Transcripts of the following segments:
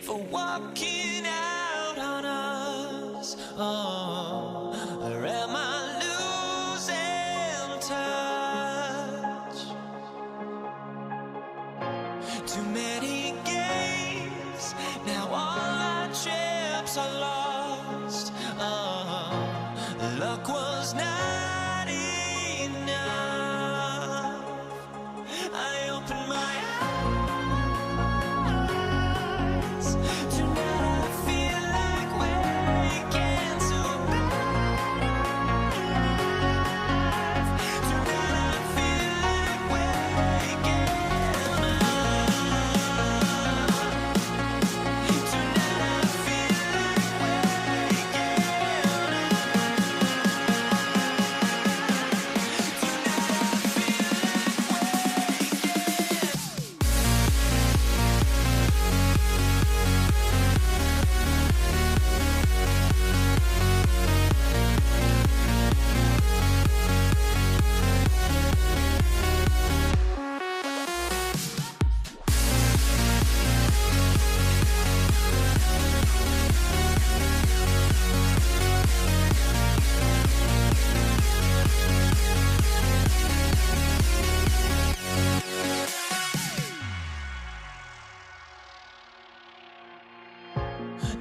for walking out on us? Oh, or am I losing touch? Too many games, now all our chips are lost. Oh, luck was not enough. I opened my eyes. Tonight I feel like waking to life. Tonight I feel like waking up. Tonight I feel like waking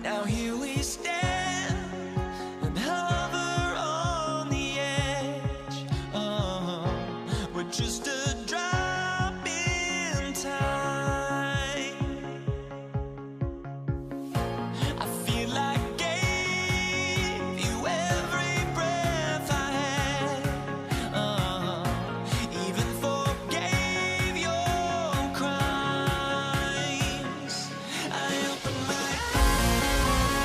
now here we stand and hover on the edge. Oh, we're just a drop in time. I feel like I gave you every breath I had. Even forgave your crimes. I opened my eyes.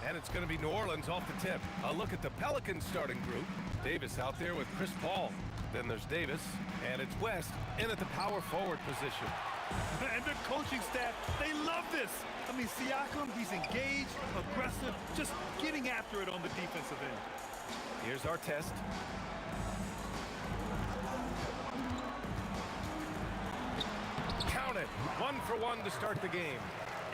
And it's going to be New Orleans off the tip. A look at the Pelicans starting group. Davis out there with Chris Paul. Then there's Davis, and it's West in at the power forward position. And the coaching staff, they love this. I mean, Siakam, he's engaged, aggressive, just getting after it on the defensive end. Here's our test. Count it. 1 for 1 to start the game.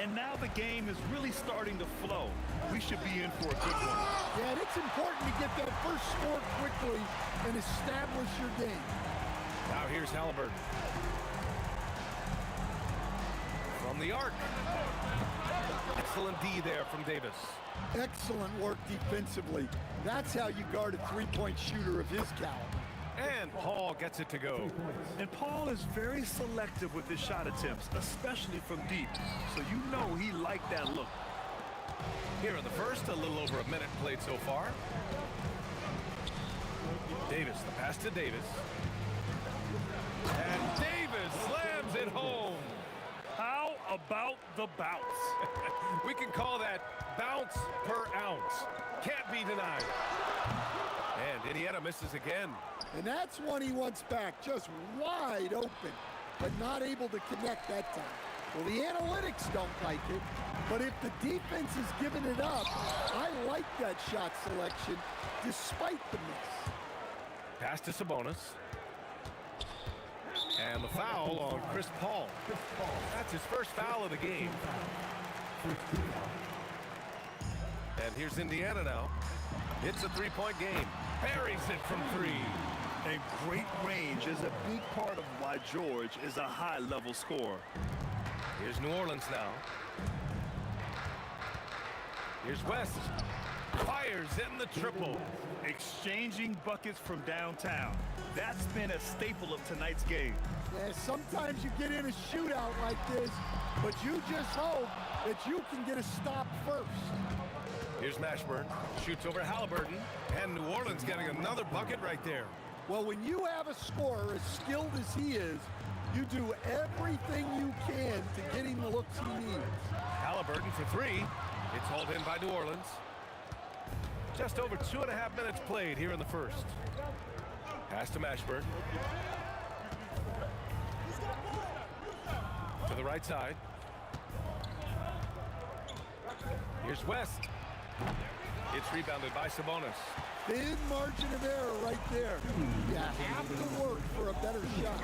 And now the game is really starting to flow. We should be in for a good one. Yeah, and it's important to get that first score quickly and establish your game. Now here's Halliburton. From the arc. Excellent D there from Davis. Excellent work defensively. That's how you guard a three-point shooter of his caliber. And Paul gets it to go. And Paul is very selective with his shot attempts, especially from deep. So you know he liked that look. Here in the first, a little over a minute played so far. Davis, the pass to Davis. And Davis slams it home. How about the bounce? We can call that bounce per ounce. Can't be denied. And Indiana misses again. And that's one he wants back, just wide open, but not able to connect that time. Well, the analytics don't like it, but if the defense is giving it up, I like that shot selection despite the miss. Pass to Sabonis. And the foul on Chris Paul. That's his first foul of the game. And here's Indiana now. It's a three-point game. Buries it from three. And great range is a big part of why George is a high-level scorer. Here's New Orleans now. Here's West. Fires in the triple. Exchanging buckets from downtown. That's been a staple of tonight's game. Yeah, sometimes you get in a shootout like this, but you just hope that you can get a stop first. Here's Mashburn. Shoots over Halliburton. And New Orleans getting another bucket right there. Well, when you have a scorer as skilled as he is, you do everything you can to get him the looks he needs. Halliburton for three. It's hauled in by New Orleans. Just over 2.5 minutes played here in the first. Pass to Mashburn. To the right side. Here's West. It's rebounded by Sabonis. Thin margin of error right there. You have to work for a better shot.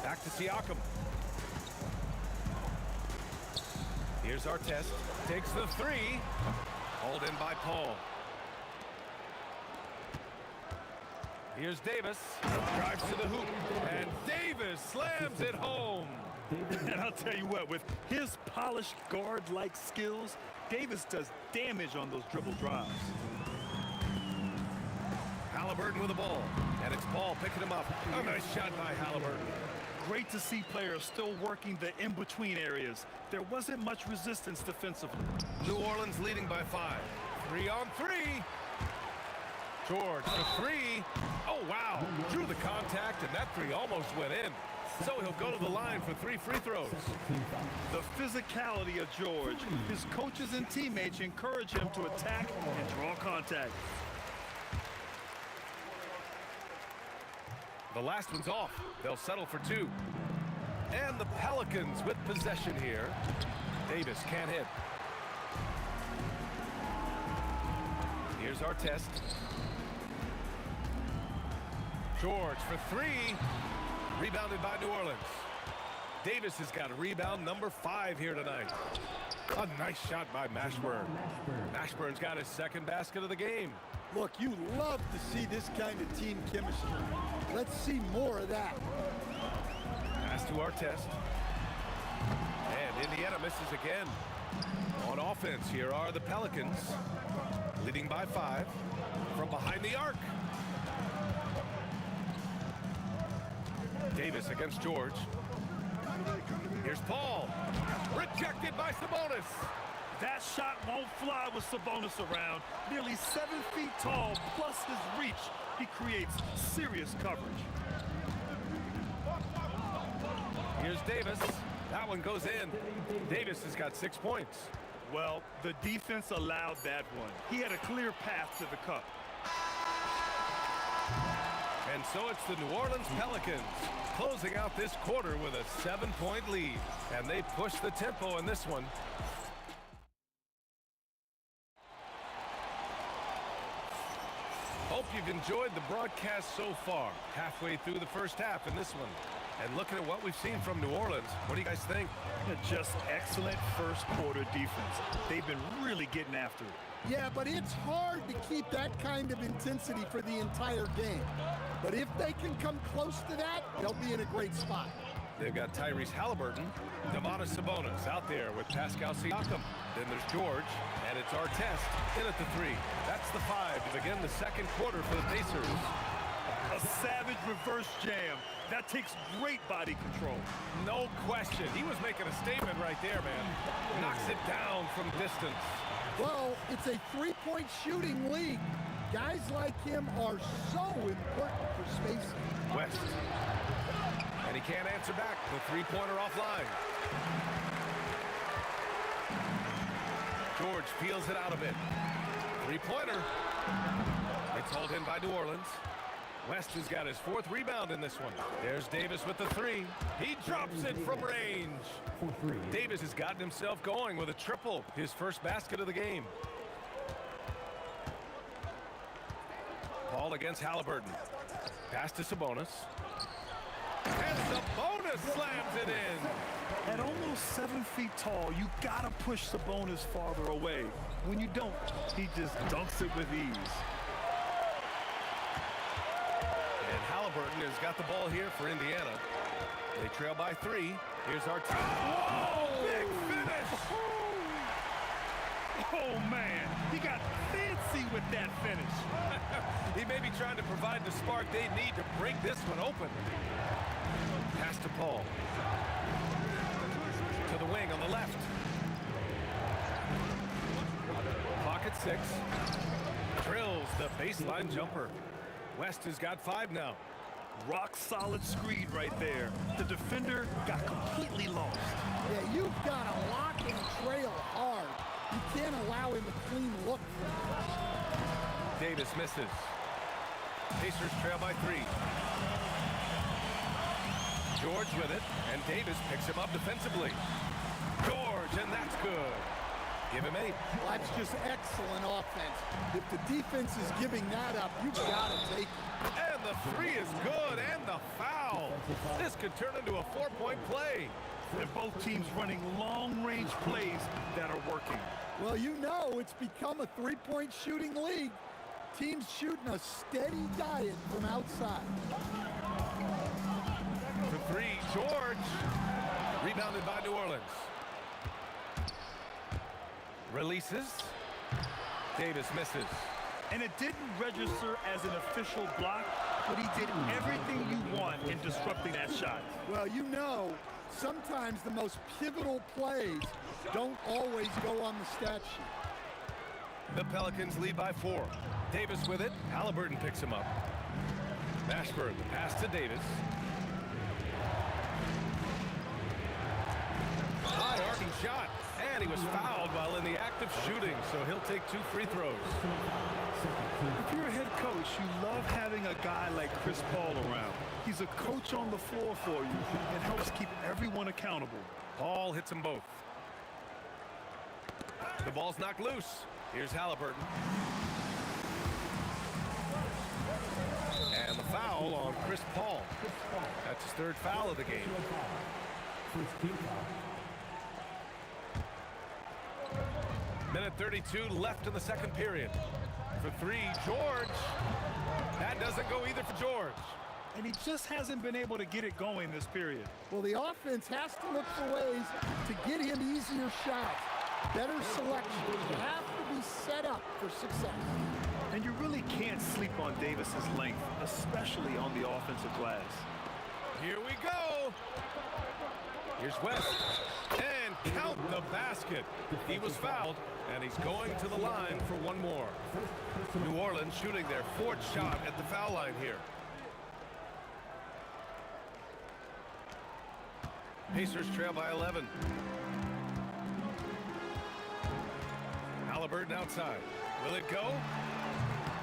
Back to Siakam. Here's our test. Takes the three. Hauled in by Paul. Here's Davis. Drives to the hoop. And Davis slams it home. And I'll tell you what, with his polished guard-like skills, Davis does damage on those dribble drives. Halliburton with the ball. And it's Paul picking him up. A nice shot by Halliburton. Great to see players still working the in-between areas. There wasn't much resistance defensively. New Orleans leading by 5. 3 on 3. George for three. Oh, wow. Drew the contact, and that three almost went in. So he'll go to the line for 3 free throws. The physicality of George. His coaches and teammates encourage him to attack and draw contact. The last one's off. They'll settle for 2. And the Pelicans with possession here. Davis can't hit. Here's our test. George for 3. Rebounded by New Orleans. Davis has got a rebound number 5 here tonight. A nice shot by Mashburn. Mashburn's got his second basket of the game. Look, you love to see this kind of team chemistry. Let's see more of that. Pass to our test. And Indiana misses again. On offense, here are the Pelicans. Leading by 5 from behind the arc. Davis against George. Here's Paul. Rejected by Sabonis. That shot won't fly with Sabonis around. Nearly 7 feet tall, plus his reach. He creates serious coverage. Here's Davis. That one goes in. Davis has got 6 points. Well, the defense allowed that one. He had a clear path to the cup. And so it's the New Orleans Pelicans closing out this quarter with a 7-point lead. And they push the tempo in this one. Hope you've enjoyed the broadcast so far. Halfway through the first half in this one. And looking at what we've seen from New Orleans, what do you guys think? Just excellent first quarter defense. They've been really getting after it. Yeah, but it's hard to keep that kind of intensity for the entire game. But if they can come close to that, they'll be in a great spot. They've got Tyrese Halliburton, Domantas Sabonis out there with Pascal Siakam. Then there's George, and it's Artest in at the 3. That's the 5 to begin the second quarter for the Pacers. A savage reverse jam. That takes great body control. No question. He was making a statement right there, man. Knocks it down from distance. Well, it's a three-point shooting league. Guys like him are so important for spacing. West. And he can't answer back. The three-pointer offline. George feels it out a bit. Three-pointer. It's hauled in by New Orleans. West has got his 4th rebound in this one. There's Davis with the 3. He drops it from range. Davis has gotten himself going with a triple, his first basket of the game. Ball against Halliburton. Pass to Sabonis. And Sabonis slams it in. At almost 7 feet tall, you gotta push Sabonis farther away. When you don't, he just dunks it with ease. And Halliburton has got the ball here for Indiana. They trail by 3. Here's our team. Whoa! Big finish! Oh, man. He got fancy with that finish. He may be trying to provide the spark they need to break this one open. Pass to Paul. To the wing on the left. Pocket 6. Drills the baseline jumper. West has got 5 now. Rock solid screen right there. The defender got completely lost. Yeah, you've got to lock and trail hard. You can't allow him a clean look. Davis misses. Pacers trail by 3. George with it, and Davis picks him up defensively. George, and that's good. Give him 8. Well, that's just excellent offense. If the defense is giving that up, you've got to take it. And the 3 is good, and the foul. This could turn into a 4-point play. And both teams running long-range plays that are working. Well, you know it's become a three-point shooting league. Teams shooting a steady diet from outside. For 3, George. Rebounded by New Orleans. Releases. Davis misses. And it didn't register as an official block, but he did everything you want in disrupting that shot. Well, you know, sometimes the most pivotal plays don't always go on the stat sheet. The Pelicans lead by 4. Davis with it. Halliburton picks him up. Mashburn, the pass to Davis. High arcing shot. And he was fouled while in the act of shooting, so he'll take 2 free throws. If you're a head coach, you love having a guy like Chris Paul around. He's a coach on the floor for you and helps keep everyone accountable. Paul hits them both. The ball's knocked loose. Here's Halliburton. And the foul on Chris Paul. That's his 3rd foul of the game. Minute 32 left in the second period. For 3, George. That doesn't go either for George. And he just hasn't been able to get it going this period. Well, the offense has to look for ways to get him easier shots, better selection. You have to be set up for success. And you really can't sleep on Davis's length, especially on the offensive glass. Here we go. Here's West. And count the basket. He was fouled, and he's going to the line for 1 more. New Orleans shooting their 4th shot at the foul line here. Pacers trail by 11. Halliburton outside. Will it go?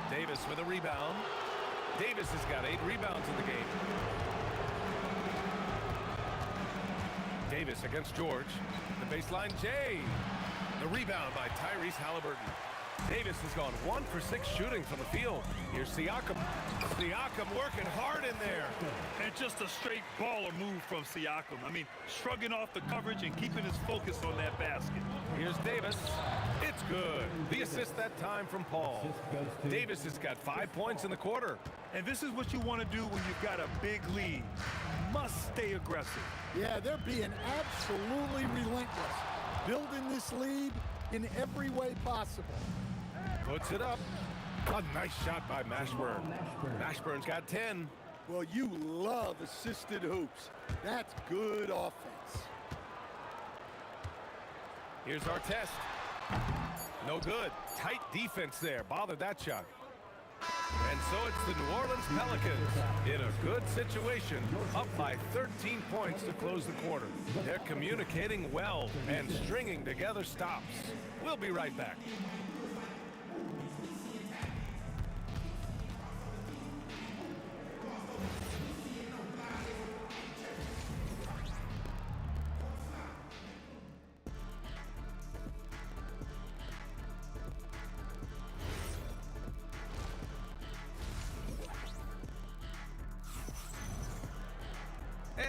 Davis with a rebound. Davis has got 8 rebounds in the game. Davis against George. The baseline, Jay. The rebound by Tyrese Halliburton. Davis has gone 1 for 6 shooting from the field. Here's Siakam. Siakam working hard in there. And just a straight baller move from Siakam. I mean, shrugging off the coverage and keeping his focus on that basket. Here's Davis. It's good. The assist that time from Paul. Davis has got 5 points in the quarter. And this is what you want to do when you've got a big lead. Must stay aggressive. Yeah, they're being absolutely relentless, building this lead in every way possible. Puts it up. A nice shot by Mashburn. Mashburn's got 10. Well, you love assisted hoops. That's good offense. Here's our test. No good. Tight defense there. Bothered that shot. And so it's the New Orleans Pelicans in a good situation, up by 13 points to close the quarter. They're communicating well and stringing together stops. We'll be right back.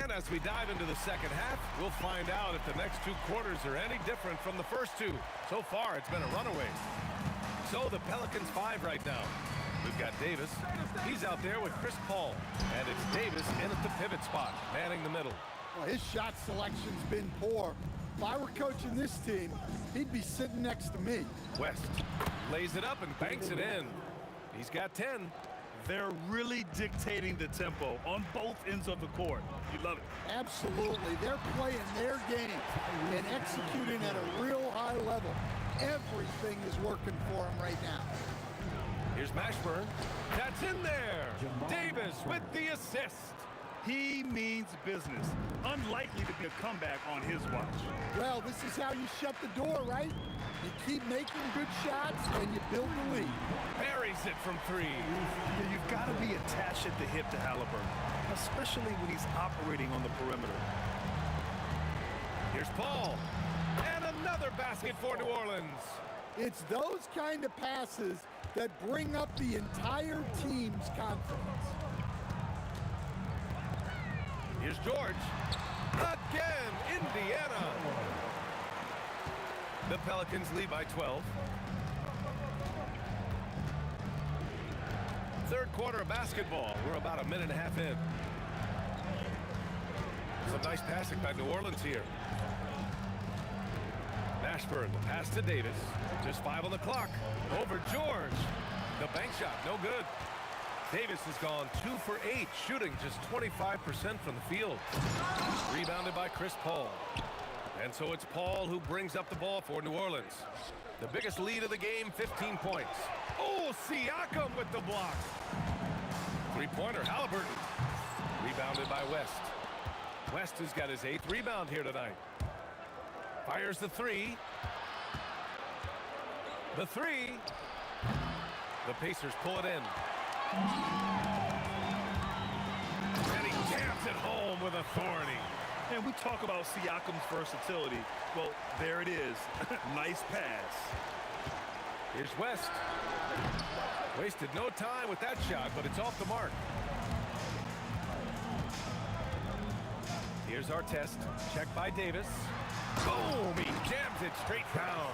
And as we dive into the second half, we'll find out if the next 2 quarters are any different from the first 2. So far, it's been a runaway. So the Pelicans 5 right now. We've got Davis. He's out there with Chris Paul. And it's Davis in at the pivot spot, manning the middle. Well, his shot selection's been poor. If I were coaching this team, he'd be sitting next to me. West lays it up and banks it in. He's got 10. They're really dictating the tempo on both ends of the court. You love it. Absolutely. They're playing their game and executing at a real high level. Everything is working for them right now. Here's Mashburn. That's in there. Davis with the assist. He means business. Unlikely to be a comeback on his watch. Well, this is how you shut the door, right? You keep making good shots and you build the lead. Buries it from 3. Yeah, you've got to be attached at the hip to Halliburton, especially when he's operating on the perimeter. Here's Paul. And another basket for New Orleans. It's those kind of passes that bring up the entire team's confidence. Here's George. Again, Indiana. The Pelicans lead by 12. Third quarter of basketball. We're about a minute and a half in. Some nice passing by New Orleans here. Mashburn, the pass to Davis. Just 5 on the clock. Over George. The bank shot, no good. Davis has gone 2 for 8, shooting just 25% from the field. Rebounded by Chris Paul. And so it's Paul who brings up the ball for New Orleans. The biggest lead of the game, 15 points. Oh, Siakam with the block. 3-pointer, Halliburton. Rebounded by West. West has got his 8th rebound here tonight. Fires the 3. The 3. The Pacers pull it in. And he jams it home with authority. And we talk about Siakam's versatility. Well, there it is. Nice pass. Here's West. Wasted no time with that shot, but it's off the mark. Here's our test. Check by Davis. Boom! He jams it straight down.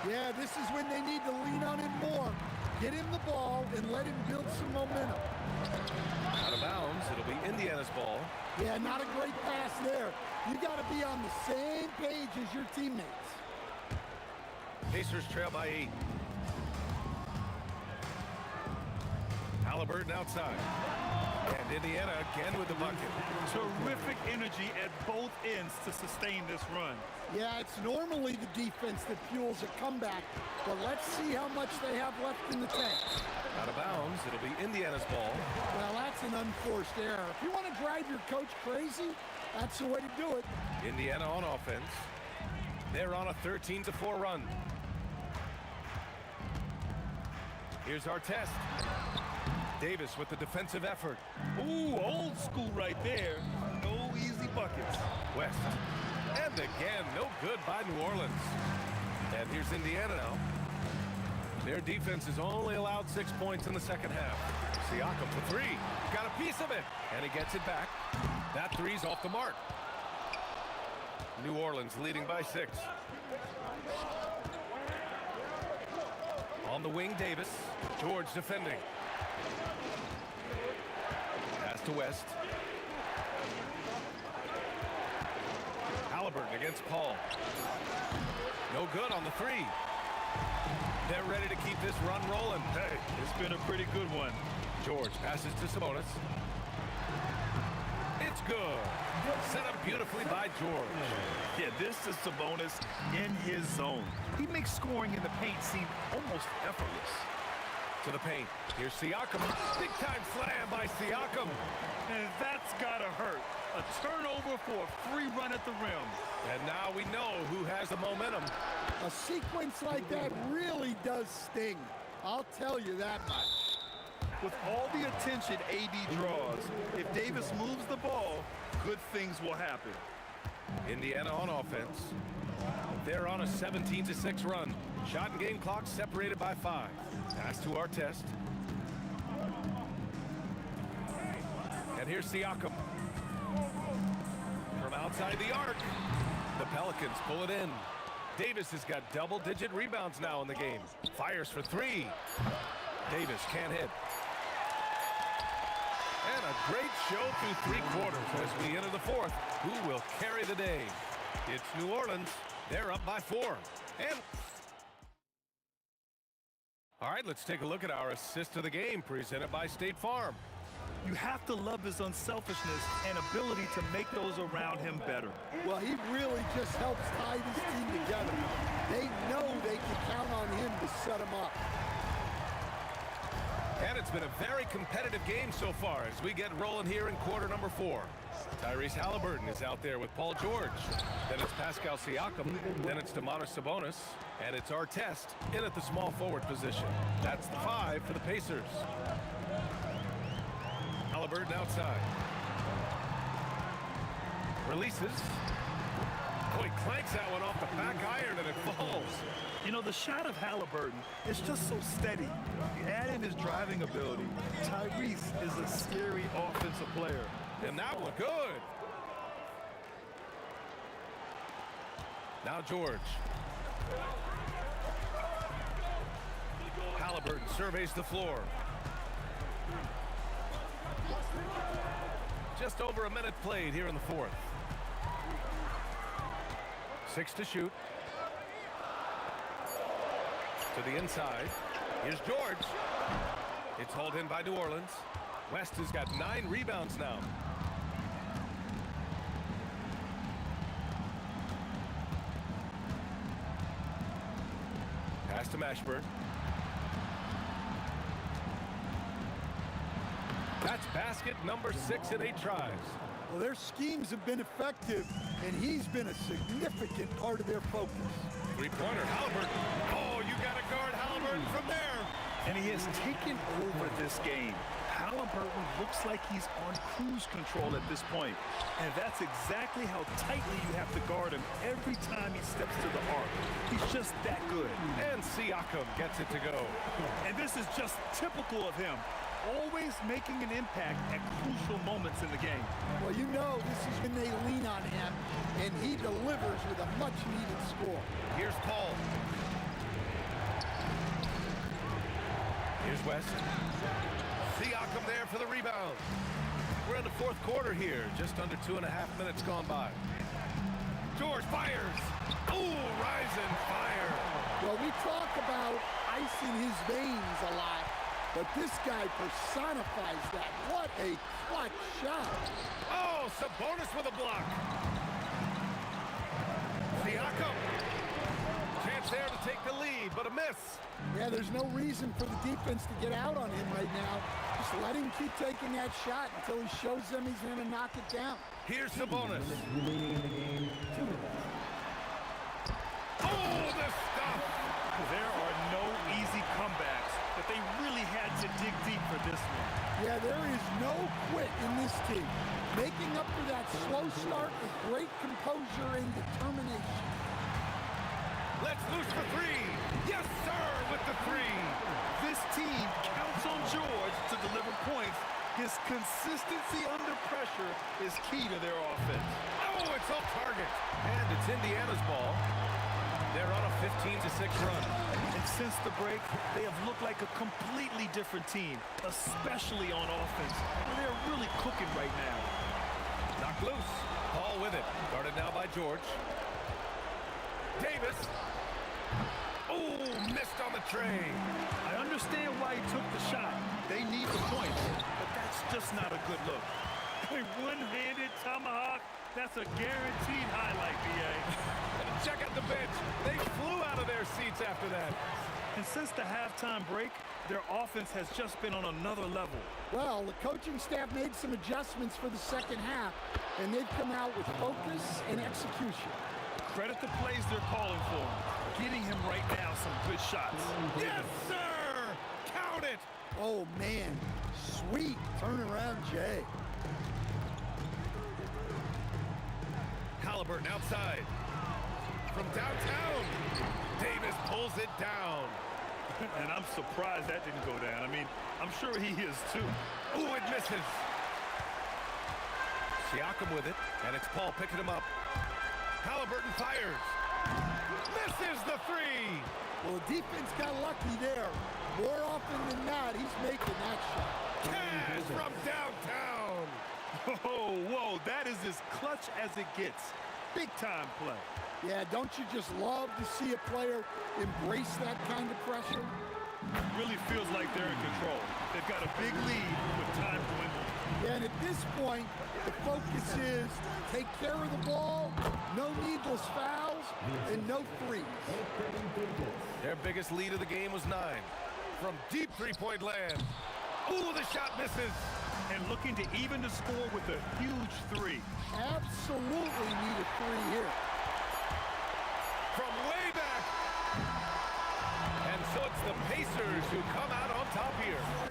Yeah, this is when they need to lean on him more. Get him the ball and let him build some momentum. Out of bounds. It'll be Indiana's ball. Yeah, not a great pass there. You got to be on the same page as your teammates. Pacers trail by 8. Halliburton outside. And Indiana again with the bucket. Terrific energy at both ends to sustain this run. Yeah, it's normally the defense that fuels a comeback, but let's see how much they have left in the tank. Out of bounds. It'll be Indiana's ball. Well, that's an unforced error. If you want to drive your coach crazy, that's the way to do it. Indiana on offense. They're on a 13-4 run. Here's our test. Davis with the defensive effort. Ooh, old school right there. No easy buckets. West. And again, no good by New Orleans. And here's Indiana now. Their defense has only allowed 6 points in the second half. Siakam for three. Got a piece of it. And he gets it back. That three's off the mark. New Orleans leading by 6. On the wing, Davis. George defending. Pass to West. Halliburton against Paul. No good on the three. They're ready to keep this run rolling. Hey, it's been a pretty good one. George passes to Sabonis. It's good. Set up beautifully by George. Yeah, this is Sabonis in his zone. He makes scoring in the paint seem almost effortless. To the paint. Here's Siakam. Big time slam by Siakam. And that's gotta hurt. A turnover for a free run at the rim. And now we know who has the momentum. A sequence like that really does sting. I'll tell you that much. With all the attention AD draws, if Davis moves the ball, good things will happen. Indiana on offense. They're on a 17-6 run. Shot and game clock separated by 5. Pass to Artest. And here's Siakam. From outside the arc. The Pelicans pull it in. Davis has got double-digit rebounds now in the game. Fires for three. Davis can't hit. And a great show through 3 quarters as we enter the 4th. Who will carry the day? It's New Orleans. They're up by 4. And all right, let's take a look at our assist of the game presented by State Farm. You have to love his unselfishness and ability to make those around him better. Well, he really just helps tie this team together. They know they can count on him to set them up. And it's been a very competitive game so far as we get rolling here in quarter number 4. Tyrese Halliburton is out there with Paul George. Then it's Pascal Siakam. Then it's Domantas Sabonis. And it's Artest in at the small forward position. That's the 5 for the Pacers. Halliburton outside. Releases. Oh, he clanks that one off the back iron and it falls. You know, the shot of Halliburton is just so steady. You add in his driving ability. Tyrese is a scary offensive player. And that one good. Now George. Halliburton surveys the floor. Just over a minute played here in the 4th. 6 to shoot. To the inside. Here's George. It's hauled in by New Orleans. West has got 9 rebounds now. Pass to Mashburn. That's basket number 6 in 8 tries. Well, their schemes have been effective, and he's been a significant part of their focus. Three-pointer, Halliburton. Oh, you got to guard Halliburton from there. And he has taken over this game. Halliburton looks like he's on cruise control at this point. And that's exactly how tightly you have to guard him every time he steps to the arc. He's just that good. And Siakam gets it to go. And this is just typical of him. Always making an impact at crucial moments in the game. Well, you know this is when they lean on him, and he delivers with a much-needed score. Here's Paul. Here's West. Siakam there for the rebound. We're in the 4th quarter here. Just under 2.5 minutes gone by. George fires. Ooh, rising fire. Well, we talk about ice in his veins a lot, but this guy personifies that. What a clutch shot. Oh, Sabonis with a block. Siakam. Chance there to take the lead, but a miss. Yeah, there's no reason for the defense to get out on him right now. Just let him keep taking that shot until he shows them he's going to knock it down. Here's Sabonis. Oh, the stuff. There are no easy comebacks but they really had to dig deep for this one. Yeah, there is no quit in this team. Making up for that slow start with great composure and determination. Let's loose for three. Yes, sir, with the three. This team counts on George to deliver points. His consistency under pressure is key to their offense. Oh, it's off target. And it's Indiana's ball. They're on a 15-6 run. And since the break, they have looked like a completely different team, especially on offense. They're really cooking right now. Knocked loose. Ball with it. Guarded now by George. Davis. Oh, missed on the tray. I understand why he took the shot. They need the points, but that's just not a good look. A one-handed tomahawk, that's a guaranteed highlight, B.A. Check out the bench. They flew out of their seats after that. And since the halftime break, their offense has just been on another level. Well, the coaching staff made some adjustments for the second half, and they've come out with focus and execution. Credit the plays they're calling for. Getting him right now some good shots. Yes, sir! Count it! Oh, man. Sweet turnaround, Jay. Halliburton outside. From downtown. Davis pulls it down. And I'm surprised that didn't go down. I mean, I'm sure he is too. Ooh, it misses. Siakam with it, and it's Paul picking him up. Halliburton fires. Misses the three. Well, the defense got lucky there. More often than not, he's making that shot. Cash from downtown. Oh, whoa, that is as clutch as it gets. Big time play. Yeah, don't you just love to see a player embrace that kind of pressure? Really feels like they're in control. They've got a big lead with time dwindling. Yeah, and at this point, the focus is take care of the ball, no needless fouls, and no threes. Their biggest lead of the game was 9. From deep three-point land. Ooh, the shot misses. And looking to even the score with a huge three. Absolutely need a three here. From way back. And so it's the Pacers who come out on top here.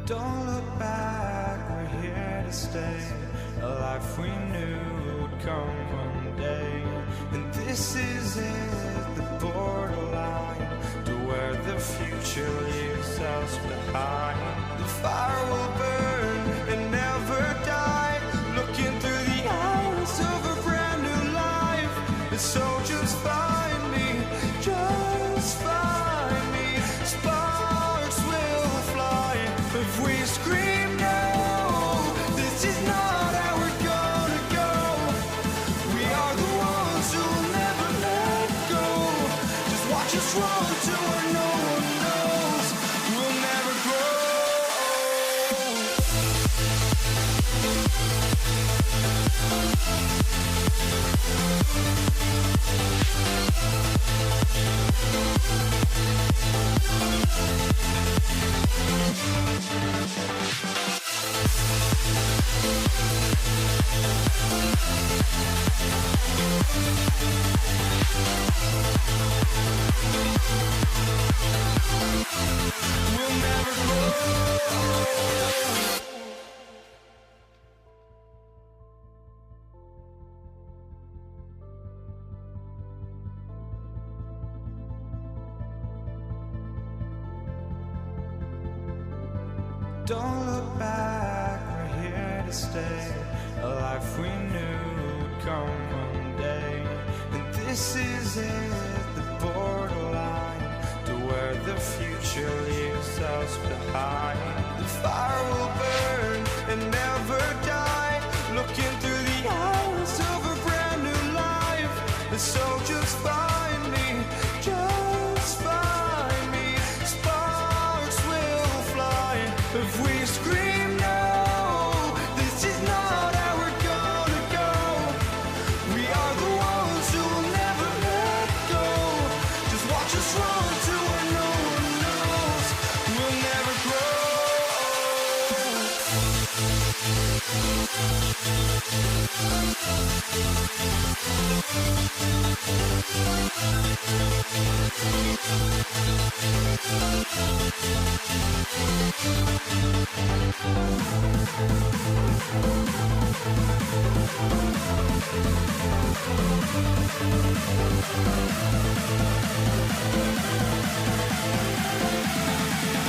Don't look back, we're here to stay. A life we knew would come one day. And this is it, the borderline to where the future leaves us behind. The fire will burn and never die, looking through the eyes of a brand new life. And so just find me, just find me. Sparks will fly if we scream no. This is not how we're gonna go. We are the ones who will never let go. Just watch us run to where no one knows. We'll never grow. We'll never grow. Don't look back, we're here to stay. A life we knew would come one day. And this is it, the borderline to where the future leaves us behind. The fire will burn and never die, looking through the eyes of a brand new life. And so just find me, just find me. Sparks will fly if we scream no. This is not how we're gonna go. We are the ones who will never let go. Just watch us run to where no one knows. We'll never grow.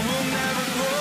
We'll never grow.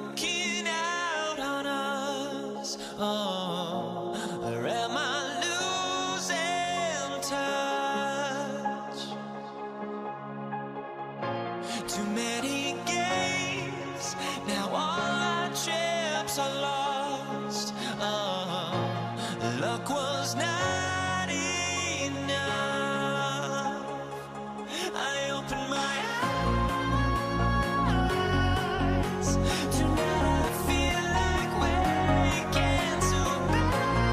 walking out on us? Oh, or am I losing touch? Too many games, now all our chips are lost. Oh, luck was not enough. I opened my eyes. Tonight I feel like waking to life.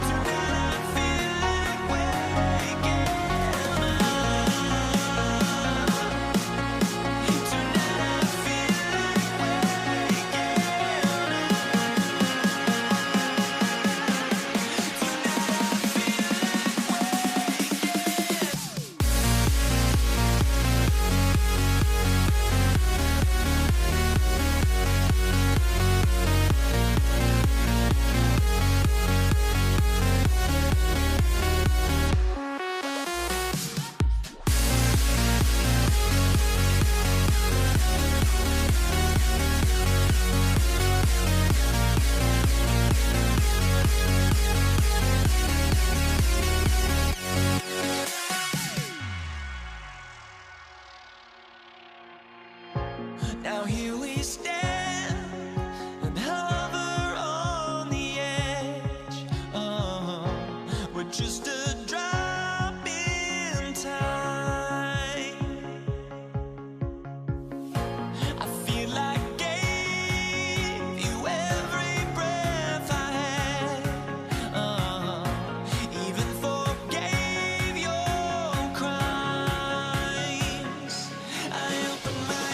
Tonight I feel like waking up. Tonight I feel like waking Now here we stand and hover on the edge. Oh, we're just a drop in time. I feel like I gave you every breath I had. Oh, even forgave your crimes. I opened my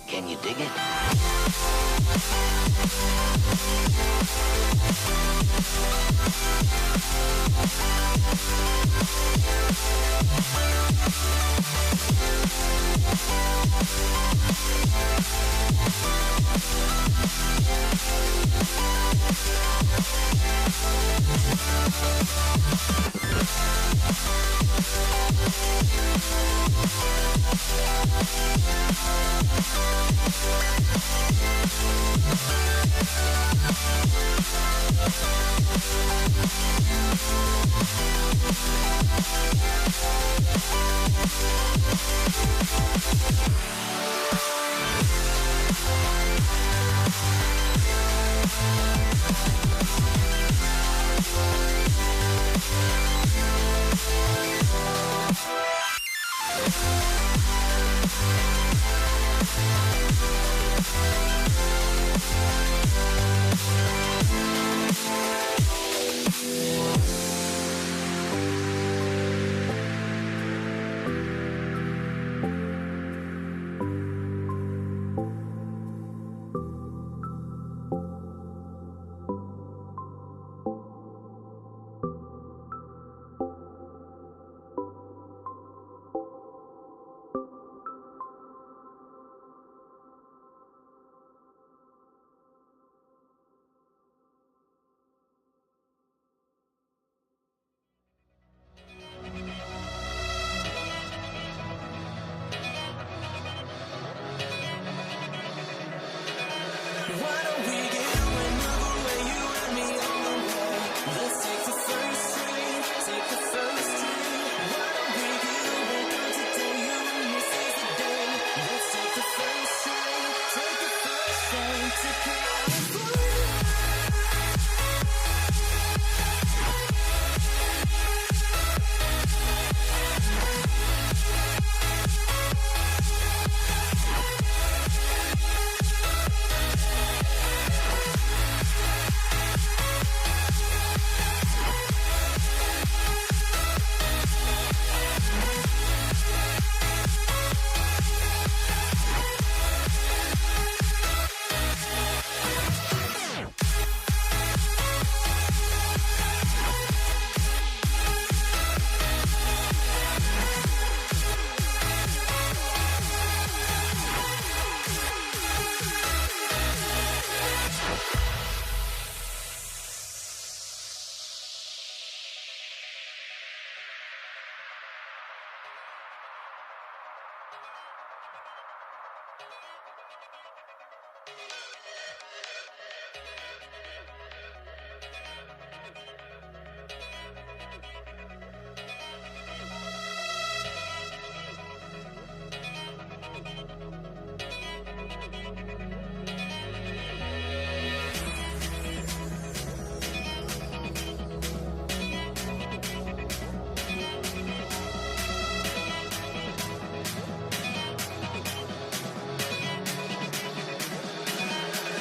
Can you dig it?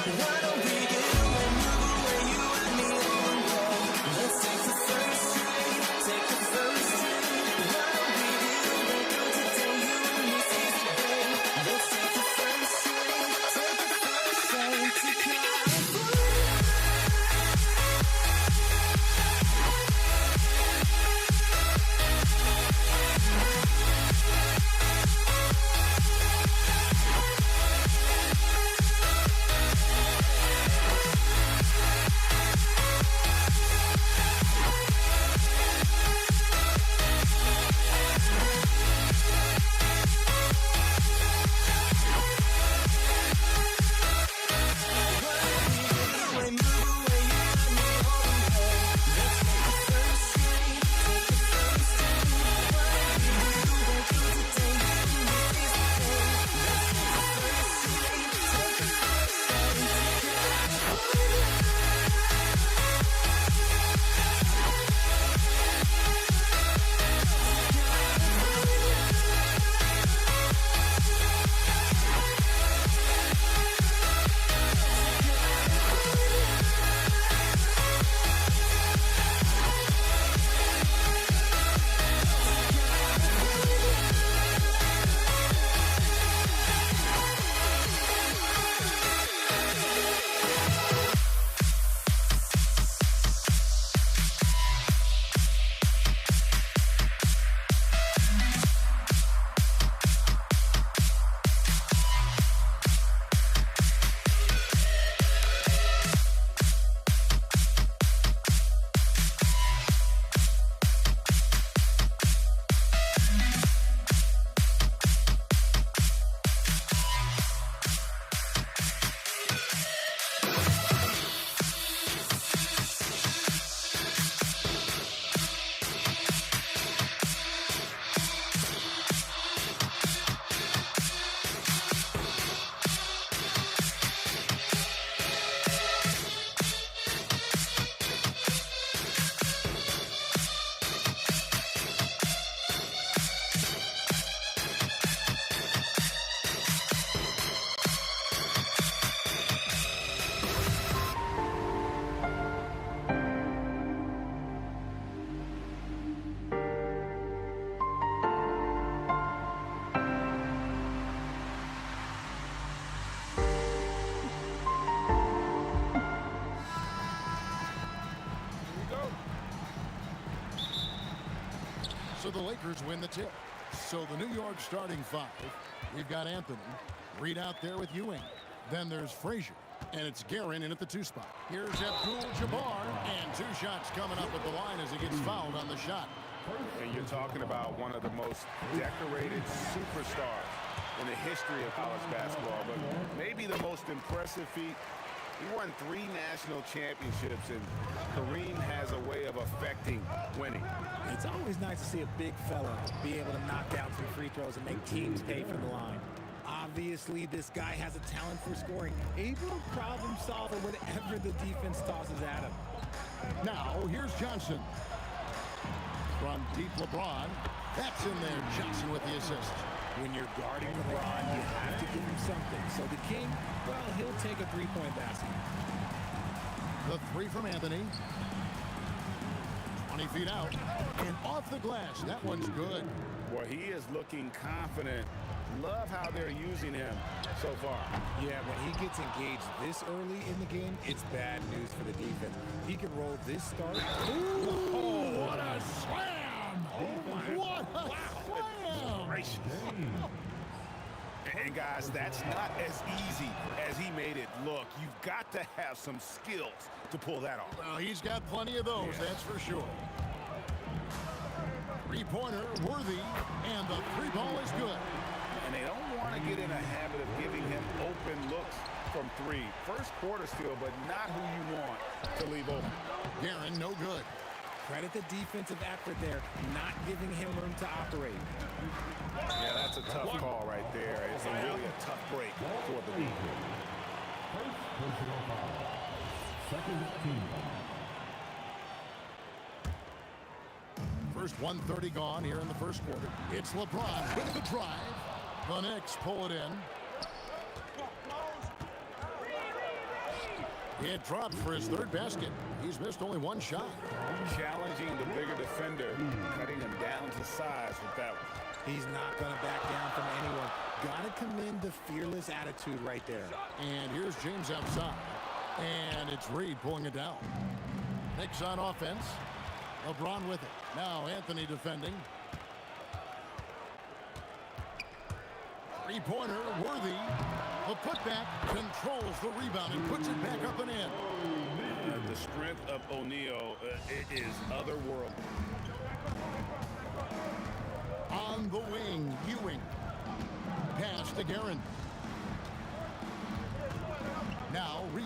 What the Lakers win the tip. So the New York starting five. We've got Anthony. Reed out there with Ewing. Then there's Frazier. And it's Guerin in at the 2 spot. Here's Abdul-Jabbar. And 2 shots coming up at the line as he gets fouled on the shot. And you're talking about one of the most decorated superstars in the history of college basketball, but maybe the most impressive feat. He won 3 national championships, and Kareem has a way of affecting winning. It's always nice to see a big fella be able to knock down some free throws and make teams pay for the line. Obviously, this guy has a talent for scoring, able to problem solve for whatever the defense tosses at him. Now, here's Johnson. From deep LeBron. That's in there. Johnson with the assist. When you're guarding LeBron, you have to give him something. So the King, well, he'll take a 3-point basket. The 3 from Anthony. 20 feet out. And off the glass. That one's good. Well, he is looking confident. Love how they're using him so far. Yeah, when he gets engaged this early in the game, it's bad news for the defense. He can roll this start. Ooh, what a slam! What a slam! And guys, that's not as easy as he made it look. You've got to have some skills to pull that off. Well, he's got plenty of those, that's for sure. 3-pointer, worthy, and the 3 ball is good. And they don't want to get in a habit of giving him open looks from 3. First quarter still, but not who you want to leave open. Guerin, no good. Credit the defensive effort there, not giving him room to operate. Yeah, that's a tough call right there. It's really a tough break for the defense. First 1:30 gone here in the first quarter. It's LeBron with the drive. The Knicks pull it in. It dropped for his 3rd basket. He's missed only 1 shot. Challenging the bigger defender, cutting him down to size with that one. He's not going to back down from anyone. Got to commend the fearless attitude right there. And here's James outside. And it's Reed pulling it down. Knicks on offense. LeBron with it. Now Anthony defending. 3-pointer, worthy. The putback controls the rebound and puts it back up and in. The strength of O'Neal is otherworldly. On the wing, Ewing. Pass to Guerin. Now Reed.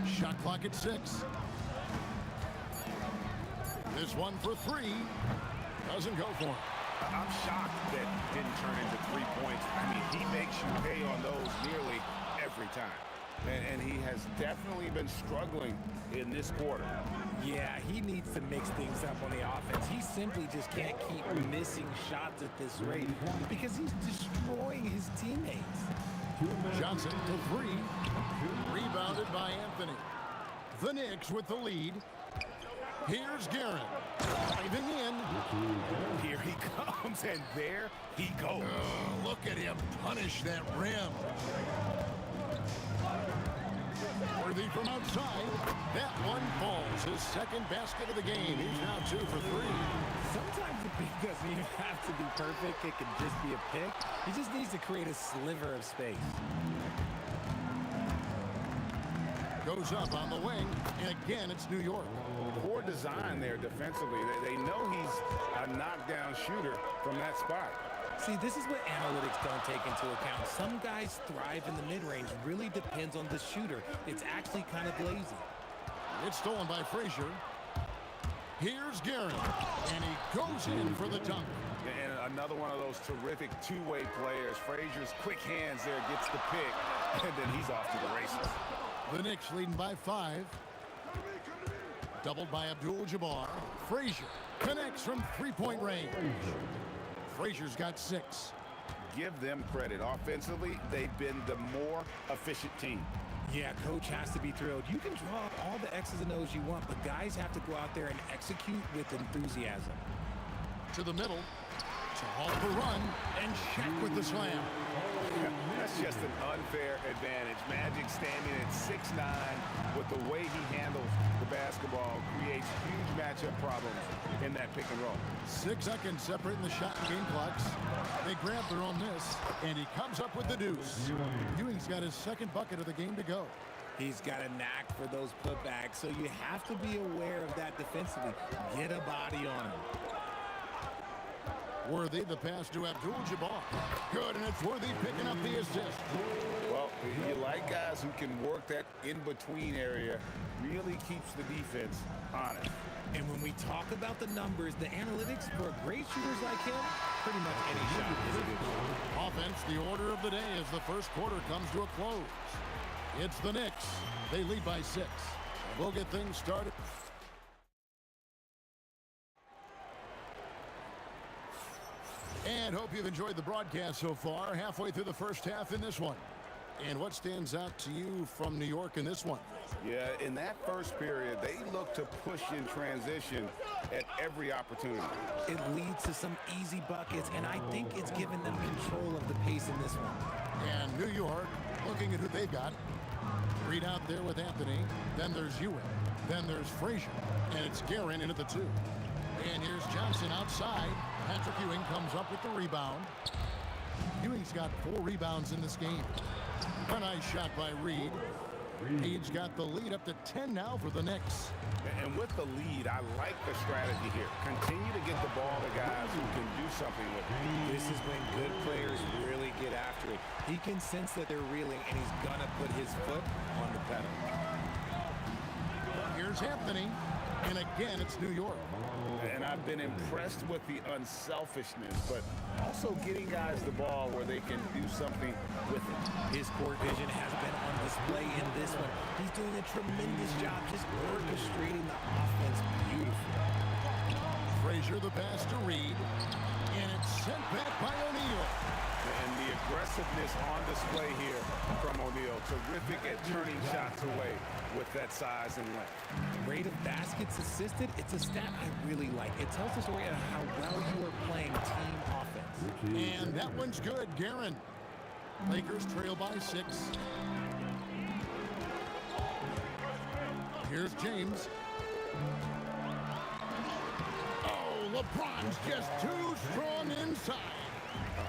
Shot clock at 6. This one for 3. Doesn't go for him. I'm shocked that didn't turn into 3 points. I mean, he makes you pay on those nearly every time. And he has definitely been struggling in this quarter. Yeah, he needs to mix things up on the offense. He simply just can't keep missing shots at this rate because he's destroying his teammates. Johnson to 3. Rebounded by Anthony. The Knicks with the lead. Here's Guerin. Driving in. Here he comes, and there he goes. Look at him punish that rim. Worthy from outside. That one falls. His 2nd basket of the game. He's now 2 for 3. Sometimes the pick doesn't even have to be perfect. It can just be a pick. He just needs to create a sliver of space. Goes up on the wing. And again, it's New York. Poor design there defensively. They know he's a knockdown shooter from that spot. See, this is what analytics don't take into account. Some guys thrive in the mid-range. Really depends on the shooter. It's actually kind of lazy. It's stolen by Frazier. Here's Guerin. And he goes in for the dunk. And another one of those terrific two-way players. Frazier's quick hands there gets the pick. And then he's off to the races. The Knicks leading by 5. Doubled by Abdul-Jabbar. Frazier connects from 3-point range. Frazier's got 6. Give them credit. Offensively, they've been the more efficient team. Yeah, coach has to be thrilled. You can draw up all the X's and O's you want, but guys have to go out there and execute with enthusiasm. To the middle. To halt the run. And Shaq with the slam. That's just an unfair advantage. Magic standing at 6'9", with the way he handles the basketball creates huge matchup problems in that pick and roll. 6 seconds separating the shot and game clocks. They grab their own miss, and he comes up with the deuce. Ewing's got his second bucket of the game to go. He's got a knack for those putbacks, so you have to be aware of that defensively. Get a body on him. Worthy, the pass to Abdul-Jabbar. Good, and it's Worthy picking up the assist. Well, you like guys who can work that in-between area, really keeps the defense honest. And when we talk about the numbers, the analytics for great shooters like him, pretty much any shot is a good shot. Offense, the order of the day as the first quarter comes to a close. It's the Knicks. They lead by 6. We'll get things started. And hope you've enjoyed the broadcast so far. Halfway through the first half in this one. And what stands out to you from New York in this one? Yeah, in that first period, they look to push in transition at every opportunity. It leads to some easy buckets, and I think it's given them control of the pace in this one. And New York, looking at who they've got. Reed out there with Anthony. Then there's Ewing. Then there's Frazier. And it's Guerin in at the 2. And here's Johnson outside. Patrick Ewing comes up with the rebound. Ewing's got 4 rebounds in this game. A nice shot by Reed. Reed's got the lead up to 10 now for the Knicks. And with the lead, I like the strategy here. Continue to get the ball to guys who can do something with it. This is when good players really get after it. He can sense that they're reeling, and he's gonna put his foot on the pedal. Here's Anthony. And again, it's New York. And I've been impressed with the unselfishness, but also getting guys the ball where they can do something with it. His court vision has been on display in this one. He's doing a tremendous job just orchestrating the offense beautifully. Frazier the pass to Reed. And it's sent back by O'Neal. And the aggressiveness on display here from O'Neal. Terrific at turning shots away with that size and length. Rate of baskets assisted, it's a stat I really like. It tells the story of how well you are playing team offense. And that one's good, Guerin. Lakers trail by 6. Here's James. Oh, LeBron's just too strong inside.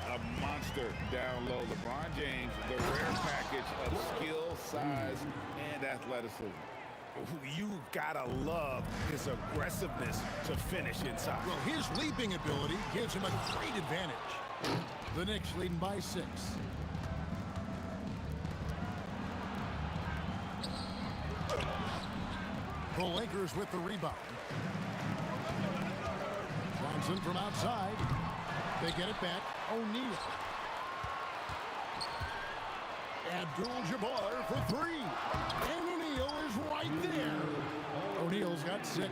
A monster down low. LeBron James, the rare package of skill, size, and athleticism. You've got to love his aggressiveness to finish inside. Well, his leaping ability gives him a great advantage. The Knicks leading by 6. The Lakers with the rebound. Johnson from outside. They get it back. O'Neal. Abdul-Jabbar for 3. And O'Neal is right there. O'Neal's got 6.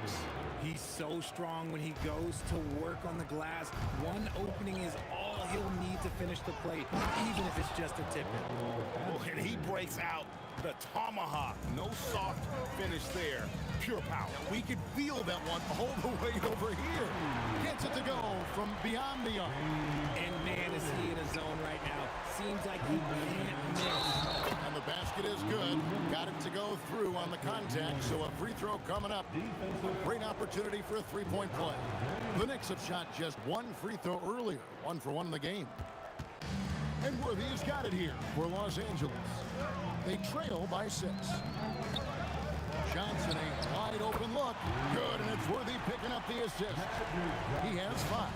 He's so strong when he goes to work on the glass. One opening is all he'll need to finish the play, even if it's just a tip-in. Oh, and he breaks out the tomahawk. No soft finish there. Pure power. We could feel that one all the way over here. Gets it to go from beyond the arc. And man, is he in a zone right now. Seems like he can't miss. And the basket is good. Got it to go through on the contact, so a free throw coming up. Great opportunity for a three-point play. The Knicks have shot just 1 free throw earlier. 1 for 1 in the game. And Worthy has got it here for Los Angeles. They trail by 6. Johnson, a wide open look. Good, and it's Worthy picking up the assist. He has 5.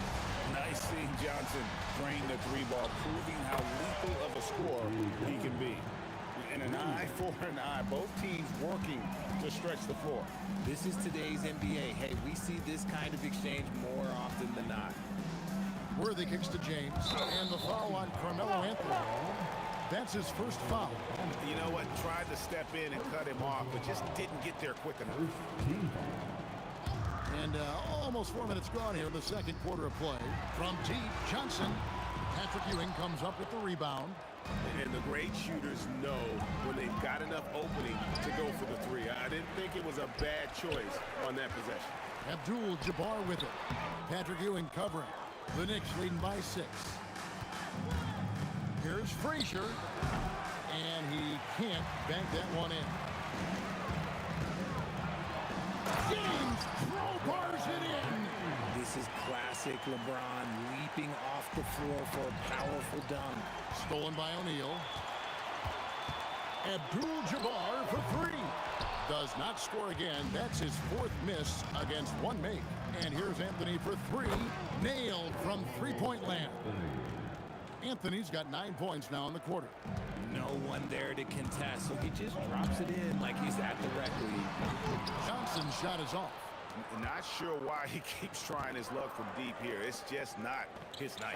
Nice seeing Johnson drain the 3-ball, proving how lethal of a scorer he can be. And an eye for an eye. Both teams working to stretch the floor. This is today's NBA. Hey, we see this kind of exchange more often than not. Worthy kicks to James, and the foul on Carmelo Anthony. That's his first foul. You know what? Tried to step in and cut him off, but just didn't get there quick enough. And almost 4 minutes gone here in the second quarter of play. From deep, Johnson. Patrick Ewing comes up with the rebound. And the great shooters know when they've got enough opening to go for the 3. I didn't think it was a bad choice on that possession. Abdul-Jabbar with it. Patrick Ewing covering. The Knicks leading by 6. Here's Frazier. And he can't bank that one in. James crowbars it in. This is classic LeBron leaping off the floor for a powerful dunk. Stolen by O'Neal. Abdul-Jabbar for three. Does not score again. That's his fourth miss against one make. And here's Anthony for three. Nailed from three-point land. Anthony's got 9 points now in the quarter. No one there to contest, so he just drops it in like he's at the rec league. Johnson's shot is off. Not sure why he keeps trying his luck from deep here. It's just not his night.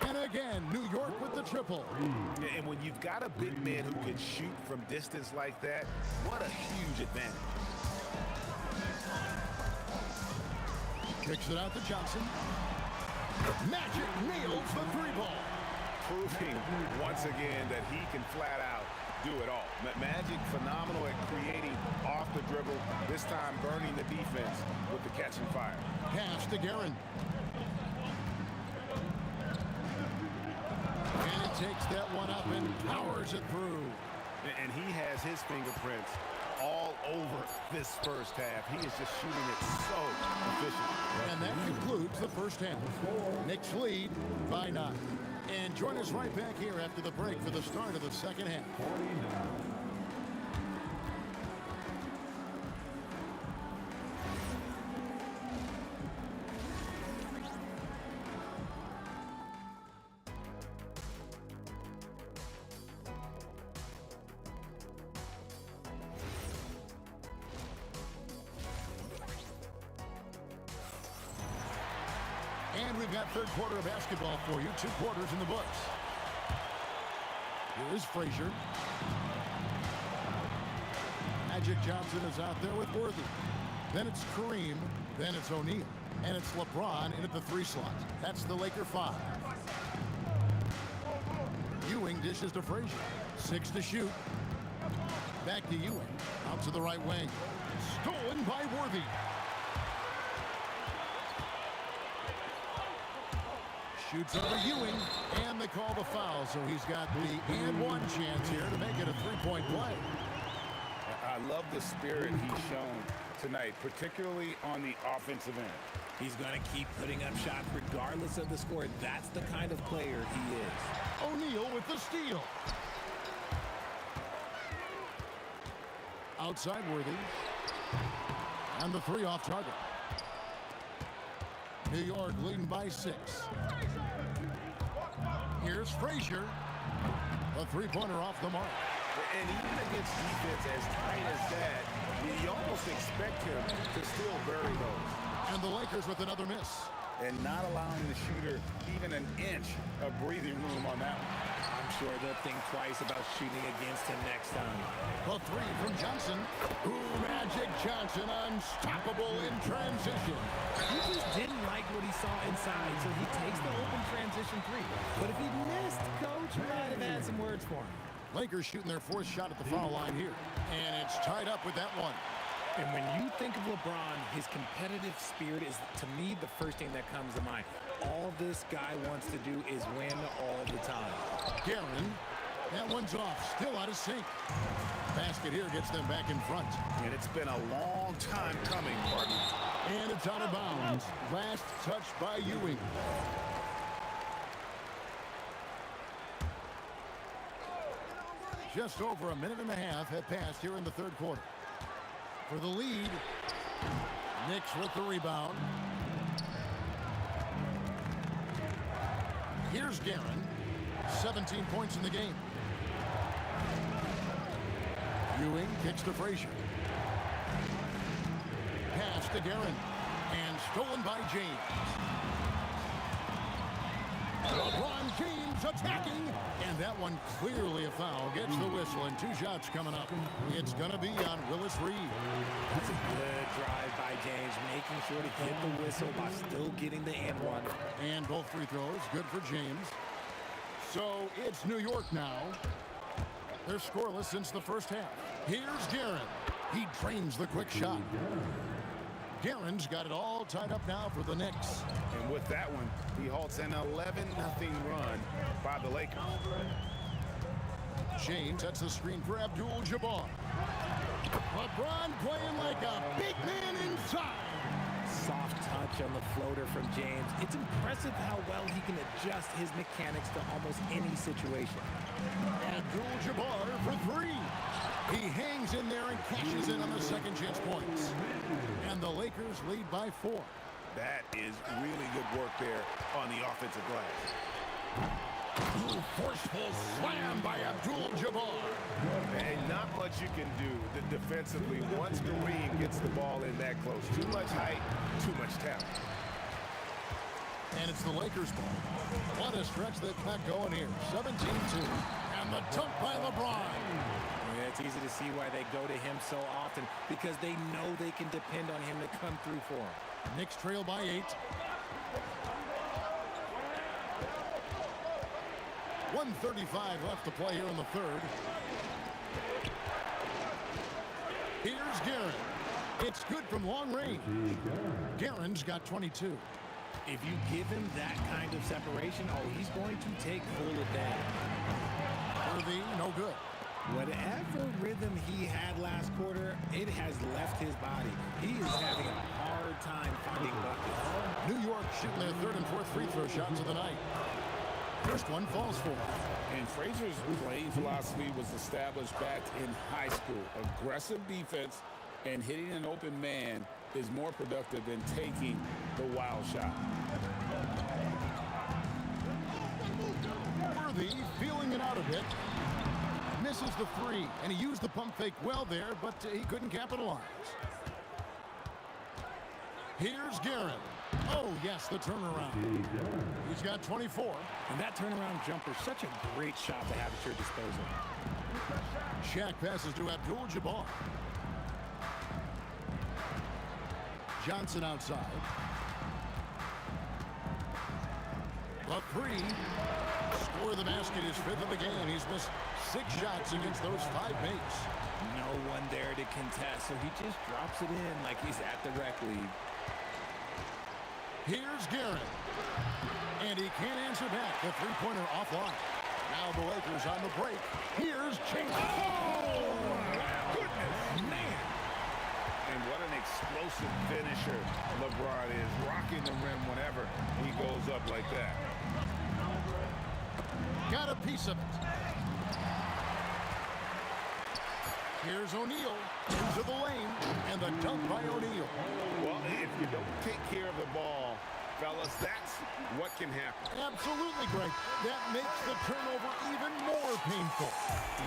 And again, New York with the triple. And when you've got a big man who can shoot from distance like that, what a huge advantage. Kicks it out to Johnson. Magic nails the three ball. Proving once again that he can flat out do it all. Magic phenomenal at creating off the dribble, this time burning the defense with the catch and fire. Pass to Guerin. And he takes that one up and powers it through. And he has his fingerprints all over this first half. He is just shooting it so efficiently. And that concludes the first half. Knicks lead by 9. And join us right back here after the break for the start of the second half. And we've got third quarter of basketball for you. 2 quarters in the books. Here is Frazier. Magic Johnson is out there with Worthy. Then it's Kareem. Then it's O'Neal. And it's LeBron in at the 3 slot. That's the Laker 5. Ewing dishes to Frazier. 6 to shoot. Back to Ewing. Out to the right wing. Stolen by Worthy. Shoots over Ewing, and they call the foul, so he's got the and one chance here to make it a 3-point play. I love the spirit he's shown tonight, particularly on the offensive end. He's going to keep putting up shots regardless of the score. That's the kind of player he is. O'Neal with the steal. Outside Worthy. And the 3 off target. New York leading by 6. Here's Frazier. A 3-pointer off the mark. And even against defense as tight as that, you almost expect him to still bury those. And the Lakers with another miss. And not allowing the shooter even an inch of breathing room on that one. I'm sure they'll think twice about shooting against him next time. A 3 from Johnson. Ooh, Magic Johnson unstoppable in transition. He just didn't like what he saw inside, so he takes the open transition 3. But if he missed, Coach might have had some words for him. Lakers shooting their 4th shot at the foul line here. And it's tied up with that one. And when you think of LeBron, his competitive spirit is, to me, the first thing that comes to mind. All this guy wants to do is win all the time. Guerin, that one's off, still out of sync. Basket here gets them back in front. And it's been a long time coming, partner. And it's out of bounds. Last touch by Ewing. Just over a minute and a half have passed here in the third quarter. For the lead, Knicks with the rebound. Here's Guerin, 17 points in the game. Ewing kicks to Frazier. Pass to Guerin, and stolen by James. LeBron James attacking, and that one clearly a foul. Gets the whistle, and 2 shots coming up. It's going to be on Willis Reed. That's a good drive by James, making sure to get the whistle while still getting the and one. And both free throws, good for James. So it's New York now. They're scoreless since the first half. Here's Guerin. He drains the quick shot. Guerin's got it all tied up now for the Knicks. And with that one, he halts an 11-0 run by the Lakers. James sets the screen for Abdul-Jabbar. LeBron playing like a big man inside. Soft touch on the floater from James. It's impressive how well he can adjust his mechanics to almost any situation. Abdul-Jabbar for three. He hangs in there and cashes in on the second chance points. And the Lakers lead by 4. That is really good work there on the offensive glass. Forceful slam by Abdul-Jabbar. And not much you can do defensively once Kareem gets the ball in that close. Too much height, too much talent. And it's the Lakers' ball. What a stretch they've got going here. 17-2. And the dunk by LeBron. Yeah, it's easy to see why they go to him so often, because they know they can depend on him to come through for them. Knicks trail by 8. 1:35 left to play here in the third. Here's Guerin. It's good from long range. Guerin's got 22. If you give him that kind of separation, he's going to take full advantage. Worthy, no good. Whatever rhythm he had last quarter, it has left his body. He is having a hard time finding buckets. New York shooting their third and fourth free throw shots of the night. First one falls for him. And Frazier's playing philosophy was established back in high school. Aggressive defense and hitting an open man is more productive than taking the wild shot. Worthy feeling it out a bit. Misses the three, and he used the pump fake well there, but he couldn't capitalize. Here's Guerin. Oh, yes, the turnaround. He's got 24. And that turnaround jumper, such a great shot to have at your disposal. Shaq passes to Abdul-Jabbar. Johnson outside. The three. Score the basket, his 5th of the game. He's missed 6 shots against those 5 mates. No one there to contest, so he just drops it in like he's at the rec league. Here's Guerin. And he can't answer back. The three-pointer offline. Now the Lakers on the break. Here's Chase. Oh, my goodness, man. And what an explosive finisher LeBron is. Rocking the rim whenever he goes up like that. Got a piece of it. Here's O'Neal into the lane, and the dunk by O'Neal. Well, if you don't take care of the ball, fellas, that's what can happen. Absolutely great. That makes the turnover even more painful.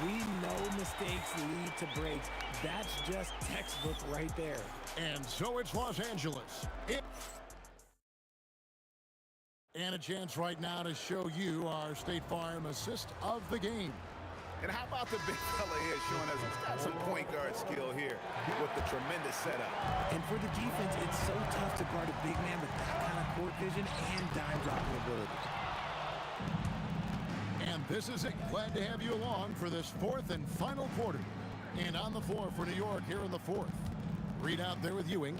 We know mistakes lead to breaks. That's just textbook right there. And so it's Los Angeles. And a chance right now to show you our State Farm assist of the game. And how about the big fella here showing us he's got some point guard skill here with the tremendous setup. And for the defense, it's so tough to guard a big man with that kind of court vision and dime dropping ability. And this is it. Glad to have you along for this 4th and final quarter. And on the floor for New York here in the 4th. Reed out there with Ewing.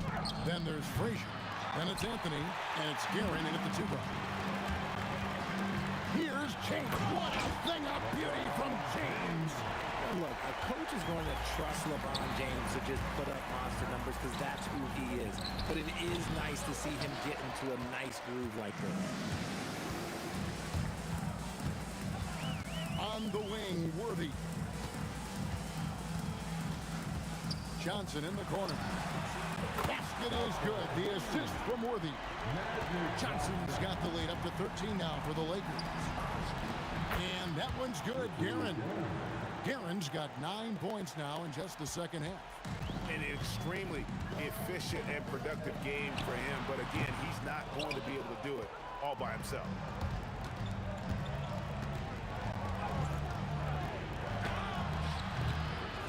Then there's Frazier. Then it's Anthony. And it's Guerin in at the 2-guard. Here's James. What a thing of beauty from James. Look, a coach is going to trust LeBron James to just put up monster numbers because that's who he is. But it is nice to see him get into a nice groove like this. On the wing, Worthy. Johnson in the corner. Basket is good. The assist from Worthy. Johnson's got the lead up to 13 now for the Lakers. And that one's good. Guerin's got 9 points now in just the second half. An extremely efficient and productive game for him. But again, he's not going to be able to do it all by himself.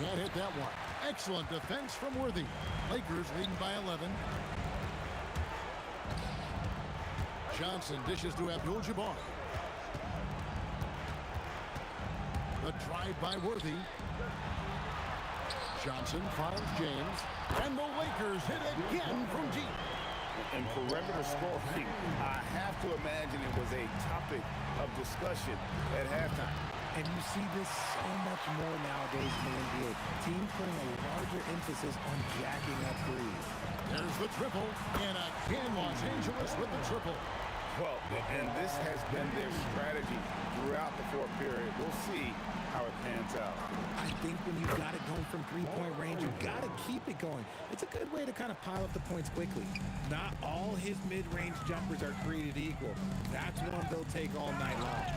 Can't hit that one. Excellent defense from Worthy. Lakers leading by 11. Johnson dishes to Abdul-Jabbar. The drive by Worthy. Johnson finds James, and the Lakers hit again from deep. And perimeter scoring, I have to imagine it was a topic of discussion at halftime. And you see this so much more nowadays in the NBA. Teams putting a larger emphasis on jacking up threes. There's the triple, and again Los Angeles with the triple. Well, and this has been their strategy throughout the fourth period. We'll see how it pans out. I think when you've got it going from three-point range, you've got to keep it going. It's a good way to kind of pile up the points quickly. Not all his mid-range jumpers are created equal. That's one they'll take all night long.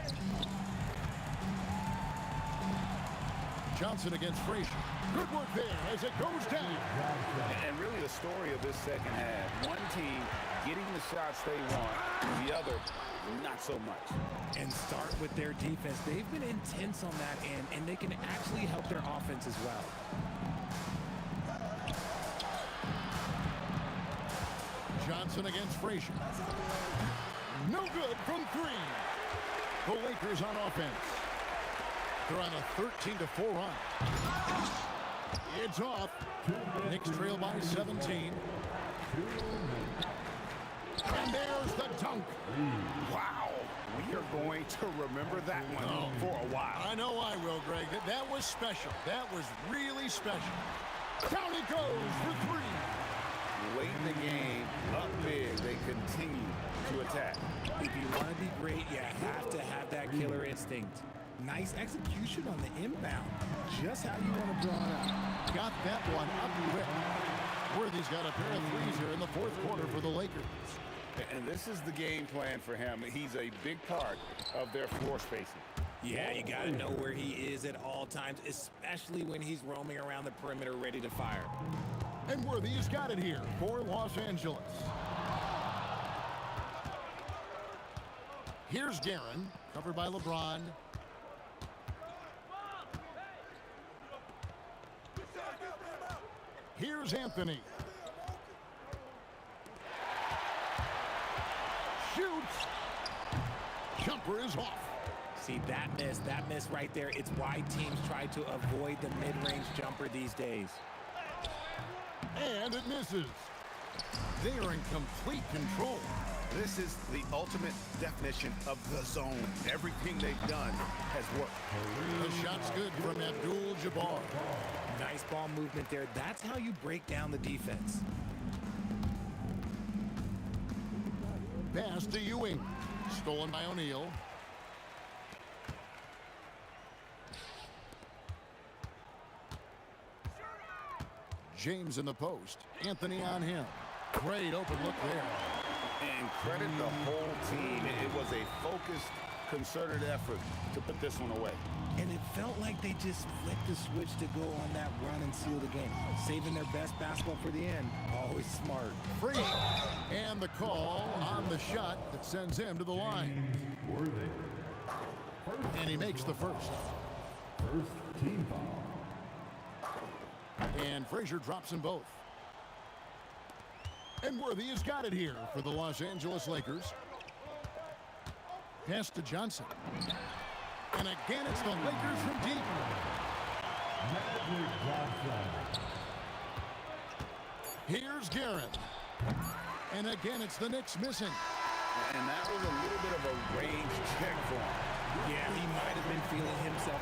Johnson against Frazier. Good work there as it goes down. And really the story of this second half, one team getting the shots they want, the other not so much. And start with their defense. They've been intense on that end, and they can actually help their offense as well. Johnson against Frazier. No good from three. The Lakers on offense. They're on a 13-4 run. It's off. Knicks trail by 17. And there's the dunk. Wow. We are going to remember that one for a while. I know I will, Greg. That was special. That was really special. Down he goes for three. Late in the game, up big, they continue to attack. If you want to be great, you have to have that killer instinct. Nice execution on the inbound. Just how you want to draw it up. Got that one up quick. Worthy's got a pair of threes here in the fourth quarter for the Lakers. And this is the game plan for him. He's a big part of their floor spacing. Yeah, you got to know where he is at all times, especially when he's roaming around the perimeter ready to fire. And Worthy's got it here for Los Angeles. Here's Guerin, covered by LeBron. Here's Anthony. Shoots. Jumper is off. See, that miss right there, it's why teams try to avoid the mid-range jumper these days. And it misses. They are in complete control. This is the ultimate definition of the zone. Everything they've done has worked. The shot's good from Abdul-Jabbar. Nice ball movement there. That's how you break down the defense. Pass to Ewing. Stolen by O'Neal. James in the post. Anthony on him. Great open look there. And credit the whole team. It was a focused, concerted effort to put this one away. And it felt like they just flicked the switch to go on that run and seal the game. Saving their best basketball for the end. Always smart. Free. And the call on the shot that sends him to the line. And he makes the first. First team foul. And Frazier drops them both. And Worthy has got it here for the Los Angeles Lakers. Pass to Johnson. And again, it's the Lakers from deep. Here's Guerin. And again, it's the Knicks missing. And that was a little bit of a range check for him. Yeah, he might have been feeling himself.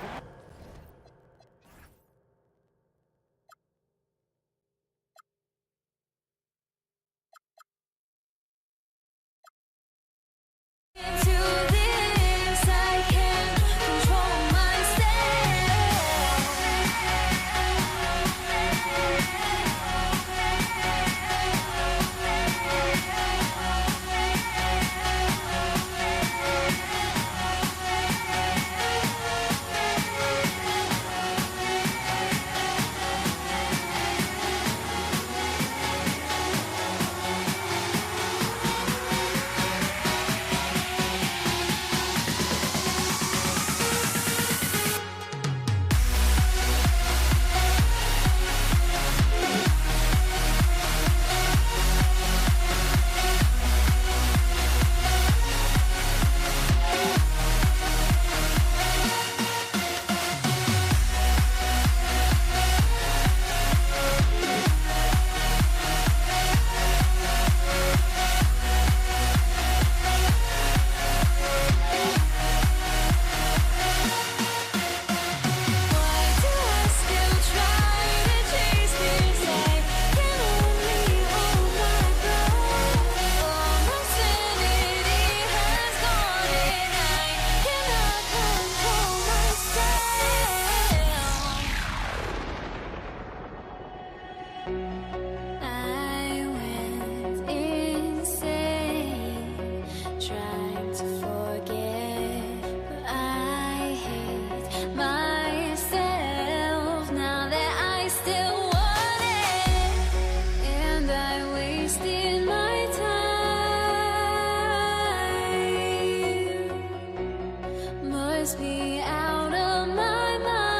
must be out of my mind.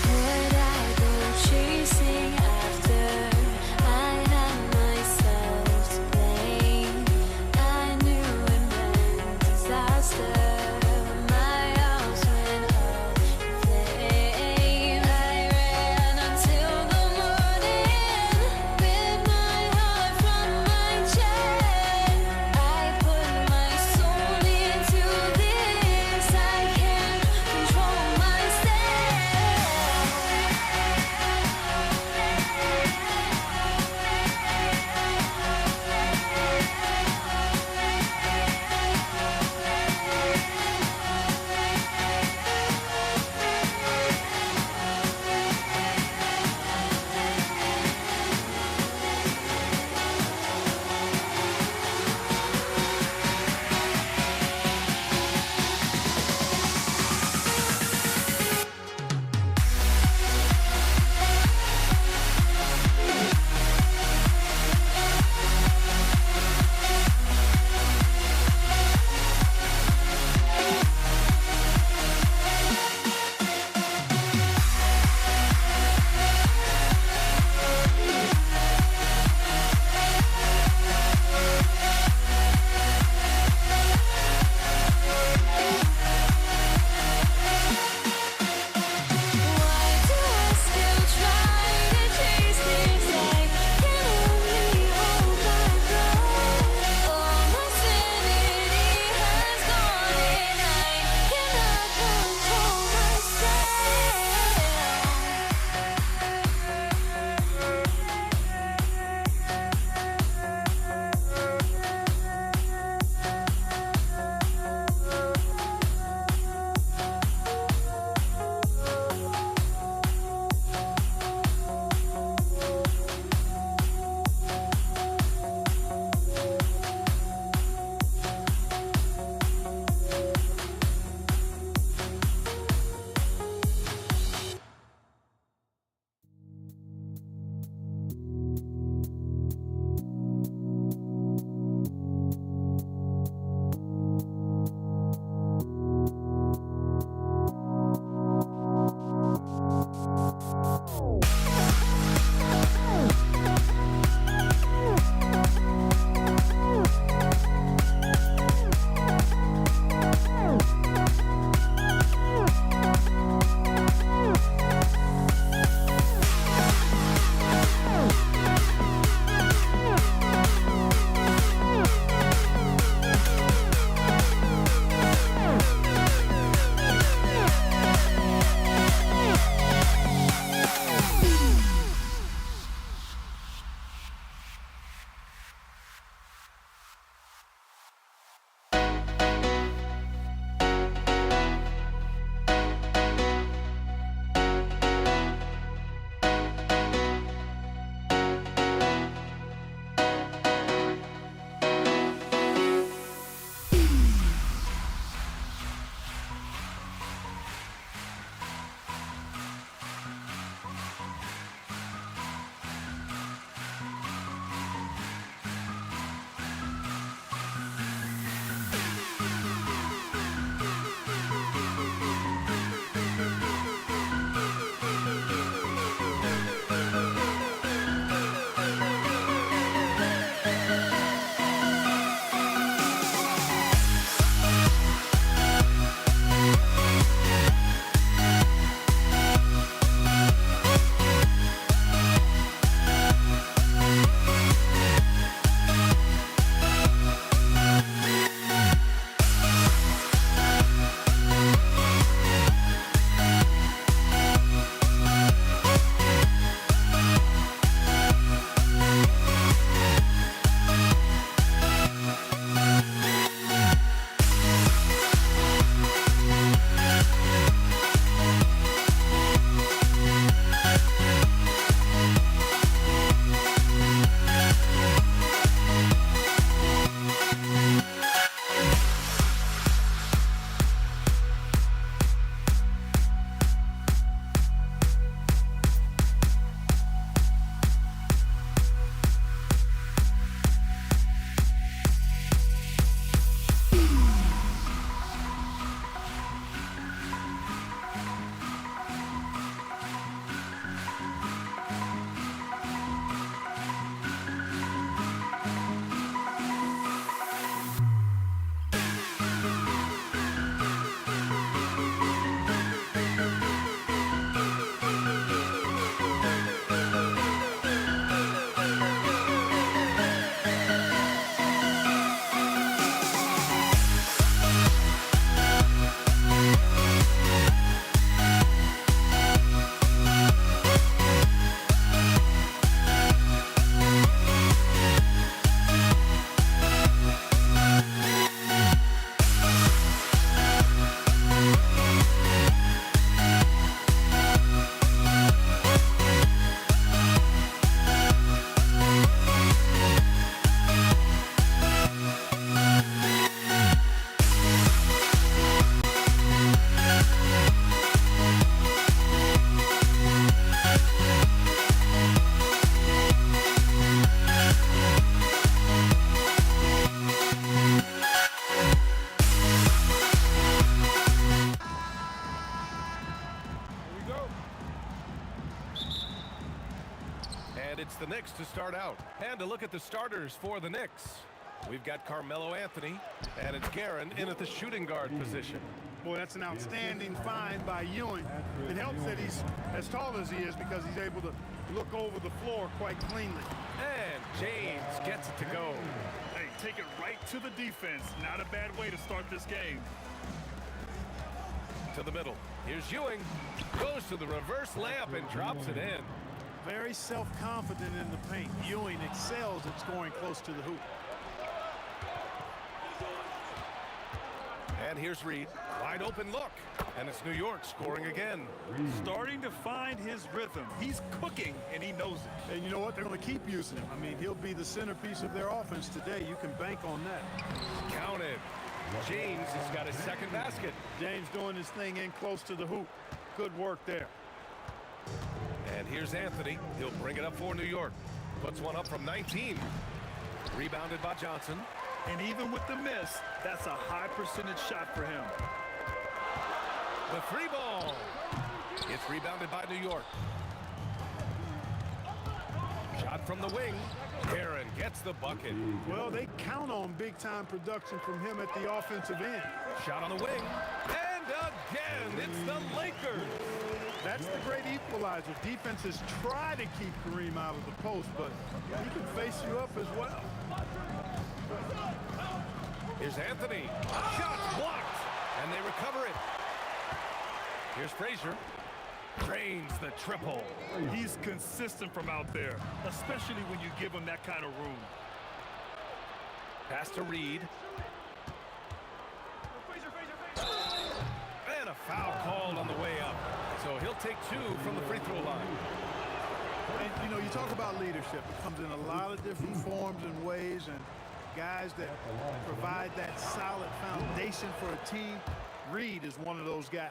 Would I go chasing after? I had myself to blame. I knew it meant disaster. My house went up in flames. I ran until the morning, bit my heart from my chest. I put my to start out. And to look at the starters for the Knicks. We've got Carmelo Anthony, and it's Guerin in at the shooting guard position. Boy, that's an outstanding find by Ewing. It helps that he's as tall as he is because he's able to look over the floor quite cleanly. And James gets it to go. Hey, take it right to the defense. Not a bad way to start this game. To the middle. Here's Ewing. Goes to the reverse layup and drops it in. Very self-confident in the paint. Ewing excels at scoring close to the hoop. And here's Reed. Wide open look. And it's New York scoring again. Starting to find his rhythm. He's cooking, and he knows it. And you know what? They're going to keep using him. I mean, he'll be the centerpiece of their offense today. You can bank on that. Counted. James has got his second basket. James doing his thing in close to the hoop. Good work there. And here's Anthony. He'll bring it up for New York. Puts one up from 19. Rebounded by Johnson. And even with the miss, that's a high percentage shot for him. The three ball. It's rebounded by New York. Shot from the wing. Guerin gets the bucket. Well, they count on big-time production from him at the offensive end. Shot on the wing. And again, it's the Lakers. That's the great equalizer. Defenses try to keep Kareem out of the post, but he can face you up as well. Here's Anthony. Shot blocked. And they recover it. Here's Frazier. Drains the triple. He's consistent from out there, especially when you give him that kind of room. Pass to Reed. And a foul called on the way up. So he'll take two from the free throw line. And, you know, you talk about leadership. It comes in a lot of different forms and ways, and guys that provide that solid foundation for a team. Reed is one of those guys.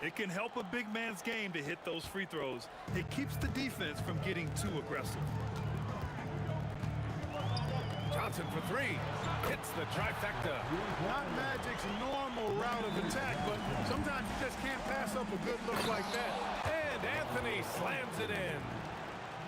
It can help a big man's game to hit those free throws. It keeps the defense from getting too aggressive. Johnson for three. Hits the trifecta. Not Magic's normal route of attack, but sometimes you just can't pass up a good look like that. And Anthony slams it in.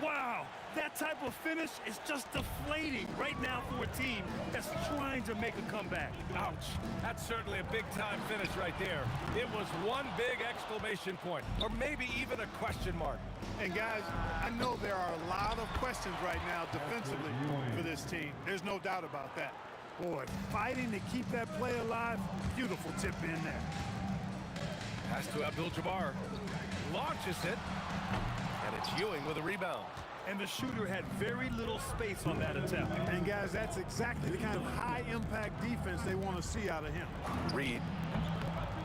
Wow, that type of finish is just deflating right now for a team that's trying to make a comeback. Ouch. That's certainly a big-time finish right there. It was one big exclamation point, or maybe even a question mark. And guys, I know there are a lot of questions right now defensively for this team. There's no doubt about that. Boy, fighting to keep that play alive, beautiful tip in there. Pass to Abdul-Jabbar. Launches it. And it's Ewing with a rebound. And the shooter had very little space on that attempt. And guys, that's exactly the kind of high-impact defense they want to see out of him. Reed.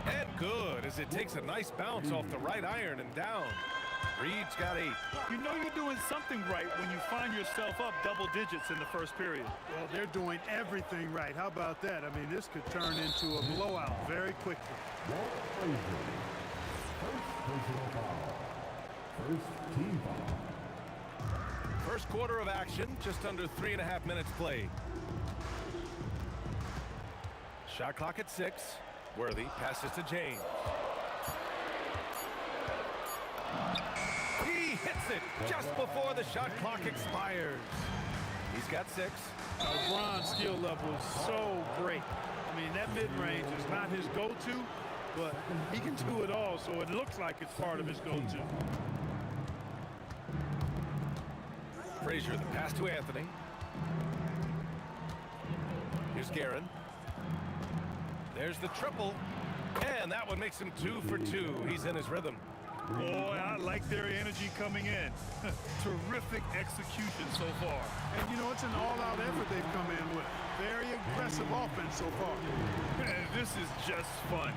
And good, as it takes a nice bounce off the right iron and down. Reed's got 8. You know you're doing something right when you find yourself up double digits in the first period. Well, they're doing everything right. How about that? I mean, this could turn into a blowout very quickly. First team foul. First quarter of action, just under 3.5 minutes played. Shot clock at 6. Worthy passes to James. He hits it just before the shot clock expires. He's got 6. LeBron's skill level is so great. I mean, that mid-range is not his go-to, but he can do it all, so it looks like it's part of his go-to. Frazier, the pass to Anthony. Here's Guerin. There's the triple. And that one makes him 2 for 2. He's in his rhythm. Boy, I like their energy coming in. Terrific execution so far. And, you know, it's an all-out effort they've come in with. Very aggressive offense so far. And this is just fun.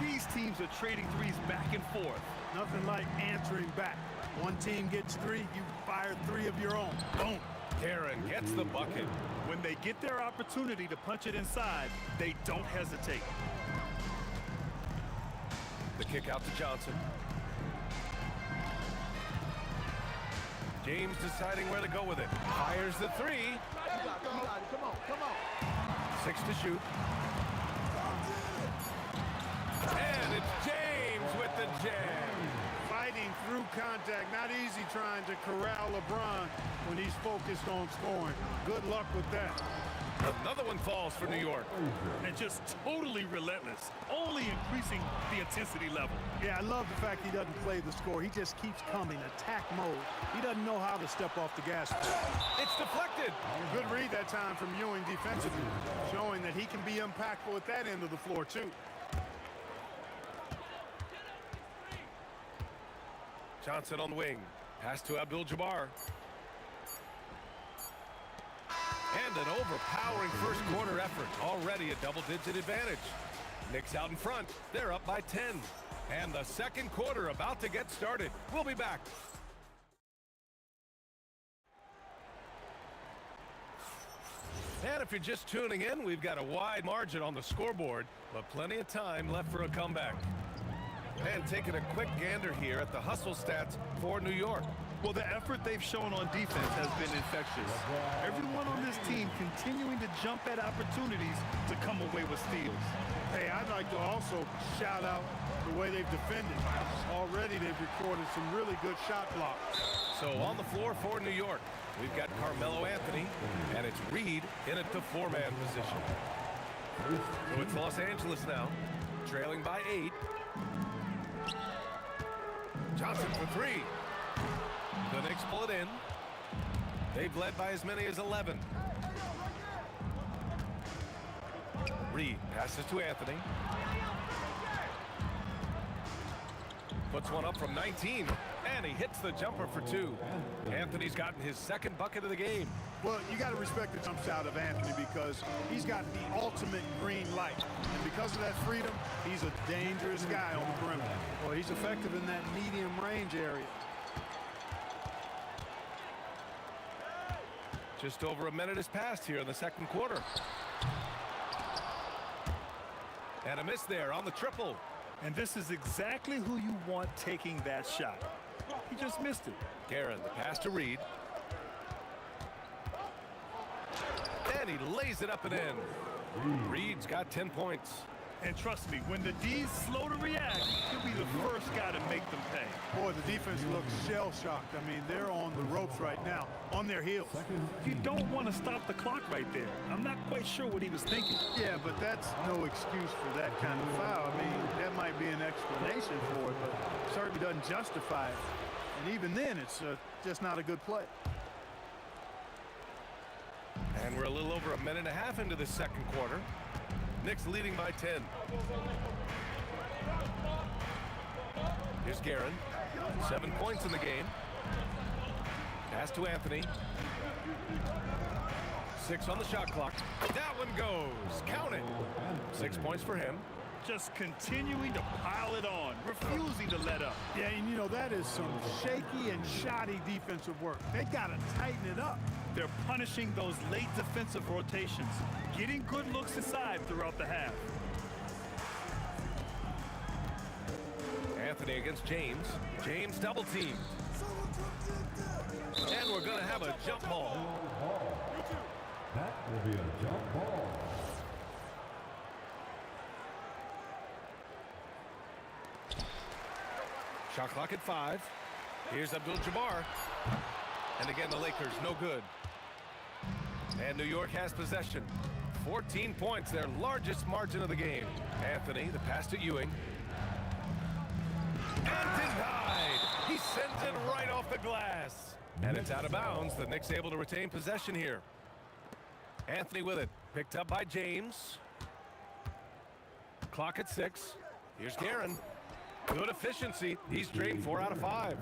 These teams are trading threes back and forth. Nothing like answering back. One team gets 3, you fire 3 of your own. Boom. Guerin gets the bucket. When they get their opportunity to punch it inside, they don't hesitate. The kick out to Johnson. James deciding where to go with it. Fires the 3. Come on. 6 to shoot. And it's James with the jam. Fighting fighting through contact. Not easy trying to corral LeBron when he's focused on scoring. Good luck with that. Another one falls for New York. And just totally relentless, only increasing the intensity level. Yeah, I love the fact he doesn't play the score. He just keeps coming, attack mode. He doesn't know how to step off the gas pedal. It's deflected. Good read that time from Ewing defensively, showing that he can be impactful at that end of the floor, too. Johnson on the wing. Pass to Abdul-Jabbar. And an overpowering first quarter effort. Already a double-digit advantage. Knicks out in front. They're up by 10. And the second quarter about to get started. We'll be back. And if you're just tuning in, we've got a wide margin on the scoreboard, but plenty of time left for a comeback. And taking a quick gander here at the hustle stats for New York. Well, the effort they've shown on defense has been infectious. Everyone on this team continuing to jump at opportunities to come away with steals. Hey, I'd like to also shout out the way they've defended. Already they've recorded some really good shot blocks. So on the floor for New York, we've got Carmelo Anthony, and it's Reed in at the four-man position. So it's Los Angeles now, trailing by 8. Johnson for 3. The Knicks pull it in. They've led by as many as 11. Reed passes to Anthony. Puts one up from 19, and he hits the jumper for 2. Anthony's gotten his second bucket of the game. Well, you got to respect the jump shot of Anthony because he's got the ultimate green light. And because of that freedom, he's a dangerous guy on the perimeter. Well, he's effective in that medium range area. Just over a minute has passed here in the second quarter. And a miss there on the triple. And this is exactly who you want taking that shot. He just missed it. Guerin, the pass to Reed. And he lays it up and in. Reed's got 10 points. And trust me, when the D's slow to react, he'll be the first guy to make them pay. Boy, the defense looks shell-shocked. I mean, they're on the ropes right now, on their heels. You don't want to stop the clock right there. I'm not quite sure what he was thinking. Yeah, but that's no excuse for that kind of foul. I mean, that might be an explanation for it, but certainly doesn't justify it. And even then, it's just not a good play. And we're a little over a minute and a half into the second quarter. Knicks leading by 10. Here's Guerin. 7 points in the game. Pass to Anthony. 6 on the shot clock. That one goes. Count it. 6 points for him. Just continuing to pile it on, refusing to let up. Yeah, and you know, that is some shaky and shoddy defensive work. They got to tighten it up. They're punishing those late defensive rotations, getting good looks inside throughout the half. Anthony against James. James double teamed. And we're going to have a jump ball. That will be a jump ball. Shot clock at 5. Here's Abdul-Jabbar. And again, the Lakers, no good. And New York has possession. 14 points, their largest margin of the game. Anthony, the pass to Ewing. And denied! He sends it right off the glass. And it's out of bounds. The Knicks able to retain possession here. Anthony with it. Picked up by James. Clock at 6. Here's Guerin. Good efficiency. He's drained 4 out of 5.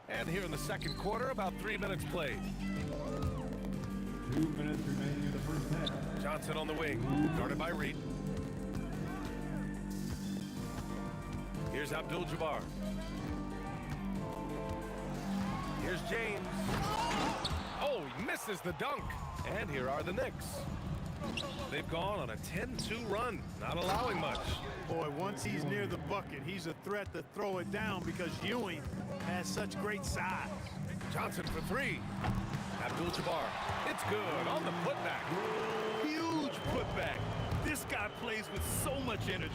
And here in the second quarter, about 3 minutes played. 2 minutes remaining in the first half. Johnson on the wing, guarded by Reed. Here's Abdul-Jabbar. Here's James. Oh, he misses the dunk. And here are the Knicks. They've gone on a 10-2 run, not allowing much. Boy, once he's near the bucket, he's a threat to throw it down because Ewing has such great size. Johnson for 3. Abdul-Jabbar. It's good on the putback. Huge putback. This guy plays with so much energy.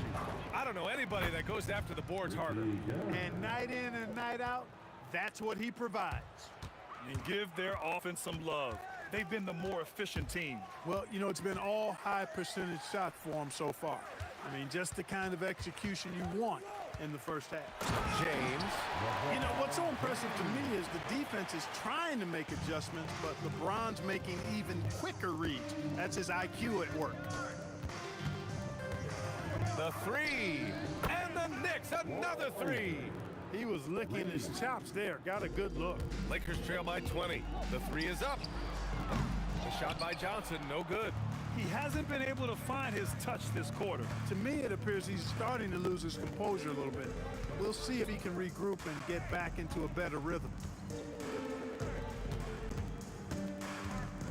I don't know anybody that goes after the boards harder. And night in and night out, that's what he provides. And give their offense some love. They've been the more efficient team. Well, you know, it's been all high percentage shots for him so far. I mean, just the kind of execution you want in the first half. James. You know, what's so impressive to me is the defense is trying to make adjustments, but LeBron's making even quicker reads. That's his IQ at work. The three. And the Knicks, another three. He was licking his chops there. Got a good look. Lakers trail by 20. The three is up. The shot by Johnson, no good. He hasn't been able to find his touch this quarter. To me, it appears he's starting to lose his composure a little bit. We'll see if he can regroup and get back into a better rhythm.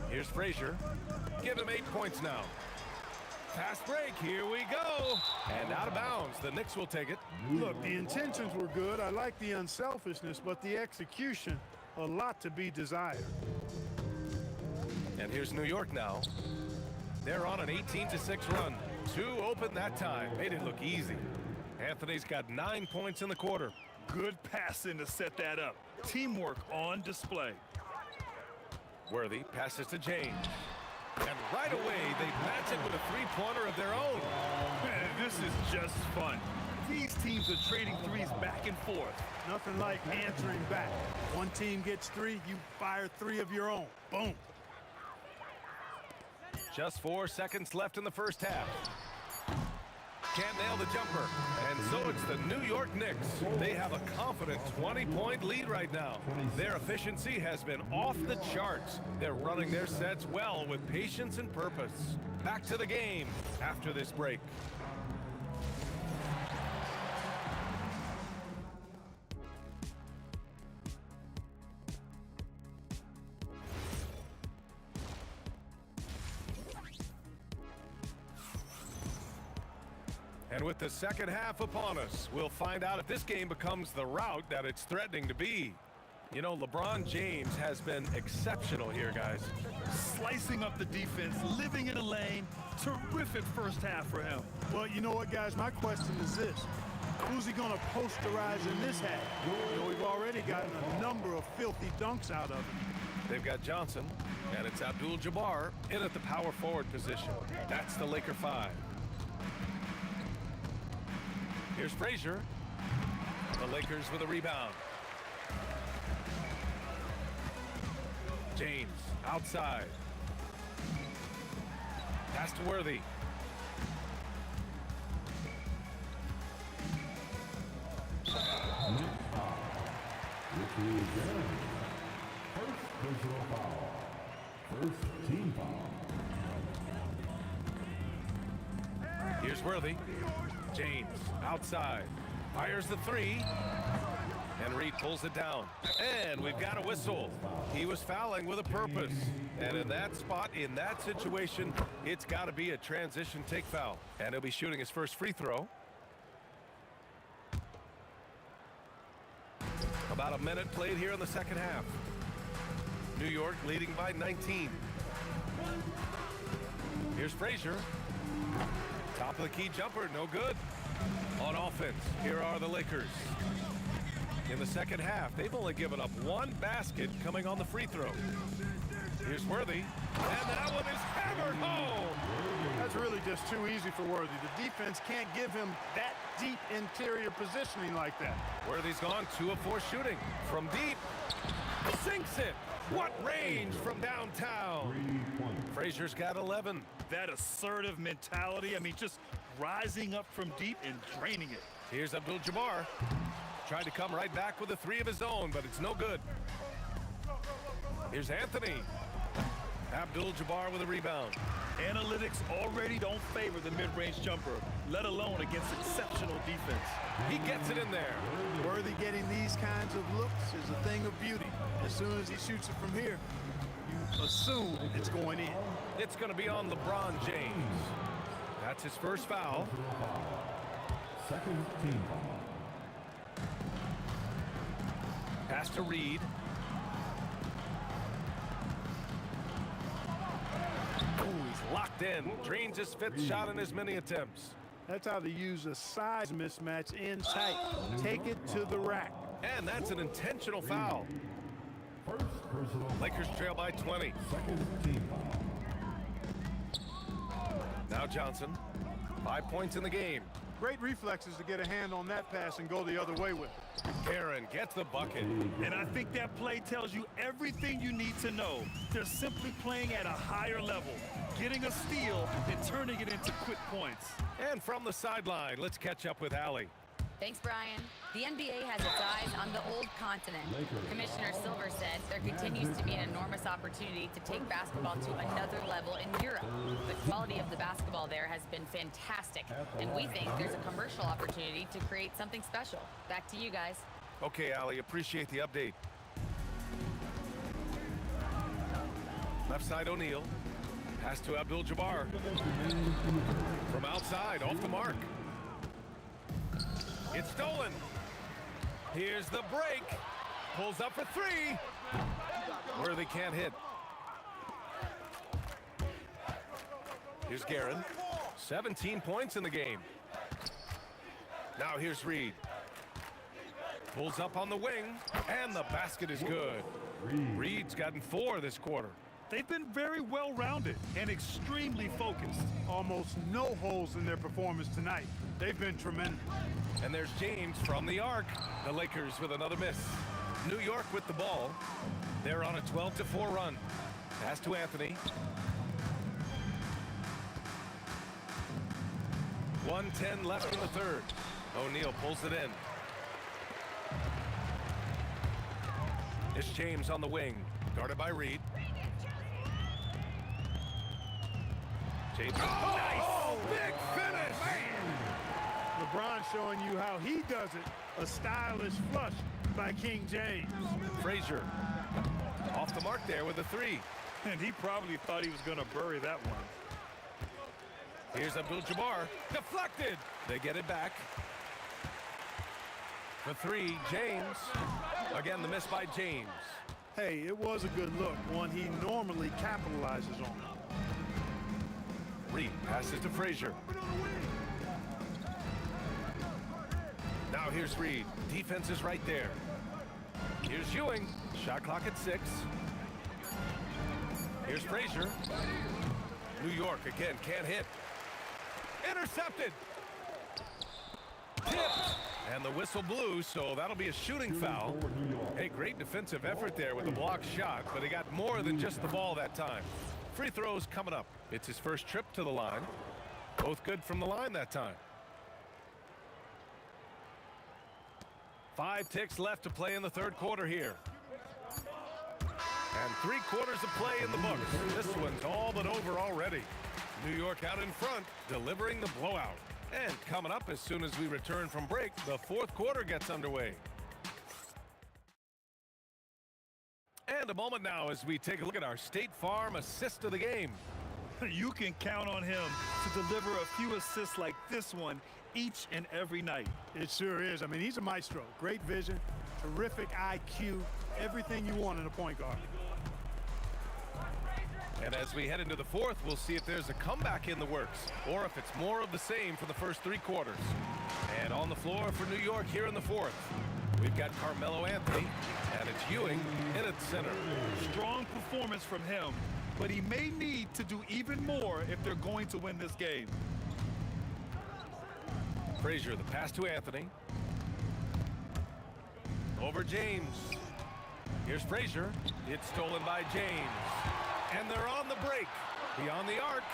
Here's Frazier. Give him 8 points now. Fast break, here we go. And out of bounds, the Knicks will take it. Look, the intentions were good. I like the unselfishness, but the execution, a lot to be desired. And here's New York now. They're on an 18-6 run. 2 open that time. Made it look easy. Anthony's got 9 points in the quarter. Good passing to set that up. Teamwork on display. Worthy passes to James. And right away, they match it with a three-pointer of their own. Man, this is just fun. These teams are trading threes back and forth. Nothing like answering back. One team gets 3, you fire 3 of your own. Boom. Just 4 seconds left in the first half. Can't nail the jumper. And so it's the New York Knicks. They have a confident 20-point lead right now. Their efficiency has been off the charts. They're running their sets well with patience and purpose. Back to the game after this break. And with the second half upon us, we'll find out if this game becomes the rout that it's threatening to be. You know, LeBron James has been exceptional here, guys. Slicing up the defense, living in a lane. Terrific first half for him. Well, you know what, guys? My question is this. Who's he going to posterize in this half? You know, we've already gotten a number of filthy dunks out of him. They've got Johnson, and it's Abdul-Jabbar in at the power forward position. That's the Laker 5. Here's Frazier. The Lakers with a rebound. James outside. Pass to Worthy. First personal foul. First team foul. Here's Worthy. James outside. Fires the three. And Reed pulls it down. And we've got a whistle. He was fouling with a purpose. And in that spot, in that situation, it's got to be a transition take foul. And he'll be shooting his first free throw. About a minute played here in the second half. New York leading by 19. Here's Frazier. Top of the key jumper, no good. On offense, here are the Lakers. In the second half, they've only given up one basket coming on the free throw. Here's Worthy, and that one is hammered home. That's really just too easy for Worthy. The defense can't give him that deep interior positioning like that. Worthy's gone 2 of 4 shooting from deep. Sinks it. What range from downtown. Frazier's got 11. That assertive mentality, I mean, just rising up from deep and draining it. Here's Abdul-Jabbar. Tried to come right back with a 3 of his own, but it's no good. Here's Anthony. Abdul-Jabbar with a rebound. Analytics already don't favor the mid-range jumper, let alone against exceptional defense. He gets it in there. Worthy getting these kinds of looks is a thing of beauty. As soon as he shoots it from here, you assume it's going in. It's going to be on LeBron James. That's his first foul. Second team foul. Pass to Reed. Oh, he's Locked in. Drains his fifth shot in as many attempts. That's how they use a size mismatch in tight. Take it to the rack. And that's an intentional foul. Lakers trail by 20. Now Johnson. 5 points in the game. Great reflexes to get a hand on that pass and go the other way with it. Aaron gets the bucket. And I think that play tells you everything you need to know. They're simply playing at a higher level, getting a steal and turning it into quick points. And from the sideline, let's catch up with Allie. Thanks, Brian. The NBA has its eyes on the old continent. Commissioner Silver said there continues to be an enormous opportunity to take basketball to another level in Europe. The quality of the basketball there has been fantastic, and we think there's a commercial opportunity to create something special. Back to you guys. Okay, Allie, appreciate the update. Left side O'Neal. Pass to Abdul-Jabbar. From outside, off the mark. It's stolen. Here's the break. Pulls up for three. Worthy can't hit. Here's Guerin. 17 points in the game. Now here's Reed. Pulls up on the wing, and the basket is good. Reed's gotten 4 this quarter. They've been very well-rounded and extremely focused. Almost no holes in their performance tonight. They've been tremendous. And there's James from the arc. The Lakers with another miss. New York with the ball. They're on a 12-4 run. Pass to Anthony. 1:10 left in the third. O'Neal pulls it in. It's James on the wing. Guarded by Reed. James. Oh, nice! Big finish! Man. LeBron showing you how he does it. A stylish flush by King James. Frazier off the mark there with a 3. And he probably thought he was going to bury that one. Here's Abdul-Jabbar. Deflected. They get it back. The 3, James. Again, the miss by James. Hey, it was a good look, one he normally capitalizes on. Reed passes to Frazier. Now here's Reed. Defense is right there. Here's Ewing. Shot clock at 6. Here's Frazier. New York again can't hit. Intercepted. Tipped. And the whistle blew, so that'll be a shooting foul. Hey, great defensive effort there with the block shot, but he got more than just the ball that time. Free throws coming up. It's his first trip to the line. Both good from the line that time. 5 ticks left to play in the third quarter here. And 3 quarters of play in the books. This one's all but over already. New York out in front, delivering the blowout. And coming up as soon as we return from break, the fourth quarter gets underway. And a moment now as we take a look at our State Farm assist of the game. You can count on him to deliver a few assists like this one each and every night. It sure is. I mean, he's a maestro. Great vision, terrific IQ, everything you want in a point guard. And as we head into the fourth, we'll see if there's a comeback in the works or if it's more of the same for the first 3 quarters. And on the floor for New York here in the fourth, we've got Carmelo Anthony, and it's Ewing in at center. Strong performance from him, but he may need to do even more if they're going to win this game. Frazier, the pass to Anthony. Over James. Here's Frazier. It's stolen by James. And they're on the break. Beyond the arc.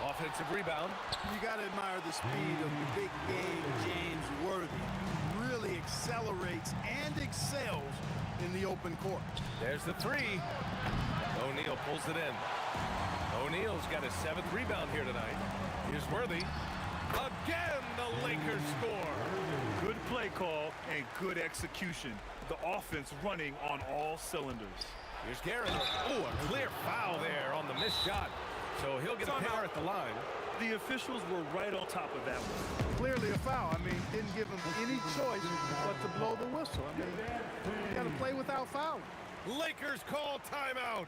Offensive rebound. You got to admire the speed of the big game James Worthy. Really accelerates and excels in the open court. There's the 3. O'Neal pulls it in. O'Neal's got his 7th rebound here tonight. Here's Worthy. Again, the Lakers score. Good play call and good execution. The offense running on all cylinders. Here's Guerin. Oh, a clear foul there on the missed shot. So he'll get a pair at the line. The officials were right on top of that one. Clearly a foul. I mean, didn't give him any choice but to blow the whistle. I mean, you got to play without fouling. Lakers call timeout.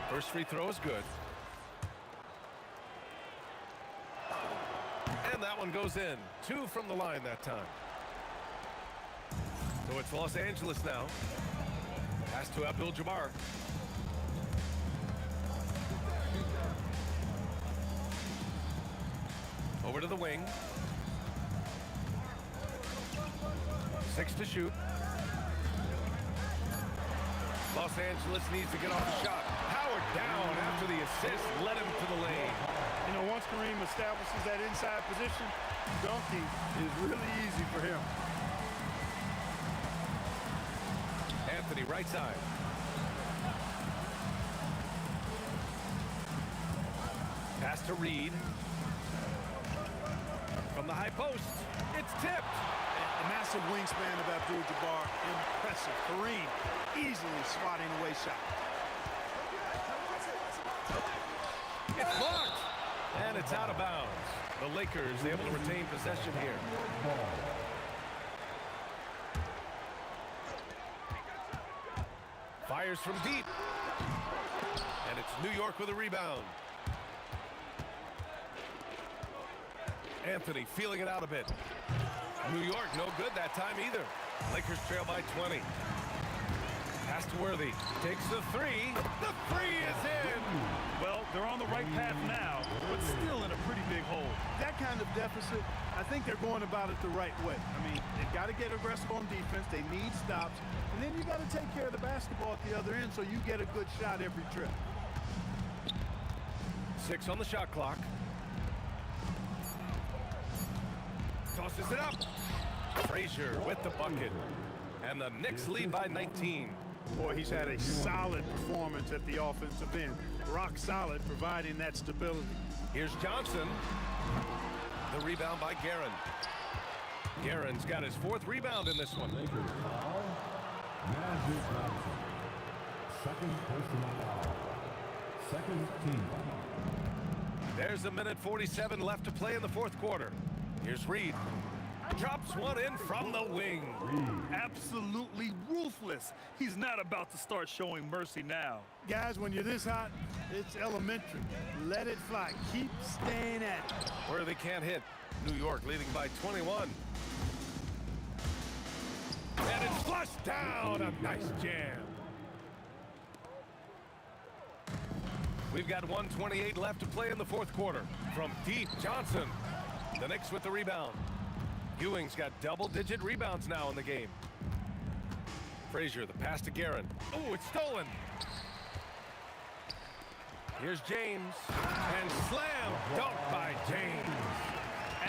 First free throw is good. And that one goes in. 2 from the line that time. So it's Los Angeles now. Pass to Abdul-Jabbar. Over to the wing. 6 to shoot. Los Angeles needs to get off the shot. Howard down after the assist led him to the lane. You know, once Kareem establishes that inside position, dunking is really easy for him. Anthony, right side. Pass to Reed. From the high post, it's tipped. A massive wingspan of Abdul-Jabbar. Impressive. Kareem easily swatting away shot. It's blocked. And it's out of bounds. The Lakers able to retain possession here. Fires from deep. And it's New York with a rebound. Anthony feeling it out a bit. New York no good that time either. Lakers trail by 20. Pass to Worthy. Takes the 3. The 3 is in. Well, they're on the right path now, but still in a pretty big hole. That kind of deficit, I think they're going about it the right way. I mean, they've got to get aggressive on defense. They need stops. And then you got to take care of the basketball at the other end so you get a good shot every trip. 6 on the shot clock. Tosses it up. Frazier with the bucket. And the Knicks lead by 19. Boy, he's had a solid performance at the offensive end. Rock solid, providing that stability. Here's Johnson. The rebound by Guerin. Guerin's got his 4th rebound in this one. Lakers foul. Magic Johnson. Second personal foul. Second team foul. There's a minute 47 left to play in the 4th quarter. Here's Reed. Drops one in from the wing. Absolutely ruthless. He's not about to start showing mercy now. Guys, when you're this hot, it's elementary. Let it fly. Keep staying at it. Where they can't hit. New York leading by 21. And it's flushed down. A nice jam. We've got 1:28 left to play in the 4th quarter. From deep, Johnson. The Knicks with the rebound. Ewing's got double-digit rebounds now in the game. Frazier, the pass to Guerin. Oh, it's stolen. Here's James. And slam dunk by James.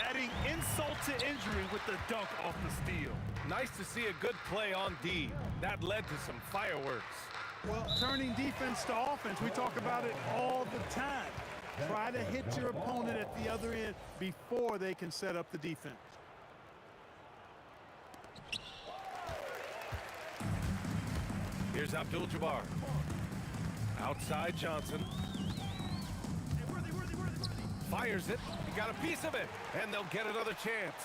Adding insult to injury with the dunk off the steal. Nice to see a good play on D. That led to some fireworks. Well, turning defense to offense, we talk about it all the time. Try to hit your opponent at the other end before they can set up the defense. Here's Abdul-Jabbar. Outside Johnson. Fires it. He got a piece of it. And they'll get another chance.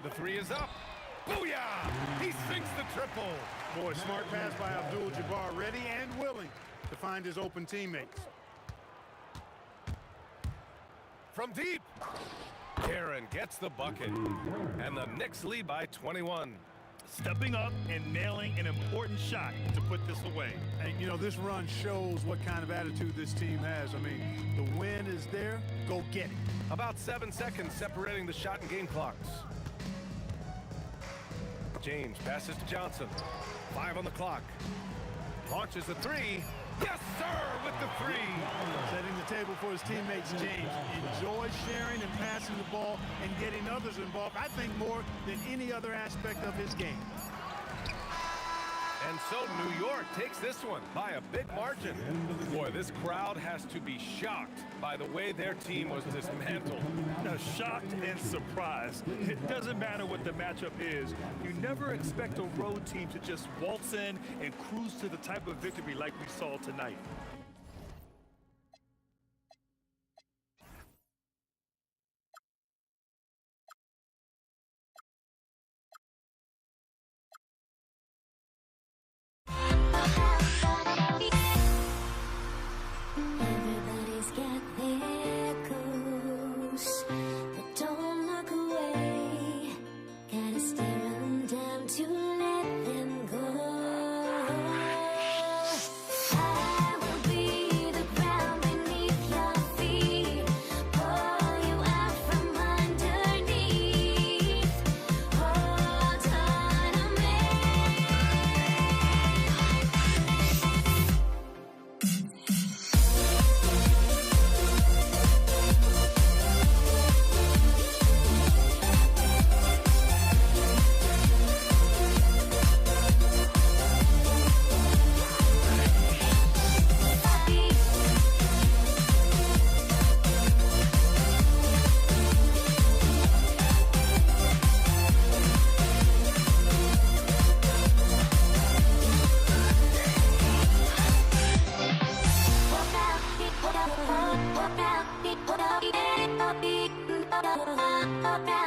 The 3 is up. Booyah! He sinks the triple. Boy, smart pass by Abdul-Jabbar, ready and willing to find his open teammates. From deep. Guerin gets the bucket. And the Knicks lead by 21. Stepping up and nailing an important shot to put this away. And, you know, this run shows what kind of attitude this team has. I mean, the win is there. Go get it. About 7 seconds separating the shot and game clocks. James passes to Johnson. 5 on the clock. Launches the 3. Yes, sir, with the 3. Setting the table for his teammates, James. Enjoys sharing and passing the ball and getting others involved, I think, more than any other aspect of his game. And so New York takes this one by a big margin. Boy, this crowd has to be shocked by the way their team was dismantled. Now, shocked and surprised. It doesn't matter what the matchup is. You never expect a road team to just waltz in and cruise to the type of victory like we saw tonight. Valhalla. Don't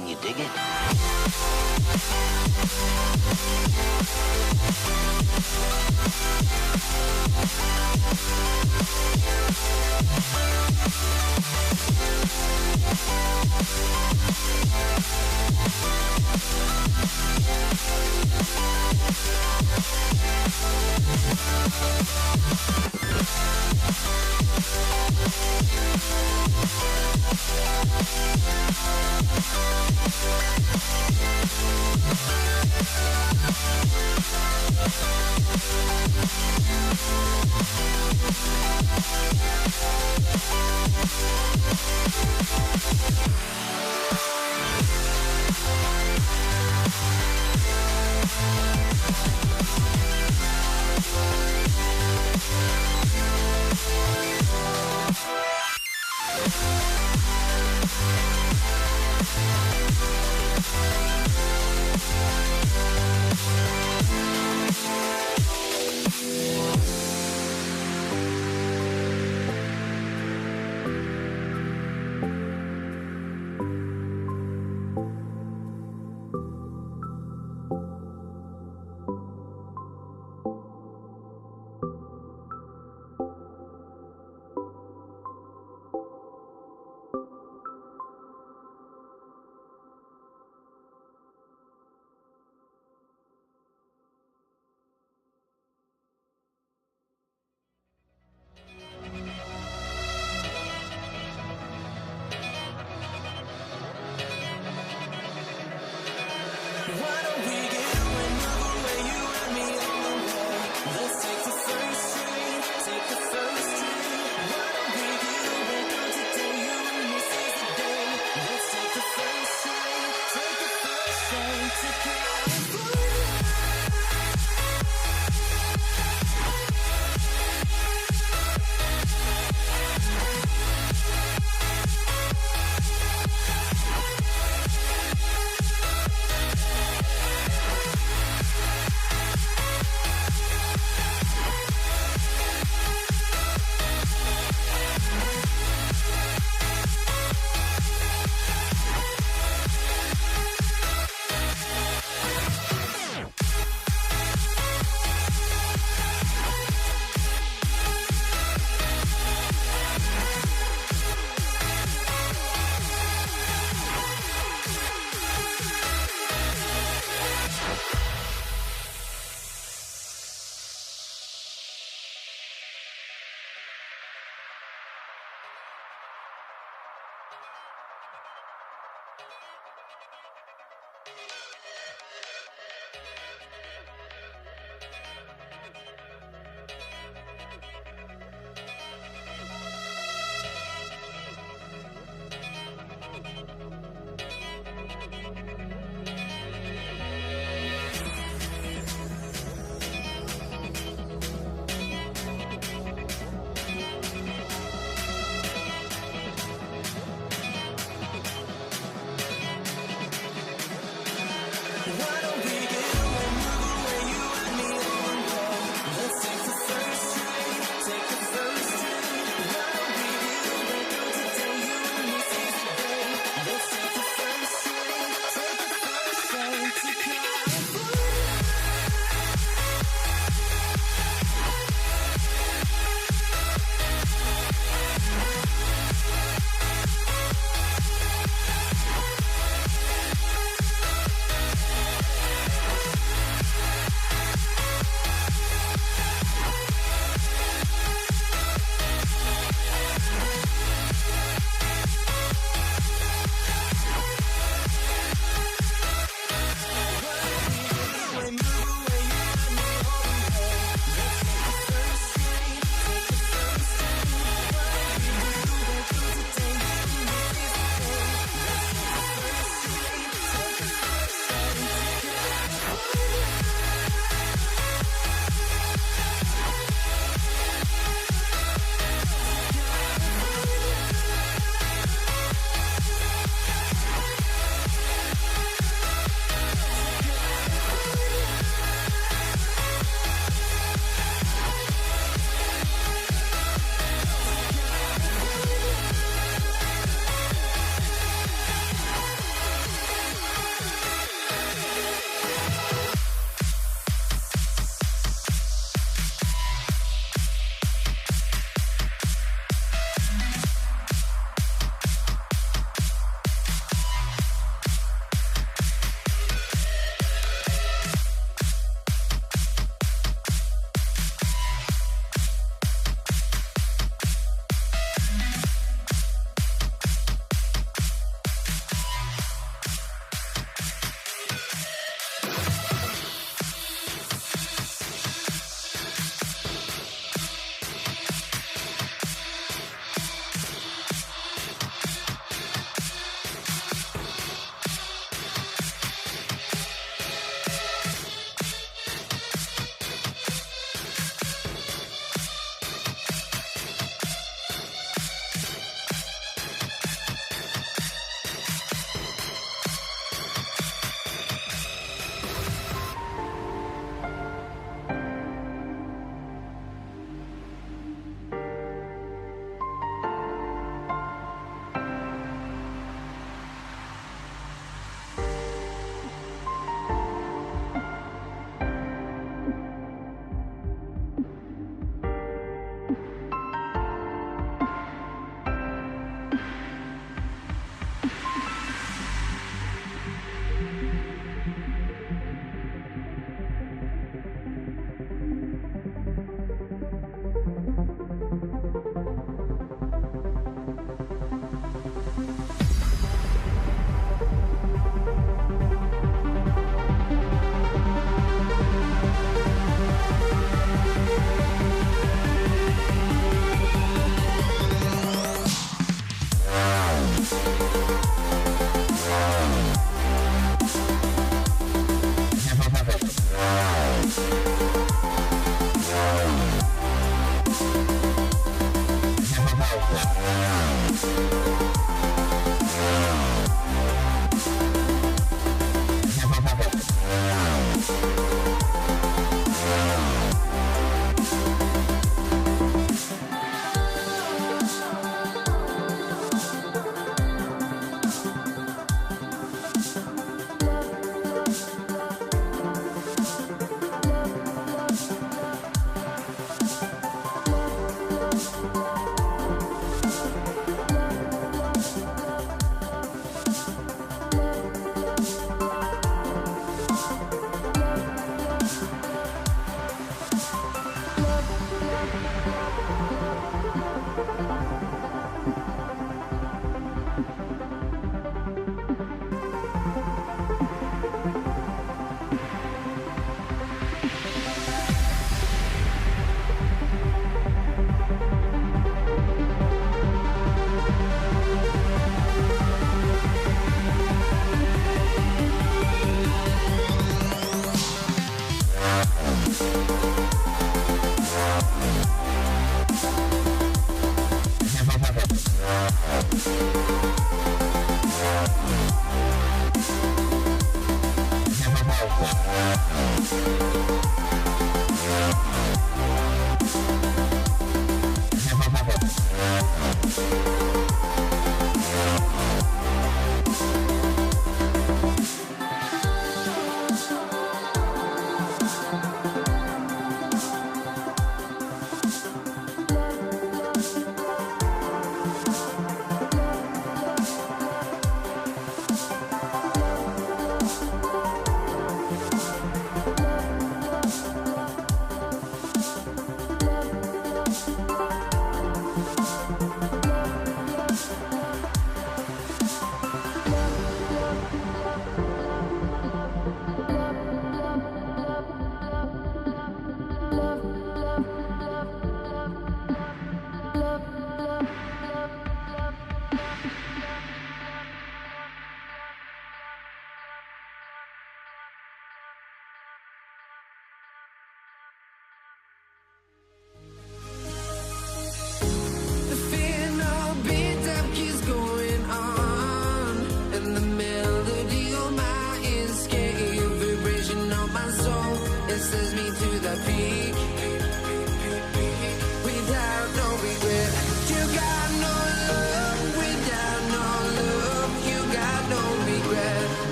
Can you dig it?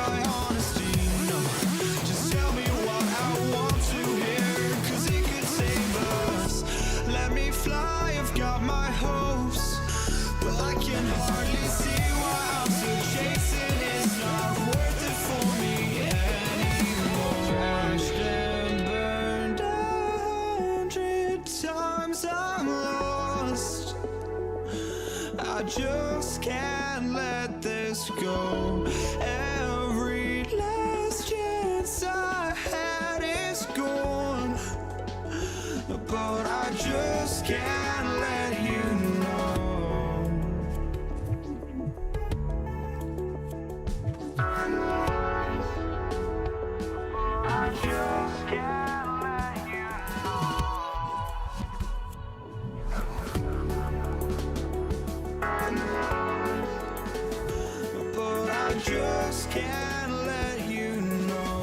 try honesty, no. Just tell me what I want to hear, 'cause it could save us. Let me fly, I've got my hopes, but I can hardly see why I'm still chasing. It's not worth it for me anymore. Crashed and burned 100 times, I'm lost. I just can't let this go. Every last chance I had is gone, but I just can't let you know. I just can't let you know. But I just can't let you know.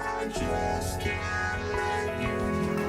I just can't let you know.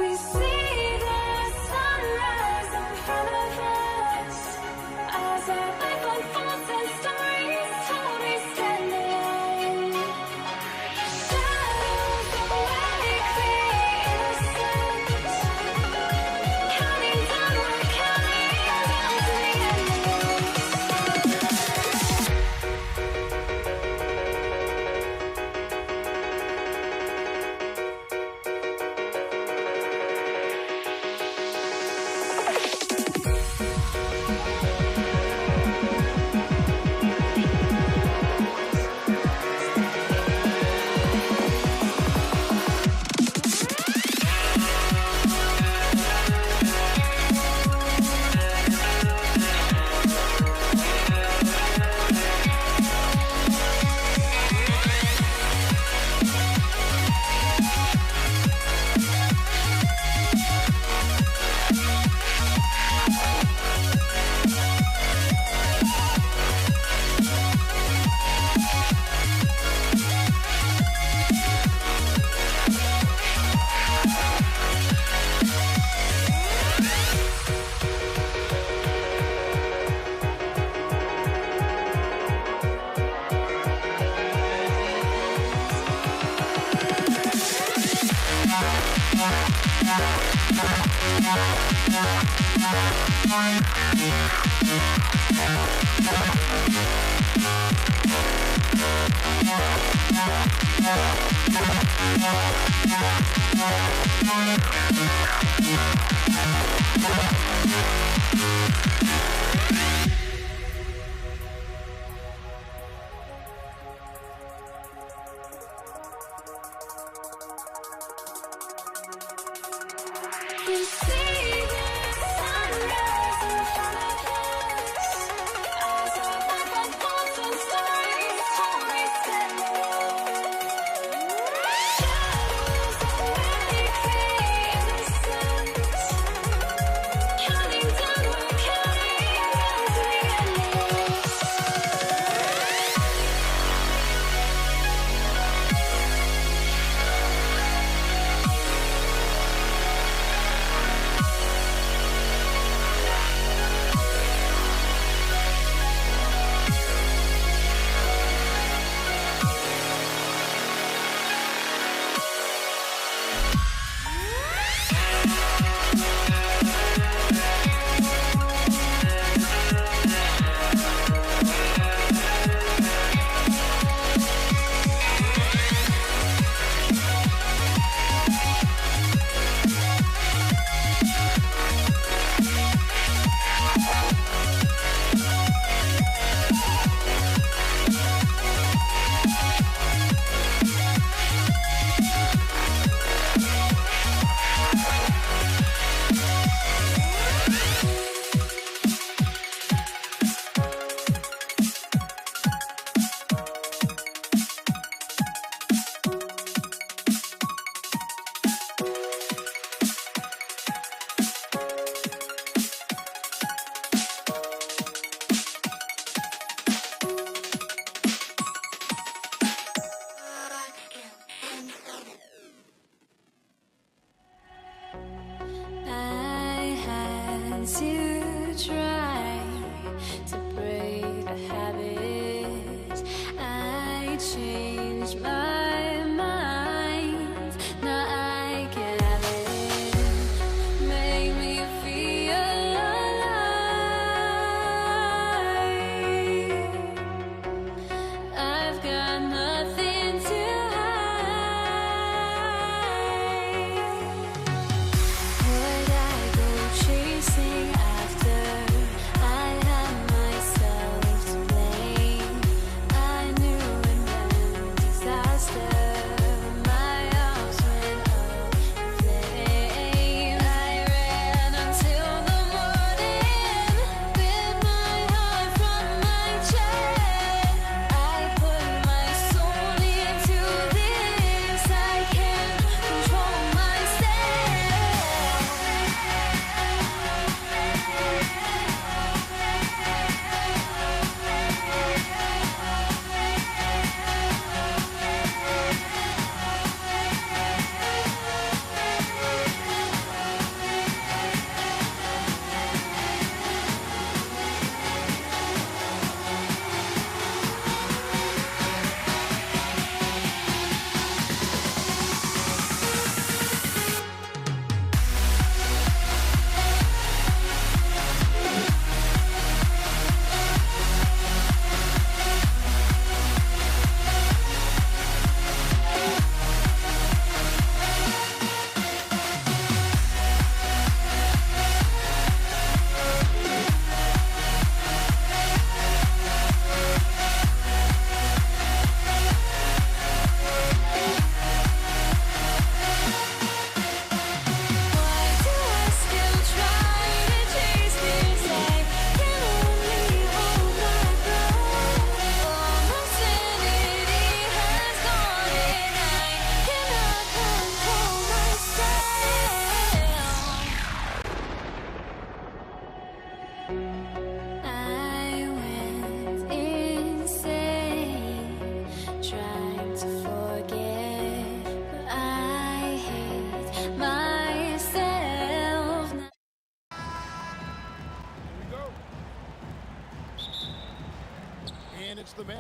We see the sunrise in front of us as our life unfolds and stories told we stand alone. Shadows awake the innocence, counting down, we're counting down to the We see the sunrise in front of us as our life unfolds and stories told we stand alone. Shadows awake the innocence, counting down, we're counting down to the endless.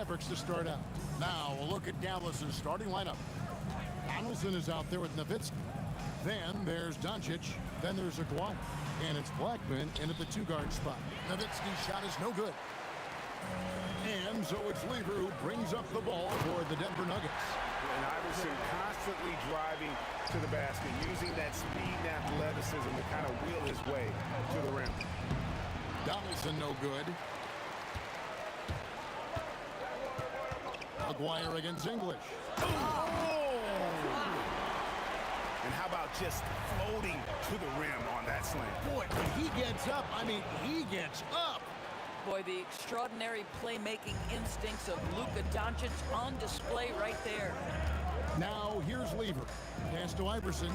Mavericks to start out. Now, a look at Dallas's starting lineup. Donaldson is out there with Nowitzki. Then there's Doncic. Then there's Aguirre. And it's Blackman in at the two-guard spot. Nowitzki's shot is no good. And so it's Lever who brings up the ball for the Denver Nuggets. And Iverson constantly driving to the basket, using that speed and athleticism to kind of wheel his way to the rim. Donaldson no good. Aguirre against English. And how about just floating to the rim on that slam? Boy, when he gets up, I mean, he gets up. Boy, the extraordinary playmaking instincts of Luka Doncic on display right there. Now, here's Lever. Pass to Iverson.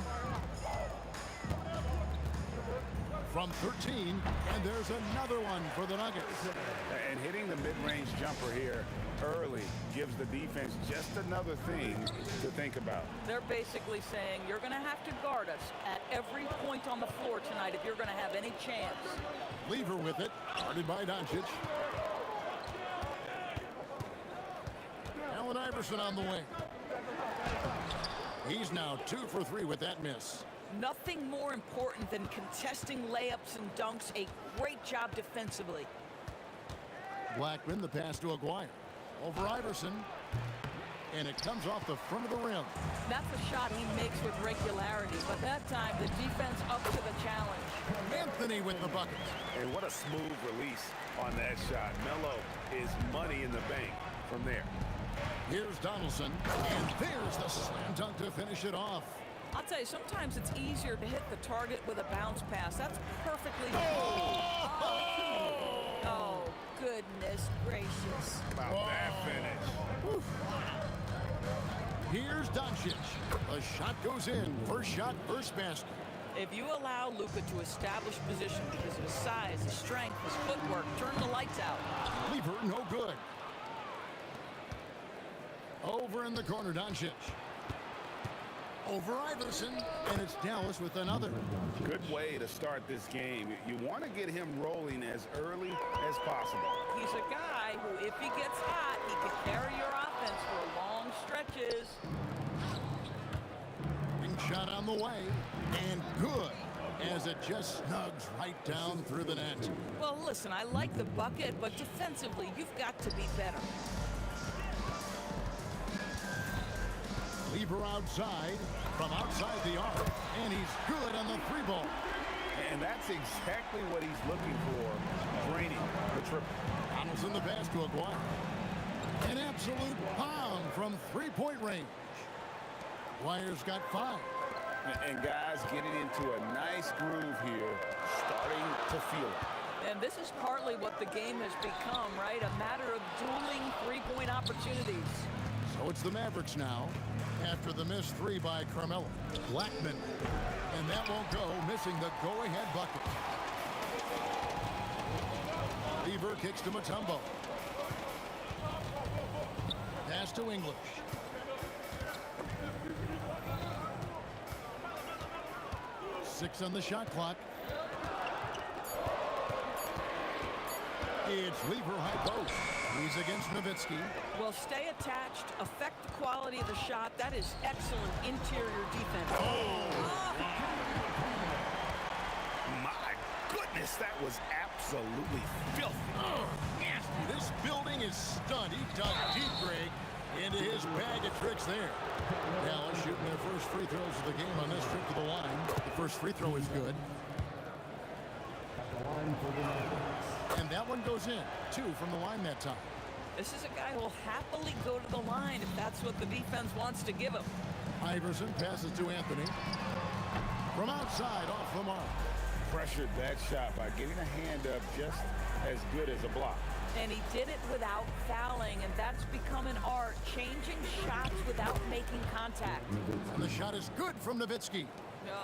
From 13, and there's another one for the Nuggets. And hitting the mid-range jumper here early gives the defense just another thing to think about. They're basically saying you're going to have to guard us at every point on the floor tonight if you're going to have any chance. Lever with it, guarded by Doncic. Allen Iverson on the wing. He's now 2 for 3 with that miss. Nothing more important than contesting layups and dunks. A great job defensively. Blackman, the pass to Aguirre. Over Iverson. And it comes off the front of the rim. That's a shot he makes with regularity, but that time the defense up to the challenge. Anthony with the bucket. And what a smooth release on that shot. Melo is money in the bank from there. Here's Donaldson, and there's the slam dunk to finish it off. I'll tell you, sometimes it's easier to hit the target with a bounce pass. That's perfectly... Oh, goodness gracious. About that finish. Oof. Here's Doncic. The shot goes in. First shot, first basket. If you allow Luka to establish position because of his size, his strength, his footwork, turn the lights out. Lever, no good. Over in the corner, Doncic. Over Iverson, and it's Dallas with another. Good way to start this game. You want to get him rolling as early as possible. He's a guy who, if he gets hot, he can carry your offense for long stretches. Big shot on the way, and good, as it just snugs right down through the net. Well, listen, I like the bucket, but defensively, you've got to be better. Lever outside, from outside the arc, and he's good on the three ball. And that's exactly what he's looking for, draining the triple. Donaldson the pass to Aguirre. An absolute bomb from three-point range. Aguirre's got 5. And guys getting into a nice groove here, starting to feel it. And this is partly what the game has become, right? A matter of dueling three-point opportunities. So it's the Mavericks now, after the missed 3 by Carmelo. Blackman, and that won't go, missing the go-ahead bucket. Lever kicks to Mutombo. Pass to English. Six on the shot clock. It's Lever high post. He's against Nowitzki. Well, stay attached, affect the quality of the shot. That is excellent interior defense. My goodness, that was absolutely filthy. Oh, nasty. This building is stunned. He dug deep, Greg, into his bag of tricks there. Dallas shooting their first free throws of the game on this trip to the line. The first free throw is good. And that one goes in. 2 from the line that time. This is a guy who will happily go to the line if that's what the defense wants to give him. Iverson passes to Anthony. From outside, off the mark. Pressured that shot by getting a hand up just as good as a block. And he did it without fouling, and that's become an art, changing shots without making contact. And the shot is good from Nowitzki.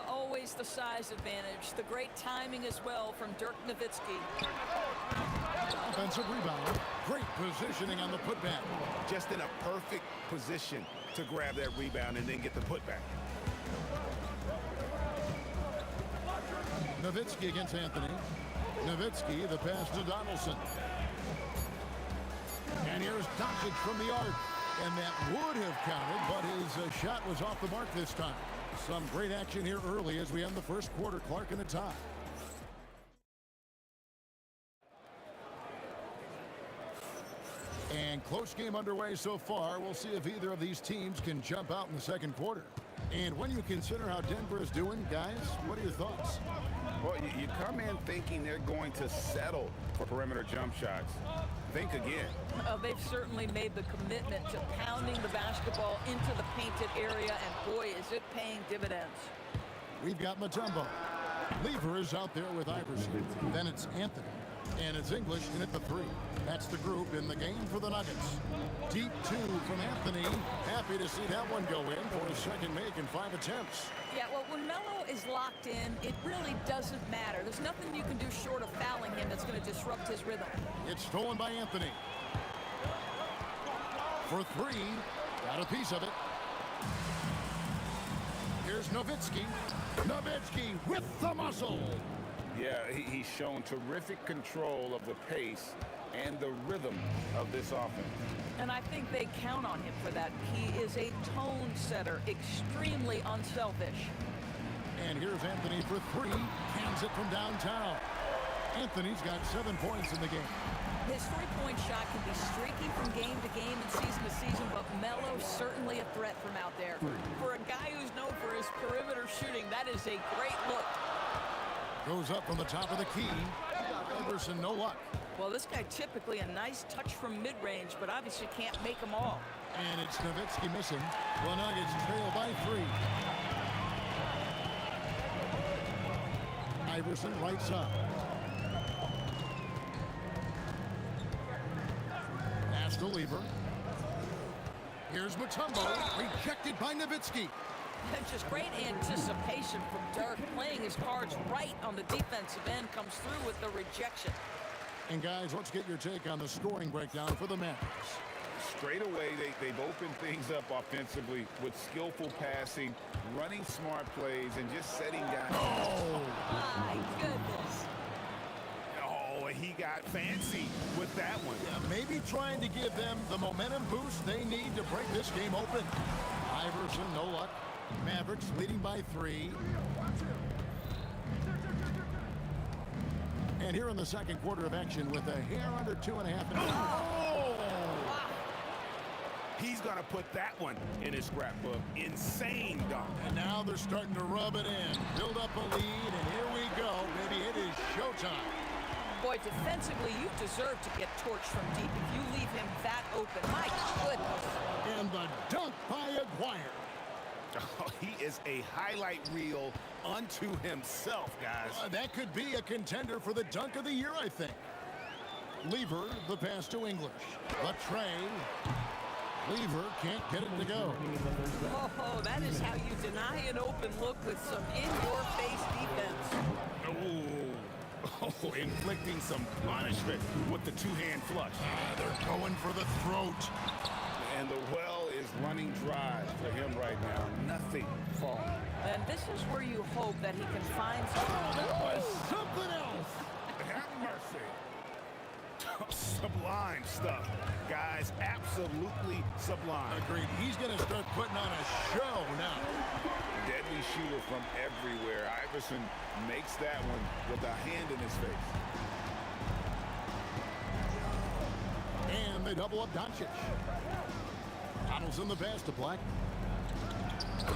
Always the size advantage. The great timing as well from Dirk Nowitzki. Offensive rebound. Great positioning on the putback. Just in a perfect position to grab that rebound and then get the putback. Nowitzki against Anthony. Nowitzki, the pass to Donaldson. And And here's Doncic from the arc. And that would have counted, but his shot was off the mark this time. Some great action here early as we end the first quarter. Clark in the tie. And close game underway so far. We'll see if either of these teams can jump out in the second quarter. And when you consider how Denver is doing, guys, what are your thoughts? Well, you come in thinking they're going to settle for perimeter jump shots. Think again. They've certainly made the commitment to pounding the basketball into the painted area, and boy, is it paying dividends. We've got Mutombo. Lever is out there with Iverson. Then it's Anthony. And it's English in at the 3. That's the group in the game for the Nuggets. Deep 2 from Anthony. Happy to see that one go in for his second make in 5 attempts. Yeah, well, when Melo is locked in, it really doesn't matter. There's nothing you can do short of fouling him that's going to disrupt his rhythm. It's stolen by Anthony. For 3. Got a piece of it. Here's Nowitzki. Nowitzki with the muscle. Yeah, he's shown terrific control of the pace and the rhythm of this offense. And I think they count on him for that. He is a tone setter, extremely unselfish. And here's Anthony for 3. Cans it from downtown. Anthony's got 7 points in the game. His three-point shot can be streaky from game to game and season to season, but Melo's certainly a threat from out there. For a guy who's known for his perimeter shooting, that is a great look. Goes up from the top of the key. Iverson, no luck. Well, this guy typically a nice touch from mid-range, but obviously can't make them all. And it's Nowitzki missing. The Nuggets trail by 3. Iverson right side. Pass to Lever. Here's Mutombo, rejected by Nowitzki. And just great anticipation from Dirk, playing his cards right on the defensive end, comes through with the rejection. And guys, let's get your take on the scoring breakdown for the Mavericks. Straight away, they've opened things up offensively with skillful passing, running smart plays, and just setting guys. Oh, my goodness. Oh, he got fancy with that one. Yeah, maybe trying to give them the momentum boost they need to break this game open. Iverson, no luck. Mavericks leading by 3. And here in the second quarter of action with a hair under 2.5 minutes. Oh! He's going to put that one in his scrapbook. Insane dunk. And now they're starting to rub it in. Build up a lead, and here we go. Maybe it is showtime. Boy, defensively, you deserve to get torched from deep if you leave him that open. My goodness. And the dunk by Aguirre. Oh, he is a highlight reel unto himself, guys. That could be a contender for the dunk of the year, I think. Lever, the pass to English. Latrey. Lever can't get it to go. Oh, that is how you deny an open look with some in-your-face defense. Oh, inflicting some punishment with the two-hand flush. They're going for the throat. And the well is running dry for him right now. Nothing falling. And this is where you hope that he can find something else. Have mercy. Sublime stuff. Guys, absolutely sublime. Agreed. He's going to start putting on a show now. Deadly shooter from everywhere. Iverson makes that one with a hand in his face. And they double up Doncic. Donaldson the pass to Black.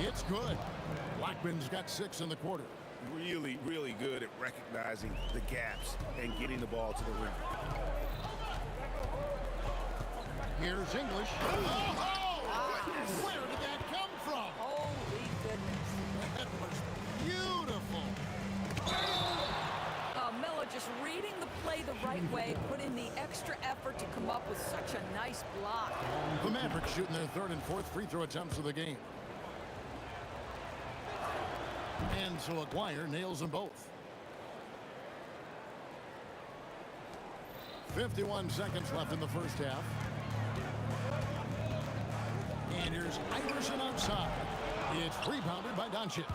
It's good. Blackman's got 6 in the quarter. Really, really good at recognizing the gaps and getting the ball to the rim. Here's English. Where did that come from? Holy goodness. That was beautiful. Melo just reading the play the right way, put in the extra effort to come up with such a nice block. The Mavericks shooting their 3rd and 4th free throw attempts of the game. And so Aguirre nails them both. 51 seconds left in the first half. And here's Iverson outside. It's rebounded by Doncic.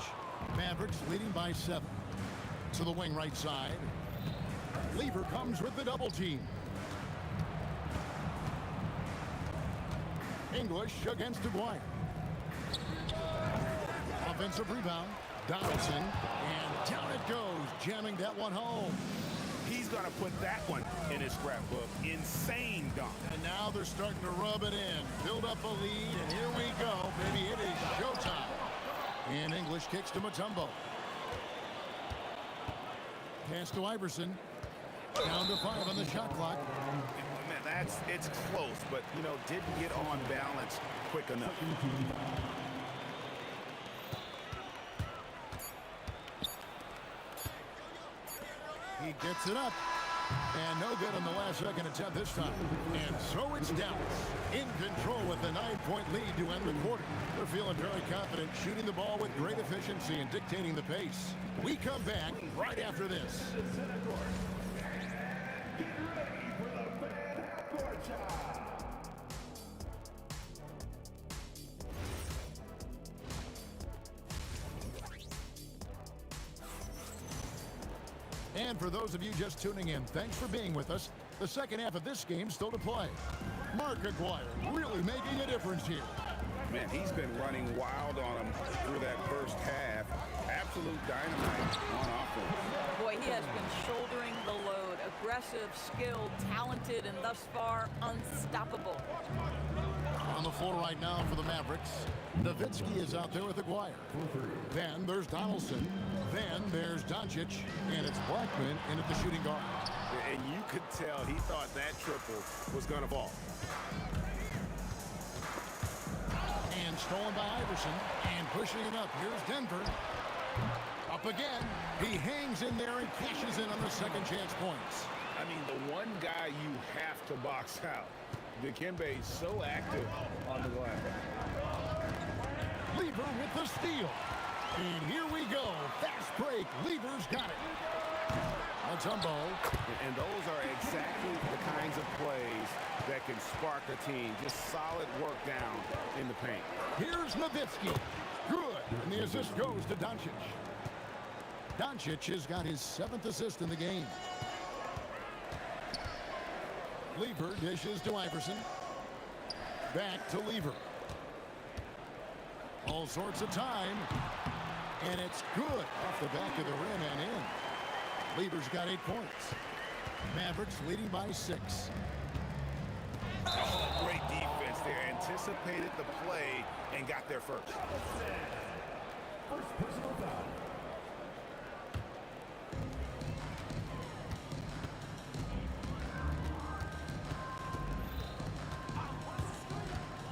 Mavericks leading by 7. To the wing right side. Lever comes with the double team. English against Aguirre. Offensive rebound. Donaldson. And down it goes, jamming that one home. He's going to put that one in his scrapbook. Insane dunk. And now they're starting to rub it in. Build up a lead, and here we go. Baby, it is showtime. And English kicks to Mutombo. Pass to Iverson. Down to 5 on the shot clock. Man, it's close, but, you know, didn't get on balance quick enough. He gets it up. And no good on the last second attempt this time. And so it's Dallas in control with the 9-point lead to end the quarter. They're feeling very confident, shooting the ball with great efficiency and dictating the pace. We come back right after this. And for those of you just tuning in, thanks for being with us. The second half of this game still to play. Mark Aguirre really making a difference here. Man, he's been running wild on him through that first half. Absolute dynamite on offense. Boy, he has been shouldering the load. Aggressive, skilled, talented, and thus far unstoppable. On the floor right now for the Mavericks. Nowitzki is out there with Aguirre. Then there's Donaldson. Then there's Doncic. And it's Blackman in at the shooting guard. And you could tell he thought that triple was going to fall. And stolen by Iverson. And pushing it up. Here's Denver. Up again. He hangs in there and cashes in on the second chance points. I mean, the one guy you have to box out. Dikembe is so active on the glass. Lever with the steal. And here we go. Fast break. Lever's got it. Mutombo. And those are exactly the kinds of plays that can spark a team. Just solid work down in the paint. Here's Nowitzki. Good. And the assist goes to Doncic. Doncic has got his 7th assist in the game. Lever dishes to Iverson. Back to Lever. All sorts of time. And it's good off the back of the rim and in. Lever's got 8 points. Mavericks leading by 6. Oh, great defense there. Anticipated the play and got there first. First personal foul.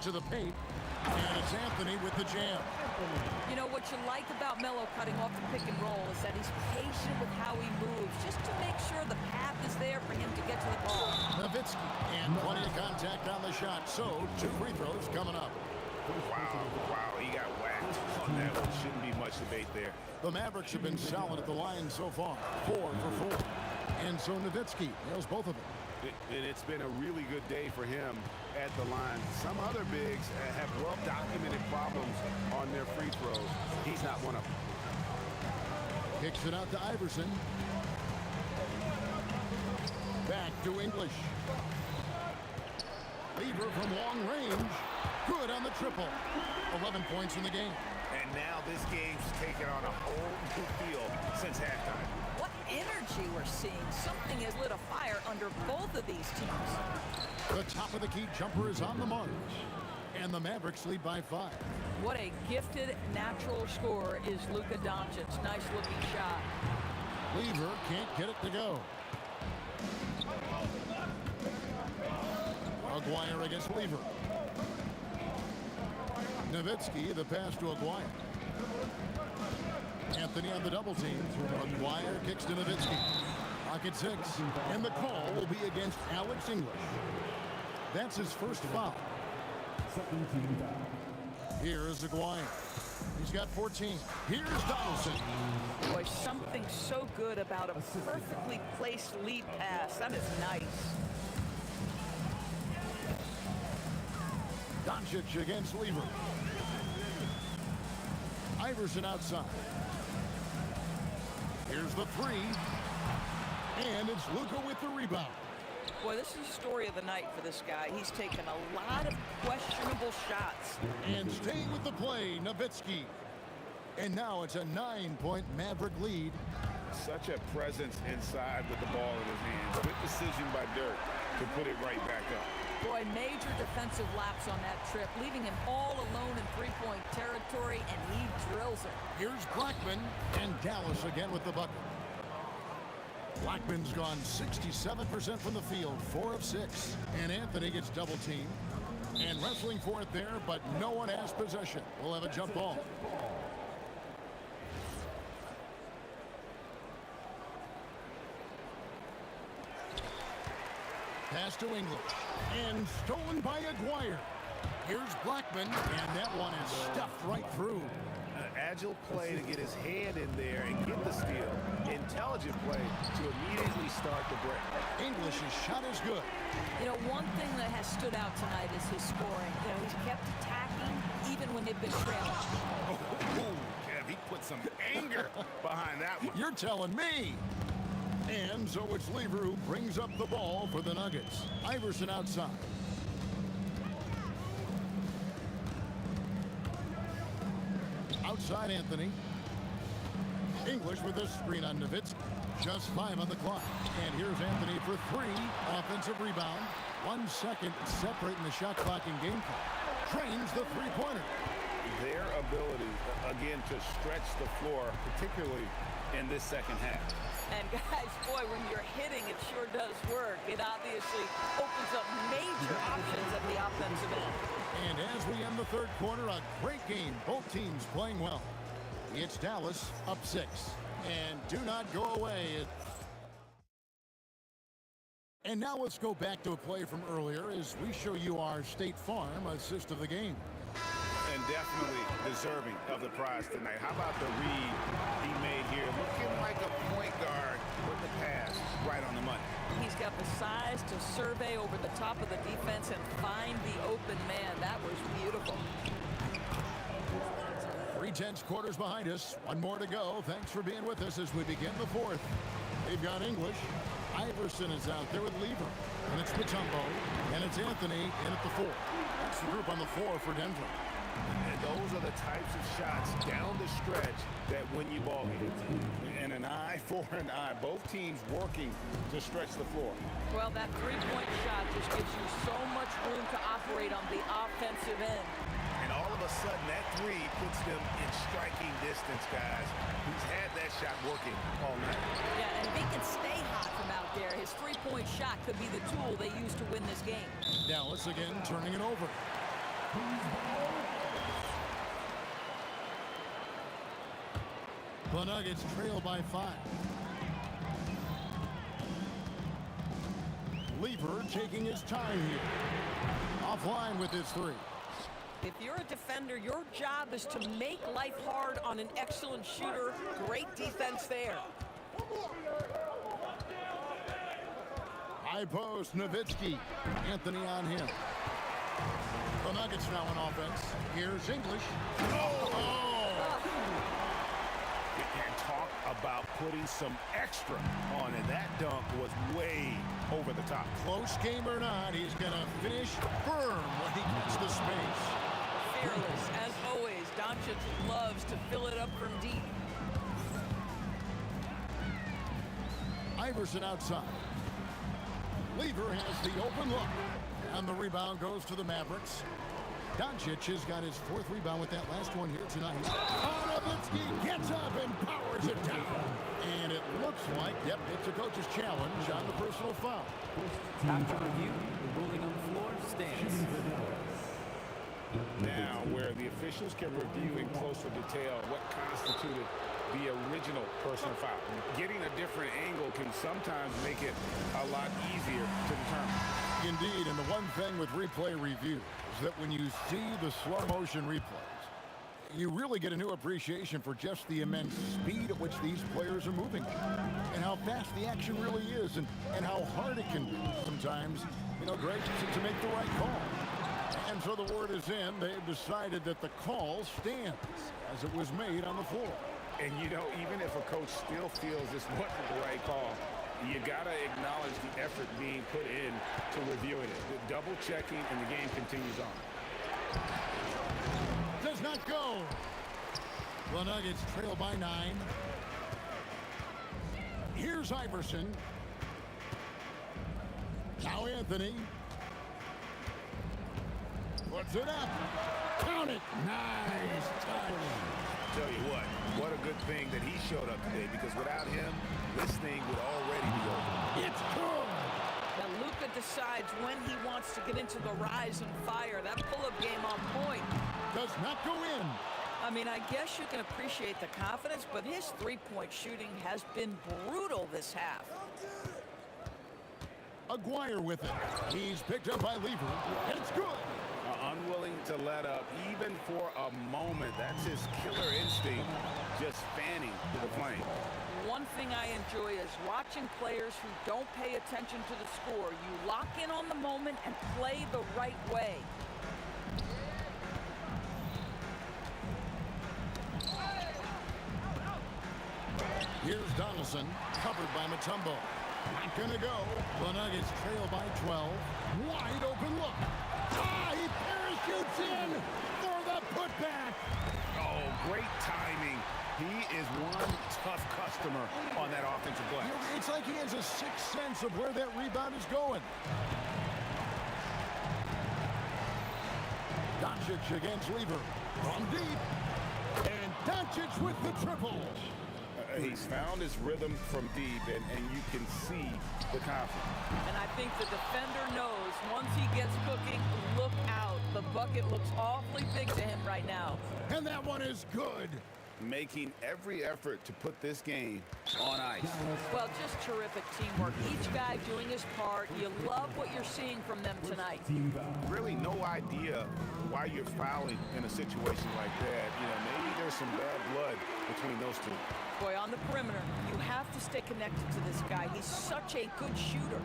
To the paint. And it's Anthony with the jam. You know, what you like about Melo cutting off the pick and roll is that he's patient with how he moves, just to make sure the path is there for him to get to the ball. Nowitzki, and plenty of contact on the shot, so 2 free throws coming up. Wow, he got whacked on that one. Shouldn't be much debate there. The Mavericks have been solid at the line so far, 4 for 4. And so Nowitzki nails both of them. And it's been a really good day for him at the line. Some other bigs have well-documented problems on their free throws. He's not one of them. Kicks it out to Iverson. Back to English. Lever from long range. Good on the triple. 11 points in the game. And now this game's taken on a whole new feel since halftime. What energy we're seeing. Something has lit a fire under both of these teams. The top of the key jumper is on the march. And the Mavericks lead by 5. What a gifted natural scorer is Luka Doncic. Nice looking shot. Lever can't get it to go. Aguirre against Lever. Nowitzki, the pass to Aguirre. Anthony on the double team. Aguirre kicks to Nowitzki. Pocket 6. And the call will be against Alex English. That's his first foul. Here's Aguirre. He's got 14. Here's Donaldson. Boy, something so good about a perfectly placed lead pass. That is nice. Doncic against Lever. Iverson outside. Here's the 3. And it's Luka with the rebound. Boy, this is the story of the night for this guy. He's taken a lot of questionable shots. And staying with the play, Nowitzki. And now it's a 9-point Maverick lead. Such a presence inside with the ball in his hands. Good decision by Dirk to put it right back up. Boy, major defensive lapse on that trip, leaving him all alone in three-point territory, and he drills it. Here's Blackman, and Dallas again with the bucket. Blackman's gone 67% from the field, 4 of 6. And Anthony gets double-teamed. And wrestling for it there, but no one has possession. We'll have a jump ball. Pass to English. And stolen by Aguirre. Here's Blackman, and that one is stuffed right through. An agile play to get his hand in there and get the steal. Intelligent play to immediately start the break. English's shot is good. You know, one thing that has stood out tonight is his scoring. You know, he's kept attacking even when they've been trailing. Oh, Kev, he put some anger behind that one. You're telling me. And so it's Lever who brings up the ball for the Nuggets. Iverson outside. Outside Anthony. English with a screen on Nowitzki. Just 5 on the clock. And here's Anthony for 3. Offensive rebound. 1 second separating the shot clock and game clock. Trains the three-pointer. Their ability, again, to stretch the floor, particularly in this second half. And guys, boy, when you're hitting, it sure does work. It obviously opens up major options at the offensive end. And as we end the third quarter, a great game. Both teams playing well. It's Dallas up 6. And do not go away. And now let's go back to a play from earlier as we show you our State Farm assist of the game. And definitely deserving of the prize tonight. How about the read he made here? Looking like a point guard with the pass right on the money. He's got the size to survey over the top of the defense and find the open man. That was beautiful. 3/10 quarters behind us. 1 more to go. Thanks for being with us as we begin the fourth. They've got English. Iverson is out there with Lever. And it's Mutombo. And it's Anthony in at the 4. That's the group on the floor for Denver. And those are the types of shots down the stretch that win you ball games. And an eye for an eye. Both teams working to stretch the floor. Well, that three-point shot just gives you so much room to operate on the offensive end. And all of a sudden, that 3 puts them in striking distance, guys. He's had that shot working all night. Yeah, and if he can stay hot from out there, his three-point shot could be the tool they use to win this game. Dallas again turning it over. The Nuggets trail by 5. Lever taking his time here. Offline with his 3. If you're a defender, your job is to make life hard on an excellent shooter. Great defense there. High post, Nowitzki. Anthony on him. The Nuggets now on offense. Here's English. And talk about putting some extra on it. That dunk was way over the top. Close game or not, he's going to finish firm when he gets the space. Fearless, as always. Doncic loves to fill it up from deep. Iverson outside. Lever has the open look. And the rebound goes to the Mavericks. Doncic has got his 4th rebound with that last one here tonight. Nowitzki gets up and powers it down. And it looks like, yep, it's a coach's challenge on the personal foul. After review, the ruling on the floor stands. Now, where the officials can review in closer detail what constituted the original personal foul. Getting a different angle can sometimes make it a lot easier to determine. Indeed, and the one thing with replay review is that when you see the slow motion replays, you really get a new appreciation for just the immense speed at which these players are moving and how fast the action really is and how hard it can be sometimes, Greg, to make the right call. And so the word is in. They've decided that the call stands as it was made on the floor. And even if a coach still feels this wasn't the right call, You got to acknowledge the effort being put in to reviewing it. The double checking, and the game continues on. Does not go. The Nuggets trail by 9. Here's Iverson. Now Anthony. Puts it up. Count it. Nice touch. Tell you what a good thing that he showed up today, because without him, this thing would already be over. It's good. Now Luka decides when he wants to get into the rise and fire. That pull-up game on point. Does not go in. I mean, I guess you can appreciate the confidence, but his three-point shooting has been brutal this half. Aguirre with it. He's picked up by Lever. It's good. Unwilling to let up even for a moment. That's his killer instinct, just fanning to the flame. One thing I enjoy is watching players who don't pay attention to the score. You lock in on the moment and play the right way. Here's Donaldson, covered by Mutombo. Not gonna go. The Nuggets trail by 12. Wide open look. He parachutes in for the putback. Oh, great timing. He is one tough customer on that offensive glass. It's like he has a sixth sense of where that rebound is going. Doncic against Lever. From deep. And Doncic with the triple. He's found his rhythm from deep, and you can see the confidence. And I think the defender knows once he gets cooking, look out. The bucket looks awfully big to him right now. And that one is good. Making every effort to put this game on ice. Well, just terrific teamwork. Each guy doing his part. You love what you're seeing from them tonight. Really no idea why you're fouling in a situation like that. You know, maybe there's some bad blood between those two. Boy, on the perimeter, you have to stay connected to this guy. He's such a good shooter.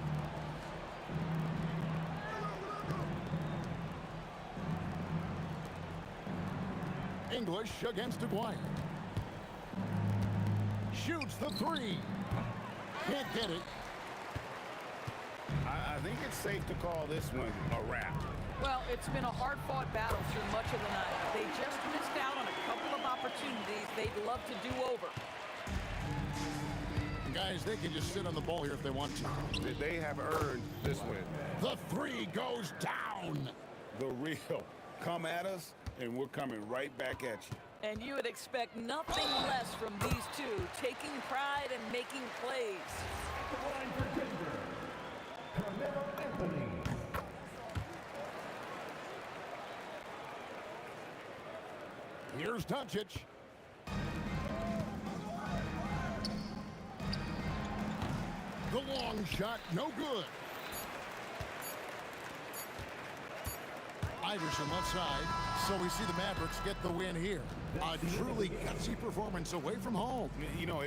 English against Aguirre. Shoots the three. Can't get it. I think it's safe to call this one a wrap. Well, it's been a hard-fought battle through much of the night. They just missed out on a couple of opportunities they'd love to do over. Guys, they can just sit on the ball here if they want to. They have earned this win. The three goes down. The real. Come at us, and we're coming right back at you. And you would expect nothing less from these two, taking pride and making plays. Here's Doncic. The long shot, no good. Iverson left side, so we see the Mavericks get the win here. A truly gutsy performance away from home. You know,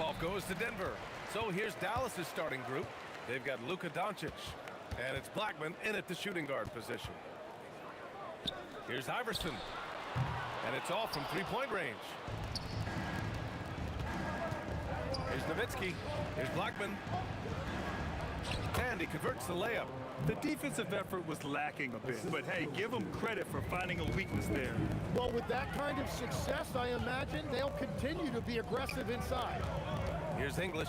tip-off goes to Denver. So here's Dallas's starting group. They've got Luka Doncic, and it's Blackman in at the shooting guard position. Here's Iverson, and it's off from three-point range. Here's Nowitzki. Here's Blackman. And he converts the layup. The defensive effort was lacking a bit, but hey, give them credit for finding a weakness there. Well, with that kind of success, I imagine they'll continue to be aggressive inside. Here's English.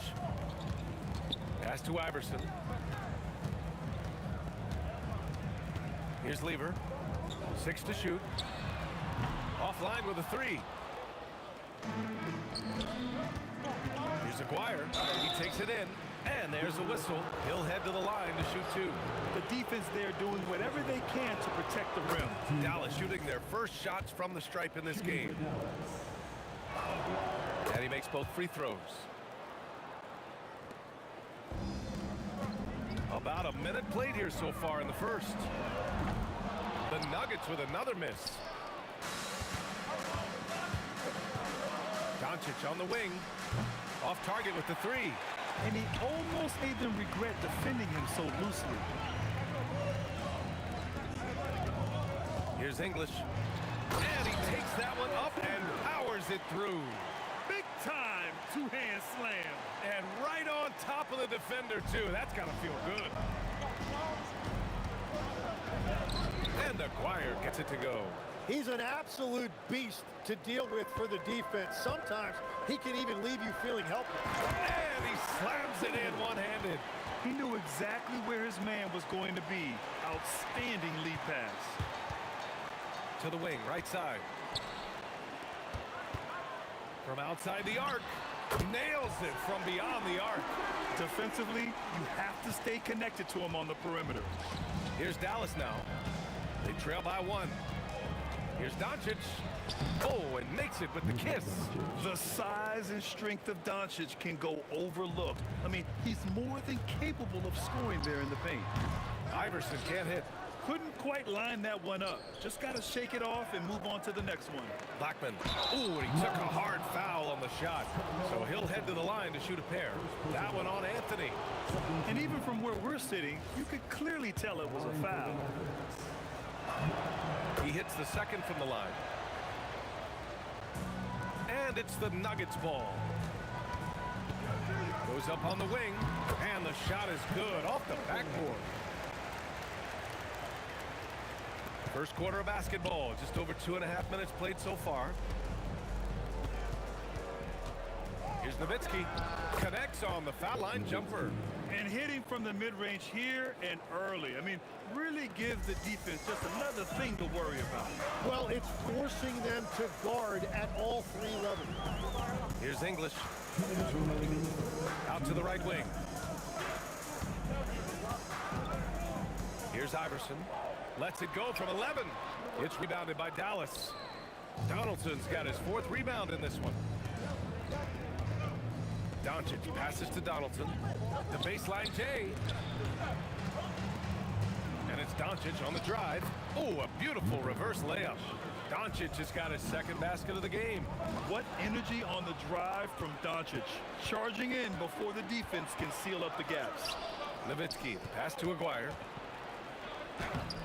Pass to Iverson. Here's Lever. 6 to shoot. Offline with a 3. Here's Aguirre. He takes it in. And there's a whistle. He'll head to the line to shoot 2. The defense there doing whatever they can to protect the rim. Dallas shooting their first shots from the stripe in this game. And he makes both free throws. About a minute played here so far in the first. The Nuggets with another miss. Doncic on the wing. Off target with the 3. And he almost made them regret defending him so loosely. Here's English. And he takes that one up and powers it through. Big time two-hand slam. And right on top of the defender, too. That's got to feel good. And Aguirre gets it to go. He's an absolute beast to deal with for the defense. Sometimes he can even leave you feeling helpless. And he slams it in one-handed. He knew exactly where his man was going to be. Outstanding lead pass. To the wing, right side. From outside the arc. Nails it from beyond the arc. Defensively, you have to stay connected to him on the perimeter. Here's Dallas now. They trail by 1. Here's Doncic. Oh, and makes it with the kiss. The size and strength of Doncic can go overlooked. I mean, he's more than capable of scoring there in the paint. Iverson can't hit. Couldn't quite line that one up. Just got to shake it off and move on to the next one. Blackman. Ooh, and he took a hard foul on the shot. So he'll head to the line to shoot a pair. That one on Anthony. And even from where we're sitting, you could clearly tell it was a foul. He hits the second from the line. And it's the Nuggets ball. Goes up on the wing. And the shot is good off the backboard. First quarter of basketball. Just over 2.5 minutes played so far. Here's Nowitzki. Connects on the foul line jumper. And hitting from the mid-range here and early. I mean, really gives the defense just another thing to worry about. Well, it's forcing them to guard at all 3 levels. Here's English. Out to the right wing. Here's Iverson. Lets it go from 11. It's rebounded by Dallas. Donaldson's got his 4th rebound in this one. Doncic passes to Donaldson. The baseline J. And it's Doncic on the drive. Oh, a beautiful reverse layup. Doncic has got his 2nd basket of the game. What energy on the drive from Doncic. Charging in before the defense can seal up the gaps. Nowitzki, pass to Aguirre.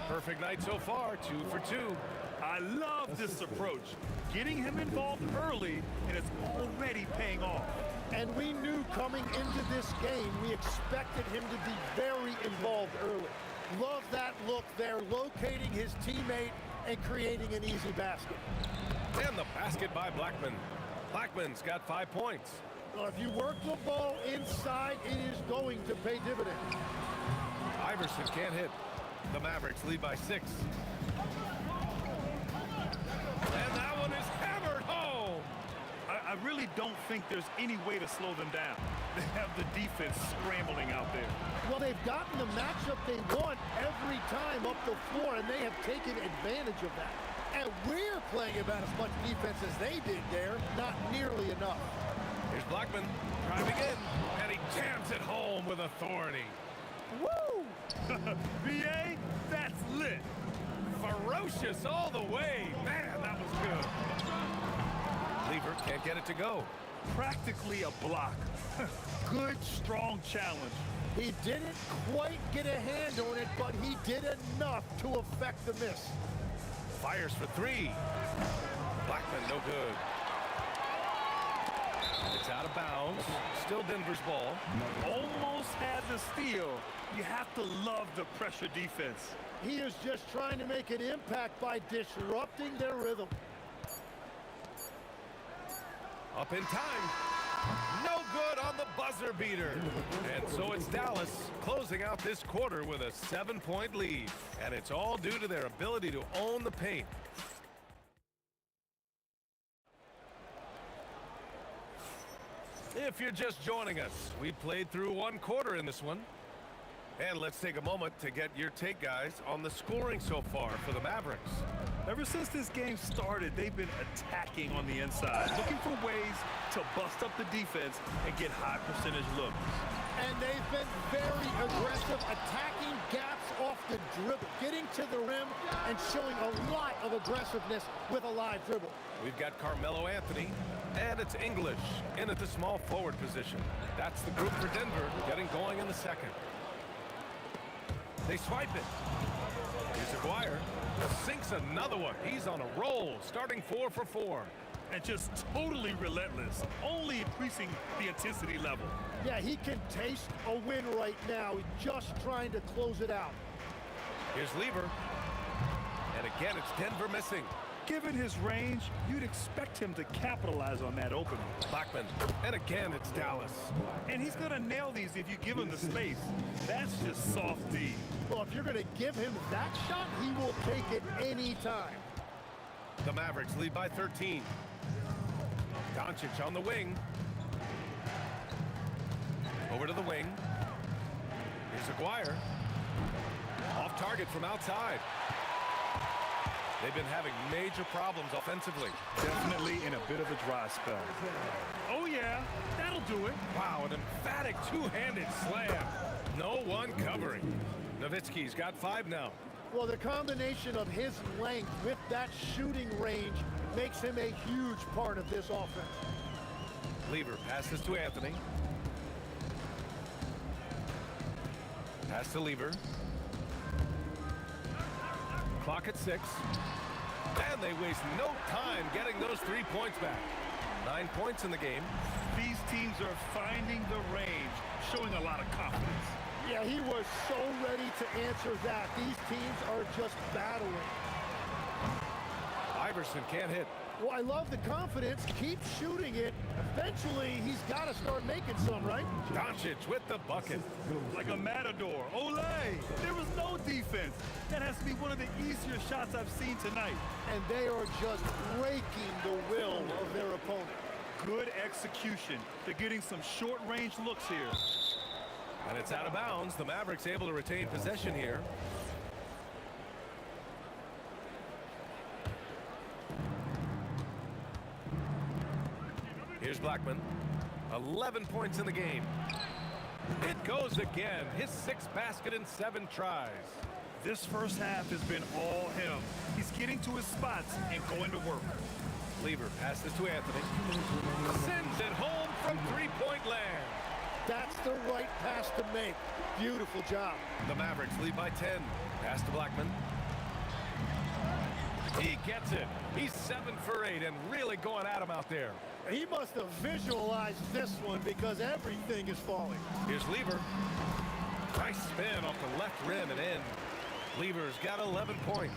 Perfect night so far, 2 for 2. I love this approach. Getting him involved early, and it's already paying off. And we knew coming into this game, we expected him to be very involved early. Love that look there, locating his teammate and creating an easy basket. And the basket by Blackman. Blackman's got 5 points. Well, if you work the ball inside, it is going to pay dividends. Iverson can't hit. The Mavericks lead by 6. And that one is hammered home. I really don't think there's any way to slow them down. They have the defense scrambling out there. Well, they've gotten the matchup they want every time up the floor, and they have taken advantage of that. And we're playing about as much defense as they did there, not nearly enough. Here's Blackman driving in, and he jams it home with authority. Woo! BA, that's lit. Ferocious all the way. Man, that was good. Lever can't get it to go. practically a block. Good, strong challenge. He didn't quite get a hand on it, but he did enough to affect the miss. Fires for three. Blackman, no good. It's out of bounds. Still Denver's ball. Almost had the steal. You have to love the pressure defense. He is just trying to make an impact by disrupting their rhythm. Up in time. No good on the buzzer beater. And so it's Dallas closing out this quarter with a 7-point lead. And it's all due to their ability to own the paint. If you're just joining us, we played through one quarter in this one. And let's take a moment to get your take, guys, on the scoring so far for the Mavericks. Ever since this game started, they've been attacking on the inside, looking for ways to bust up the defense and get high percentage looks. And they've been very aggressive, attacking gaps off the dribble, getting to the rim and showing a lot of aggressiveness with a live dribble. We've got Carmelo Anthony, and it's English in at the small forward position. That's the group for Denver getting going in the second. They swipe it. Here's Aguirre. Sinks another one. He's on a roll, starting 4 for 4. And just totally relentless, only increasing the intensity level. Yeah, he can taste a win right now. He's just trying to close it out. Here's Lever. And again, it's Denver missing. Given his range, you'd expect him to capitalize on that opening. Blackman. And again, it's Dallas. And he's going to nail these if you give him the space. That's just soft D. Well, if you're going to give him that shot, he will take it any time. The Mavericks lead by 13. Doncic on the wing. Over to the wing. Here's Aguirre. Off target from outside. They've been having major problems offensively. Definitely in a bit of a dry spell. Oh, yeah, that'll do it. Wow, an emphatic two-handed slam. No one covering. Nowitzki's got 5 now. Well, the combination of his length with that shooting range makes him a huge part of this offense. Lever passes to Anthony. Pass to Lever. Clock at 6. And they waste no time getting those 3 points back. 9 points in the game. These teams are finding the range, showing a lot of confidence. Yeah, he was so ready to answer that. These teams are just battling. Iverson can't hit. Well, I love the confidence. Keep shooting it. Eventually, he's got to start making some, right? Doncic with the bucket. Like a matador. Olay! There was no defense. That has to be one of the easier shots I've seen tonight. And they are just breaking the will of their opponent. Good execution. They're getting some short-range looks here. And it's out of bounds. The Mavericks able to retain possession here. Here's Blackman. 11 points in the game. It goes again. His 6th basket in 7 tries. This first half has been all him. He's getting to his spots and going to work. Lever passes to Anthony. Sends it home from 3-point land. That's the right pass to make. Beautiful job. The Mavericks lead by 10. Pass to Blackman. He gets it. He's 7 for 8 and really going at him out there. He must have visualized this one because everything is falling. Here's Lever. Nice spin off the left rim and in. Lever's got 11 points.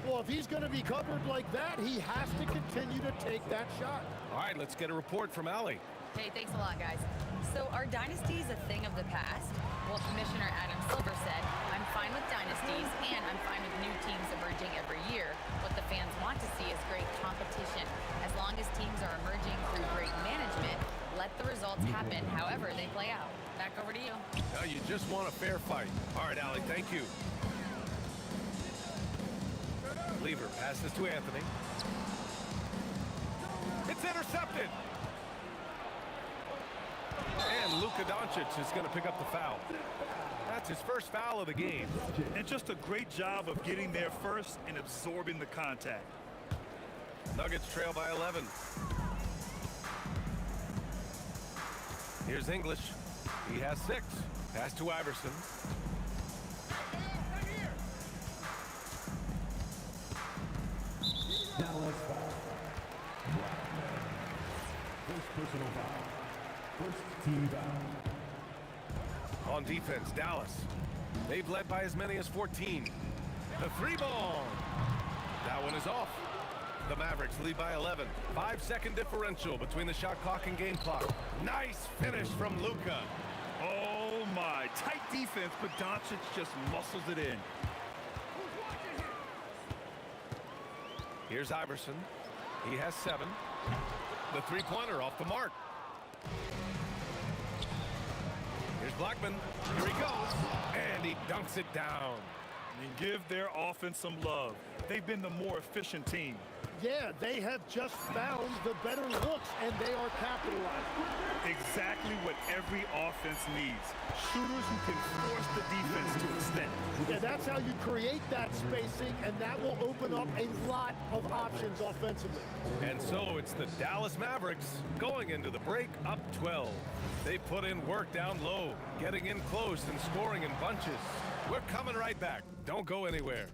Well, if he's going to be covered like that, he has to continue to take that shot. All right, let's get a report from Allie. Hey, thanks a lot, guys. So are dynasties a thing of the past? Well, Commissioner Adam Silver said, I'm fine with dynasties and I'm fine with new teams emerging every year. What the fans want to see is great competition. As long as teams are emerging through great management, let the results happen however they play out. Back over to you. Now you just want a fair fight. All right, Allie, thank you. Lever passes to Anthony. It's intercepted. And Luka Doncic is going to pick up the foul. That's his first foul of the game. And just a great job of getting there first and absorbing the contact. Nuggets trail by 11. Here's English. He has 6. Pass to Iverson. Dallas foul. First personal foul. First team foul. On defense, Dallas. They've led by as many as 14. The 3-ball. That one is off. The Mavericks lead by 11. 5-second differential between the shot clock and game clock. Nice finish from Luka. Oh, my. Tight defense, but Doncic just muscles it in. Here's Iverson. He has 7. The three-pointer off the mark. Here's Blackman. Here he goes. And he dunks it down. And give their offense some love. They've been the more efficient team. Yeah, they have just found the better looks, and they are capitalizing. Exactly what every offense needs. Shooters who can force the defense to extend. Yeah, that's how you create that spacing, and that will open up a lot of options offensively. And so it's the Dallas Mavericks going into the break up 12. They put in work down low, getting in close and scoring in bunches. We're coming right back. Don't go anywhere.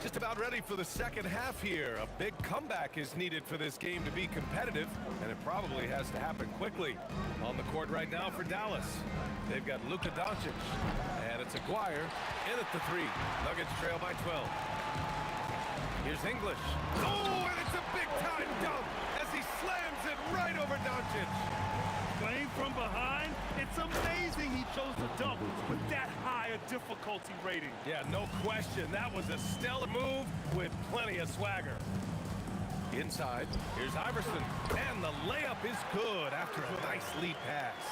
Just about ready for the second half here. A big comeback is needed for this game to be competitive, and it probably has to happen quickly. On the court right now for Dallas, they've got Luka Doncic, and it's Aguirre in at the 3. Nuggets trail by 12. Here's English. Oh, and it's a big-time dunk as he slams it right over Doncic. Playing from behind, it's amazing he chose to dunk with that high a difficulty rating. Yeah, no question. That was a stellar move with plenty of swagger. Inside, here's Iverson, and the layup is good after a nice lead pass.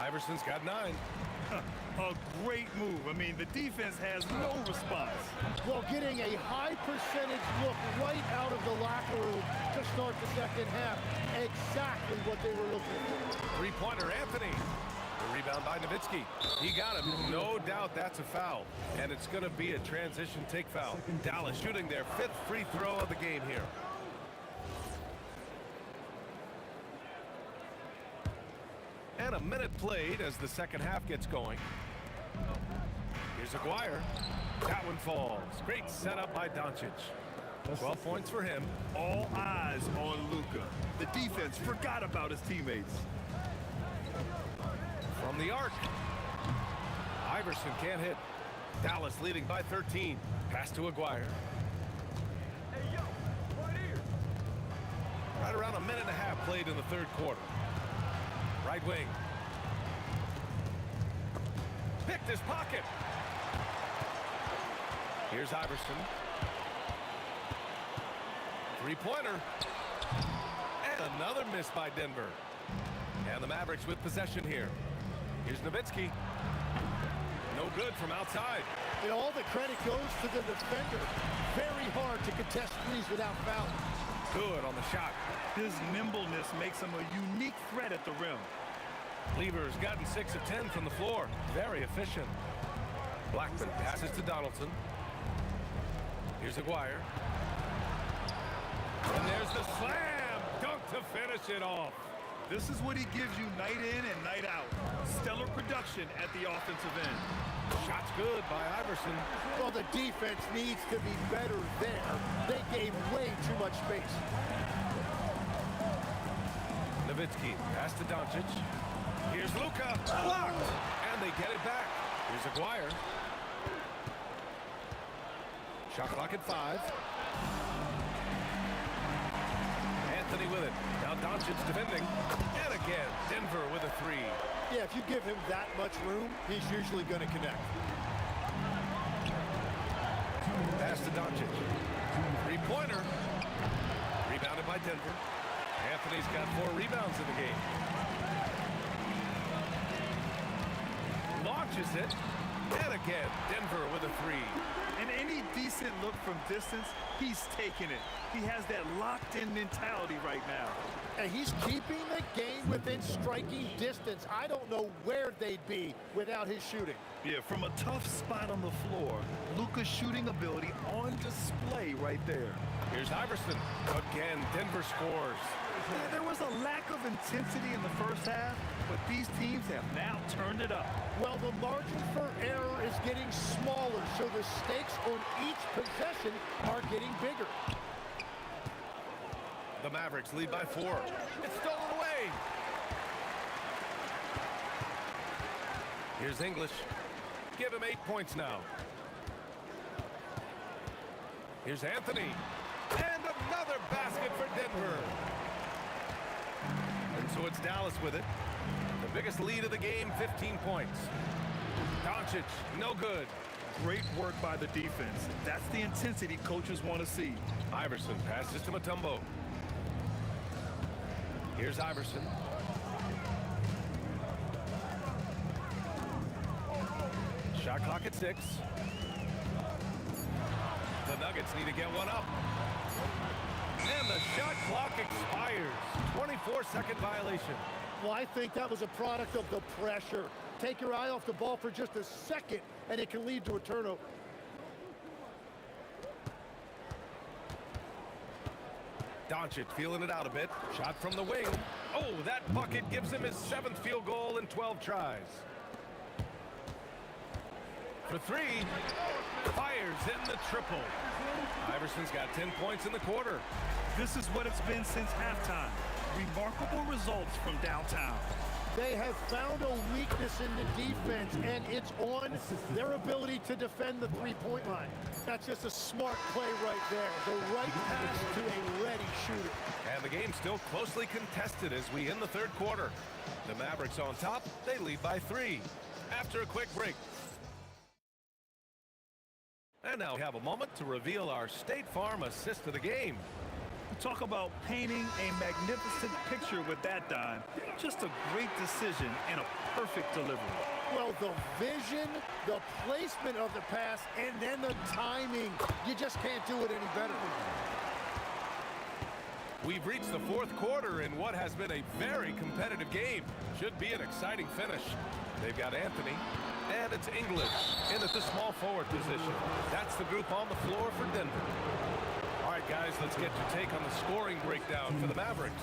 Iverson's got 9. A great move. I mean, the defense has no response. Well, getting a high percentage look right out of the locker room to start the second half. Exactly what they were looking for. Three-pointer, Anthony. The rebound by Nowitzki. He got him. No doubt that's a foul. And it's going to be a transition take foul. Dallas shooting their 5th free throw of the game here. And a minute played as the second half gets going. Here's Aguirre. That one falls. Great setup by Doncic. 12 points for him. All eyes on Luka. The defense forgot about his teammates. From the arc. Iverson can't hit. Dallas leading by 13. Pass to Aguirre. Hey, yo, right here. Right around a minute and a half played in the third quarter. Right wing. Picked his pocket. Here's Iverson. Three-pointer. And another miss by Denver. And the Mavericks with possession here. Here's Nowitzki. No good from outside. And all the credit goes to the defender. Very hard to contest threes without foul. Good on the shot. His nimbleness makes him a unique threat at the rim. Lever's gotten 6 of 10 from the floor. Very efficient. Blackman passes to Donaldson. Here's Aguirre. And there's the slam dunk to finish it off. This is what he gives you night in and night out. Stellar production at the offensive end. Shot's good by Iverson. Well, the defense needs to be better there. They gave way too much space. Nowitzki, pass to Doncic. Here's Luka, blocked, and they get it back. Here's Aguirre. Shot clock at 5. Anthony with it. Now Doncic defending. And again, Denver with a 3. Yeah, if you give him that much room, he's usually going to connect. Pass to Doncic. Three-pointer. Rebounded by Denver. Anthony's got 4 rebounds in the game. Launches it. And again, Denver with a 3. And Any decent look from distance, he's taking it. He has that locked-in mentality right now. And he's keeping the game within striking distance. I don't know where they'd be without his shooting. Yeah, from a tough spot on the floor, Luka's shooting ability on display right there. Here's Iverson. Again, Denver scores. Yeah, there was a lack of intensity in the first half, but these teams have now turned it up. Well, the margin for error is getting smaller, so the stakes on each possession are getting bigger. The Mavericks lead by 4. It's stolen away. Here's English. Give him 8 points now. Here's Anthony. And another basket for Denver. And so it's Dallas with it. The biggest lead of the game, 15 points. Doncic, no good. Great work by the defense. That's the intensity coaches want to see. Iverson passes to Mutombo. Here's Iverson. Shot clock at 6. The Nuggets need to get one up. And the shot clock expires. 24-second violation. Well, I think that was a product of the pressure. Take your eye off the ball for just a second, and it can lead to a turnover. Doncic feeling it out a bit. Shot from the wing. Oh, that bucket gives him his 7th field goal in 12 tries. For 3. Fires in the triple. Iverson's got 10 points in the quarter. This is what it's been since halftime. Remarkable results from downtown. They have found a weakness in the defense, and it's on their ability to defend the three-point line. That's just a smart play right there. The right pass to a ready shooter. And the game's still closely contested as we end the 3rd quarter. The Mavericks on top. They lead by 3. After a quick break. And now we have a moment to reveal our State Farm assist of the game. Talk about painting a magnificent picture with that dime. Just a great decision and a perfect delivery. Well, the vision, the placement of the pass, and then the timing. You just can't do it any better. We've reached the 4th quarter in what has been a very competitive game. Should be an exciting finish. They've got Anthony, and it's English in at the small forward position. That's the group on the floor for Denver. All right, guys, let's get your take on the scoring breakdown for the Mavericks.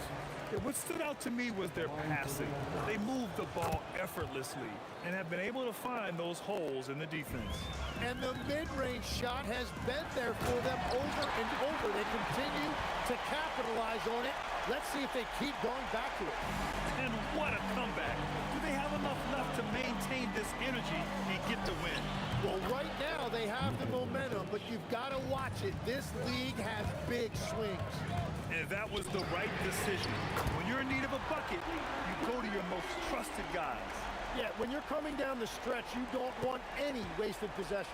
Yeah, what stood out to me was their passing. They moved the ball effortlessly and have been able to find those holes in the defense. And the mid-range shot has been there for them over and over. They continue to capitalize on it. Let's see if they keep going back to it. And what a comeback. Do they have enough left to maintain this energy and get the win? Well, right now they have the momentum, but you've got to watch it. This league has big swings. And that was the right decision. When you're in need of a bucket, you go to your most trusted guys. Yeah, when you're coming down the stretch, you don't want any wasted possessions.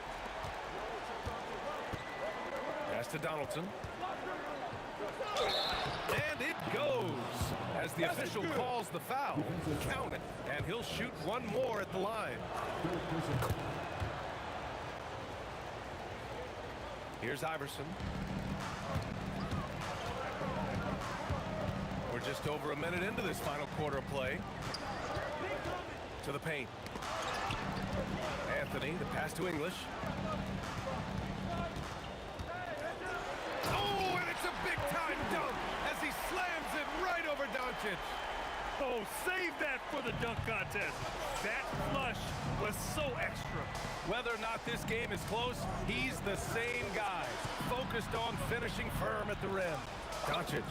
Pass to Donaldson. And it goes as the official calls the foul. Count it, and he'll shoot one more at the line. Here's Iverson. We're just over a minute into this final quarter of play. To the paint. Anthony, the pass to English. Oh, and it's a big-time dunk as he slams it right over Doncic. Oh, save that for the dunk contest. That flush was so extra. Whether or not this game is close, he's the same guy, focused on finishing firm at the rim. Doncic,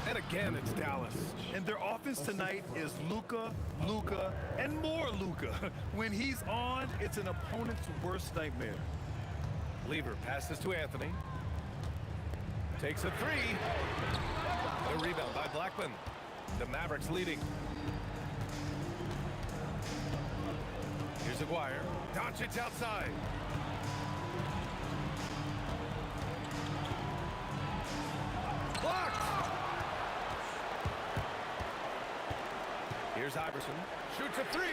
and again it's Dallas. And their offense tonight is Luka, and more Luka. When he's on, it's an opponent's worst nightmare. Lever passes to Anthony. Takes a 3. A rebound by Blackman. The Mavericks leading. Here's Aguirre. Doncic outside. Blocked! Here's Iverson. Shoots a 3.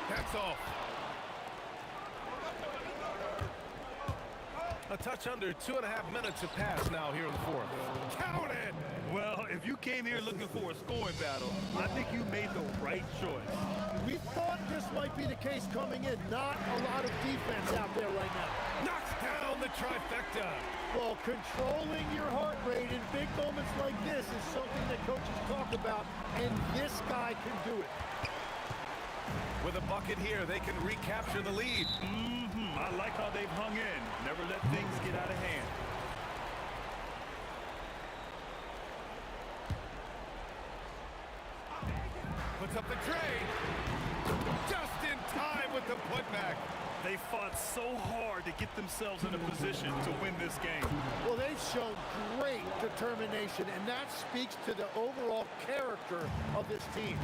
That's off. A touch under 2.5 minutes have passed now here in the fourth. Count it! Well, if you came here looking for a scoring battle, I think you made the right choice. We thought this might be the case coming in. Not a lot of defense out there right now. Knocks down the trifecta. Well, controlling your heart rate in big moments like this is something that coaches talk about, and this guy can do it. With a bucket here, they can recapture the lead. I like how they've hung in. Never let things get out of hand. Puts up the tray. Just in time with the putback. They fought so hard to get themselves in a position to win this game. Well, they've shown great determination, and that speaks to the overall character of this team.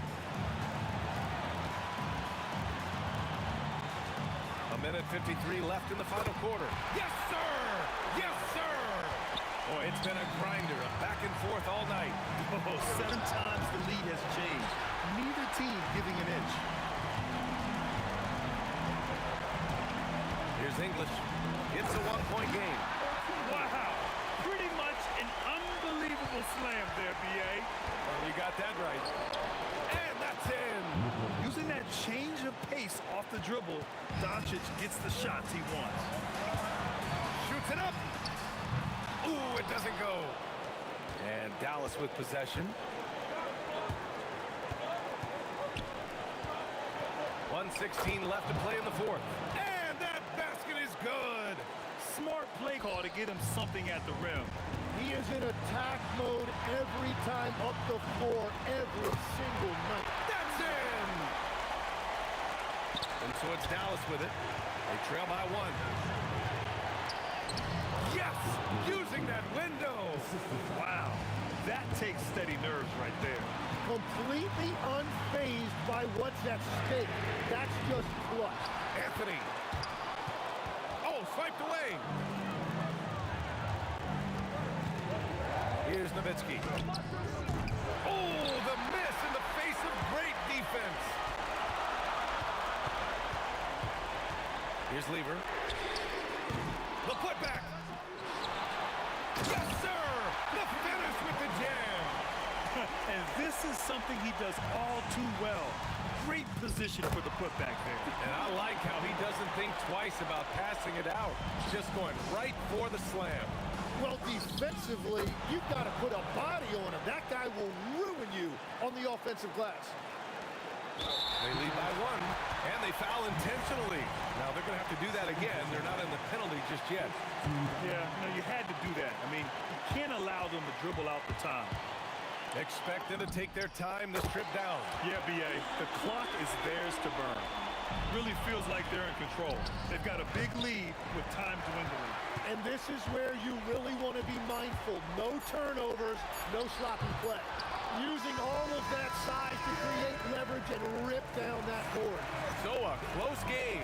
A minute 53 left in the final quarter. Yes, sir! Yes, sir! Boy, it's been a grinder, a back and forth all night. Oh, 7 times the lead has changed. Neither team giving an inch. Here's English. It's a 1-point game. Wow. Pretty much an unbelievable slam there, B.A. Well, you got that right. And that's in. Using that change of pace off the dribble, Doncic gets the shots he wants. Shoots it up. Ooh, it doesn't go. And Dallas with possession. 1:16 left to play in the fourth. And that basket is good. Smart play call to get him something at the rim. He is in attack mode every time up the floor, every single night. That's in. And so it's Dallas with it. They trail by 1. Yes! Using that window. Wow. That takes steady nerves right there. Completely unfazed by what's at stake. That's just clutch. Anthony. Oh, swiped away. Here's Nowitzki. Oh, the miss in the face of great defense. Here's Lever. The putback. Yes, sir! The finish with the jam. And this is something he does all too well. Great position for the putback there. And I like how he doesn't think twice about passing it out. Just going right for the slam. Well, defensively, you've got to put a body on him. That guy will ruin you on the offensive glass. They lead by 1, and they foul intentionally. Now, they're going to have to do that again. They're not in the penalty just yet. Yeah, no, you had to do that. I mean, you can't allow them to dribble out the time. Expect them to take their time this trip down. Yeah, B.A., the clock is theirs to burn. Really feels like they're in control. They've got a big lead with time dwindling. And this is where you really want to be mindful. No turnovers, no sloppy play. Using all of that size to create leverage and rip down that board. So a close game.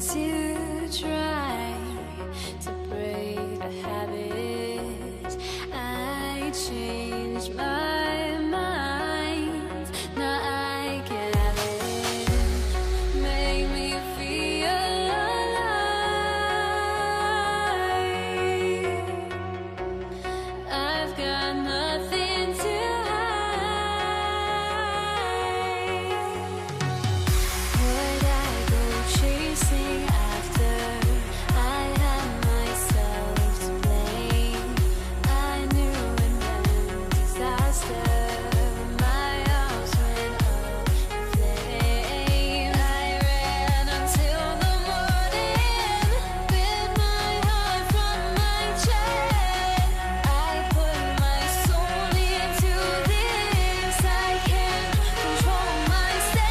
to try to break the habit. I changed my mind. Now I can have it. Make me feel alive. I've got nothing to would I go chasing after? I had myself to blame. I knew it meant disaster. My arms went up in flames. I ran until the morning with my heart from my chest. I put my soul into this. I can't control myself.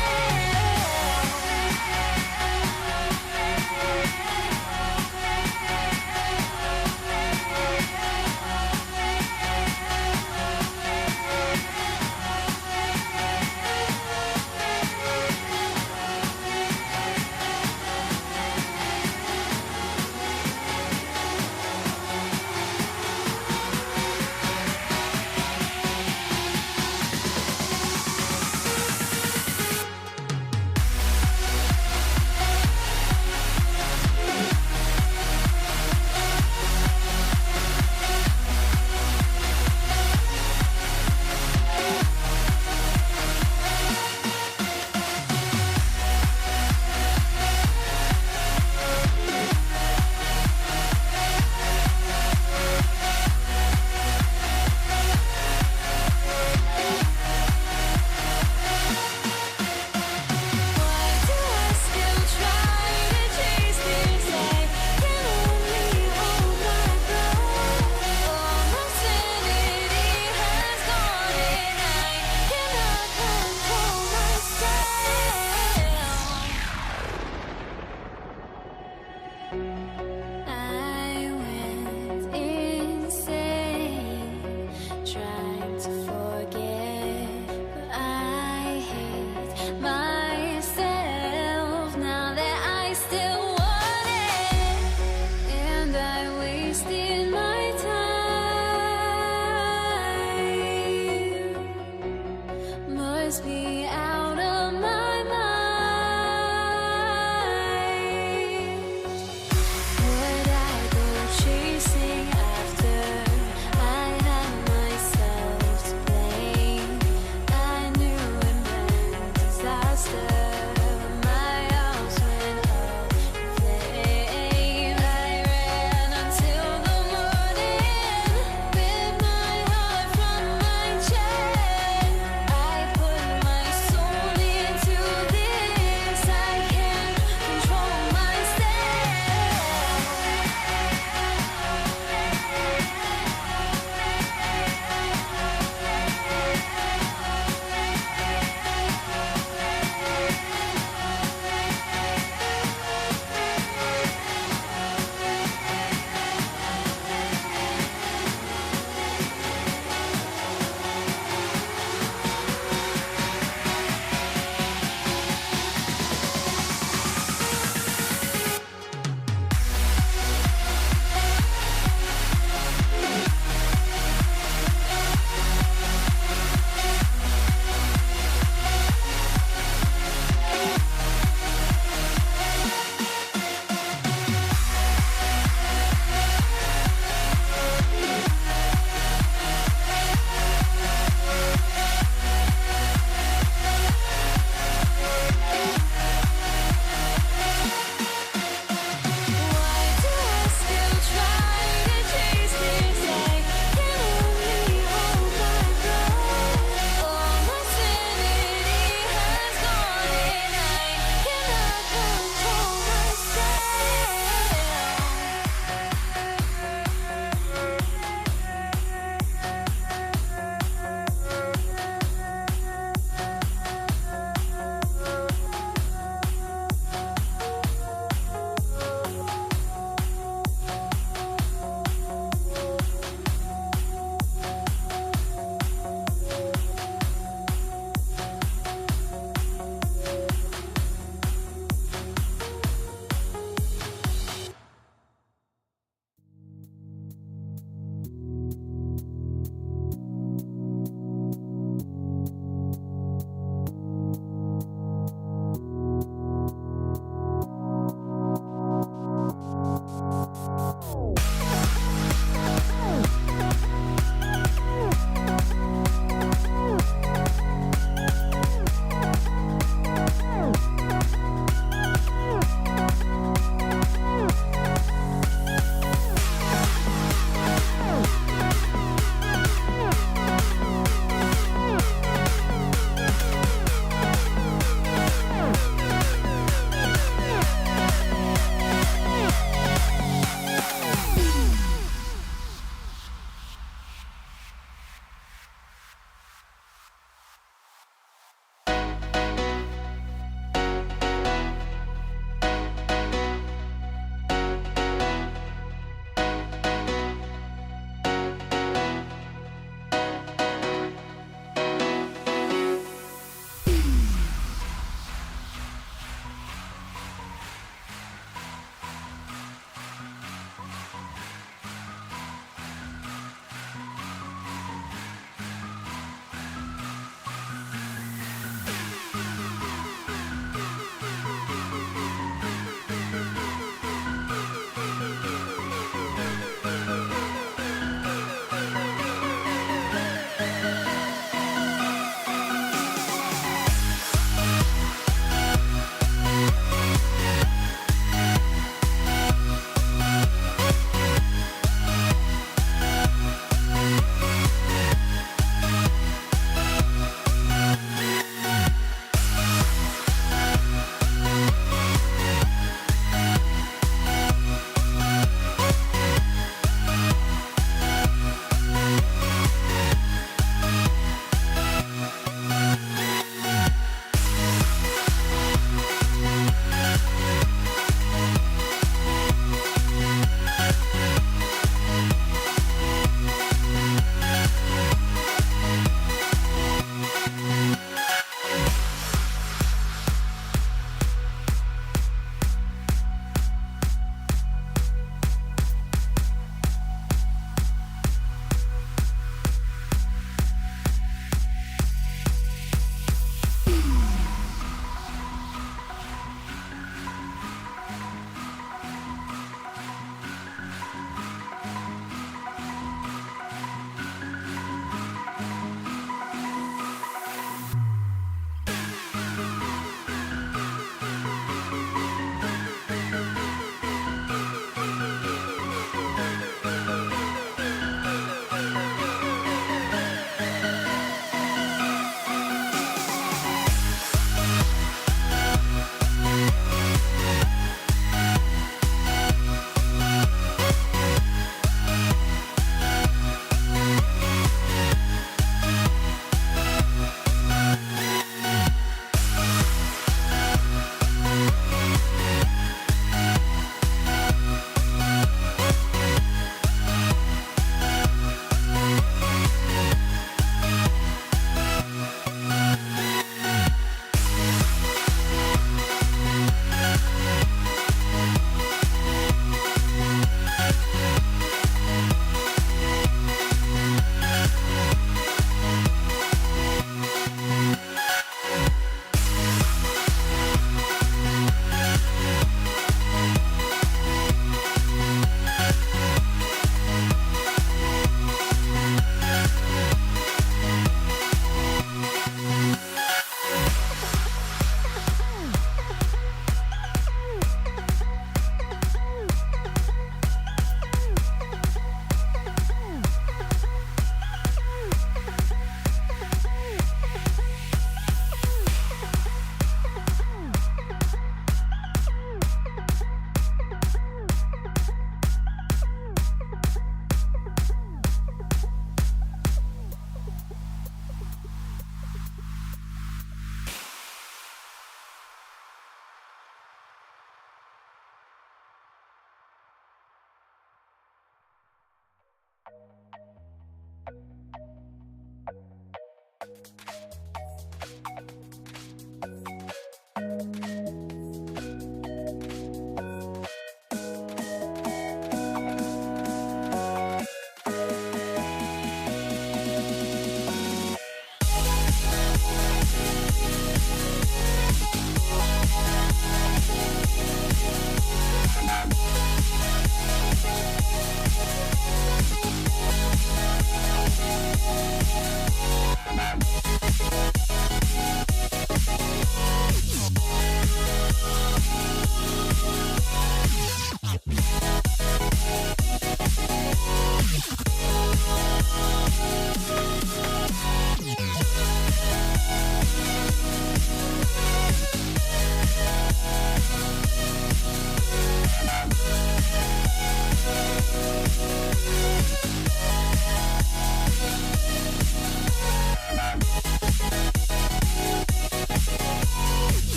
I went insane, trying to forget, but I hate myself now that I still want it, and I wasted my time. Must be out of my mind.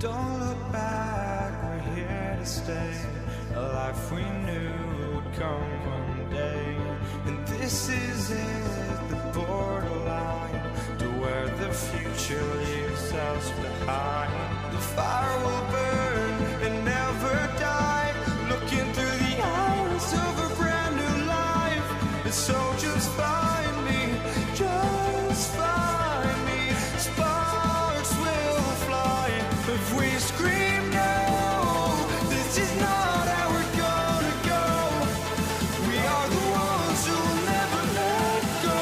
Don't look back, we're here to stay. A life we knew would come one day. And this is it, the borderline to where the future leaves us behind. The fire will burn and never die. Looking through the eyes of a brand new life. And so just find me, just find me. Sparks will fly if we scream no. This is not how we're gonna go. We are the ones who will never let go.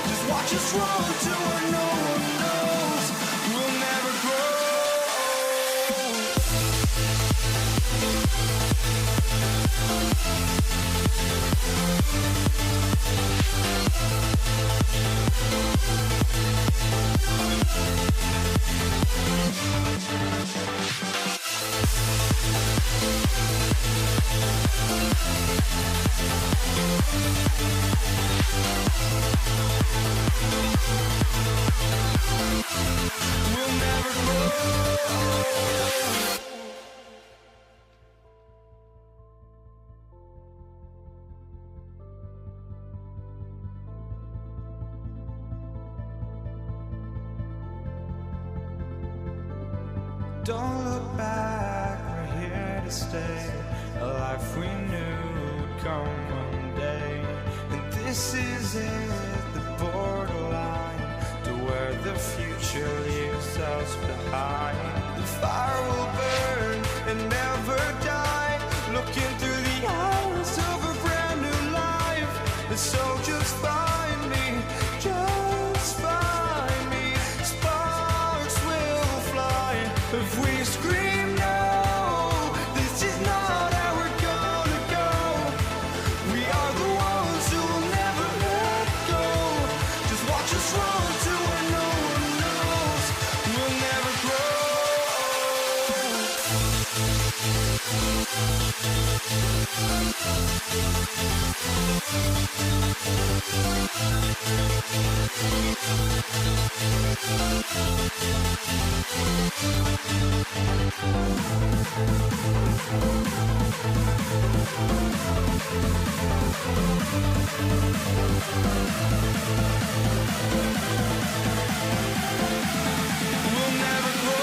Just watch us run to where no one knows. We'll never grow. We'll never grow. Don't look back, we're here to stay. A life we knew would come one day. And this is it, the borderline to where the future leaves us behind. The fire will burn and never die. Looking through the eyes of a brand new life. And so just find me, just find me. Sparks will fly if we scream no. This is not how we're gonna go. We are the ones who will never let go. Just watch us run to where no one knows. We'll never grow. We'll never grow.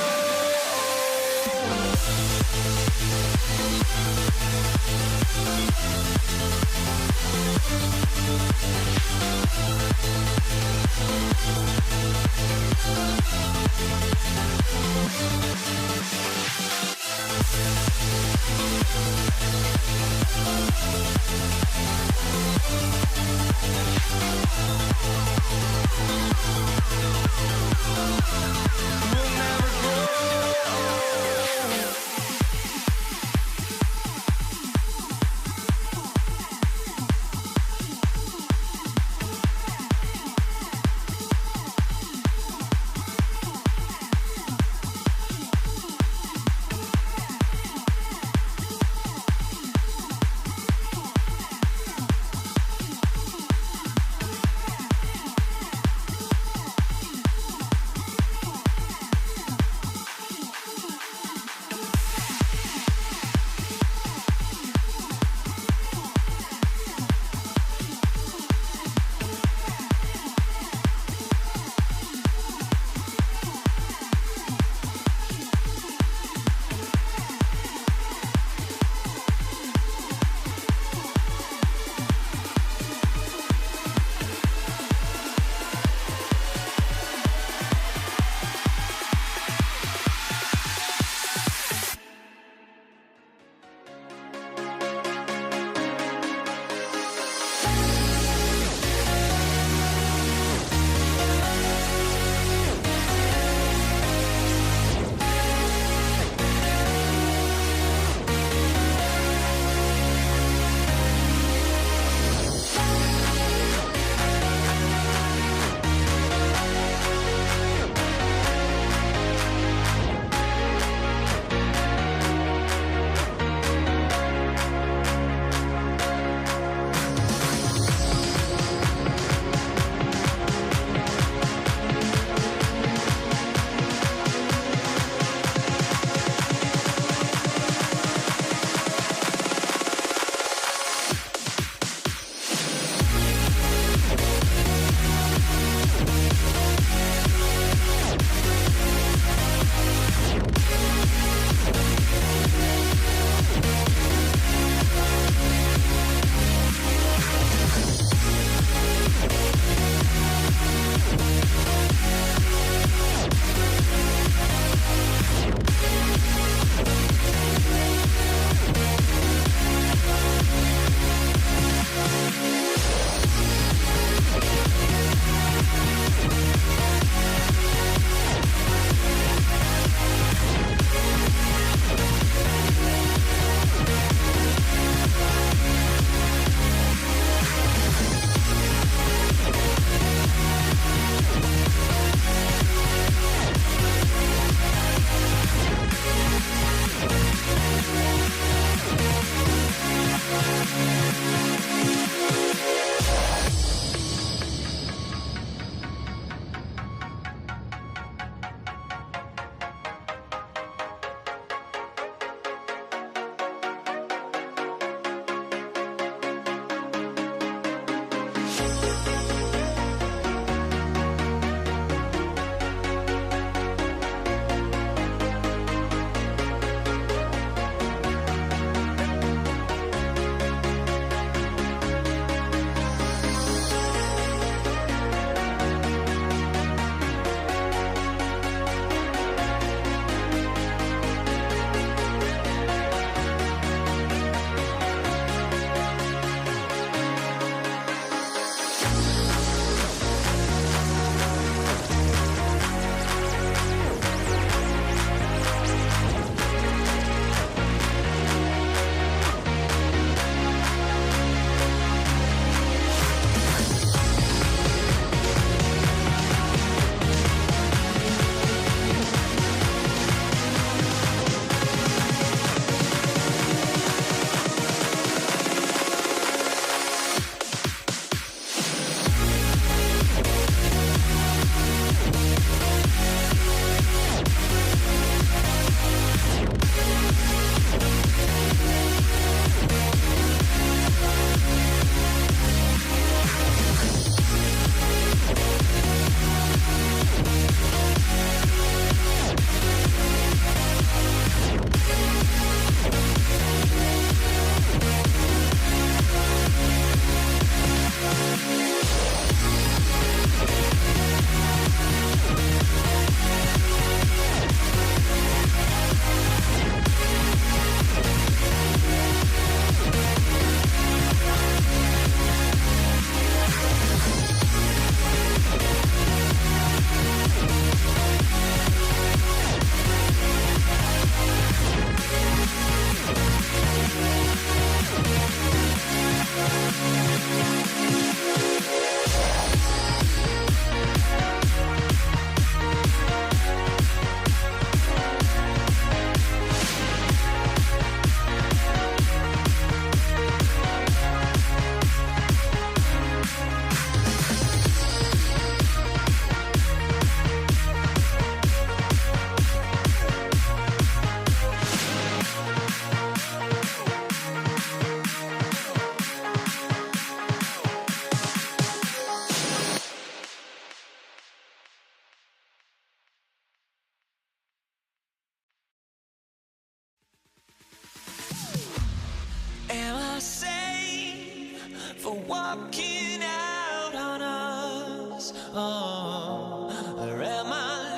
Or am I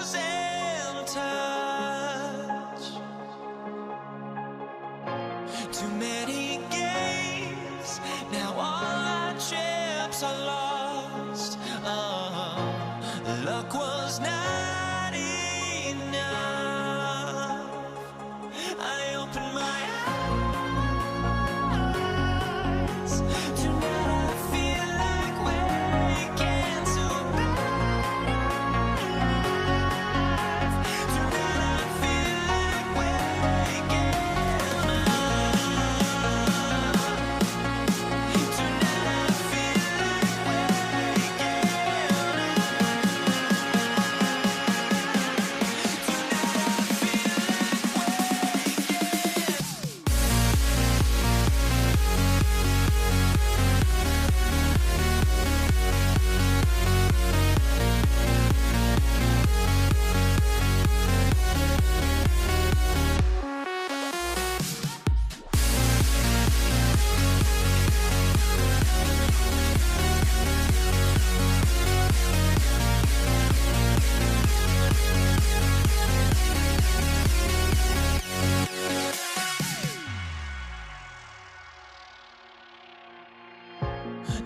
losing touch? Too many games, now all our chips are lost. Luck was not enough. I opened my eyes. Tonight I feel like waking to a better life. Tonight I feel like waking up. Tonight I feel like waking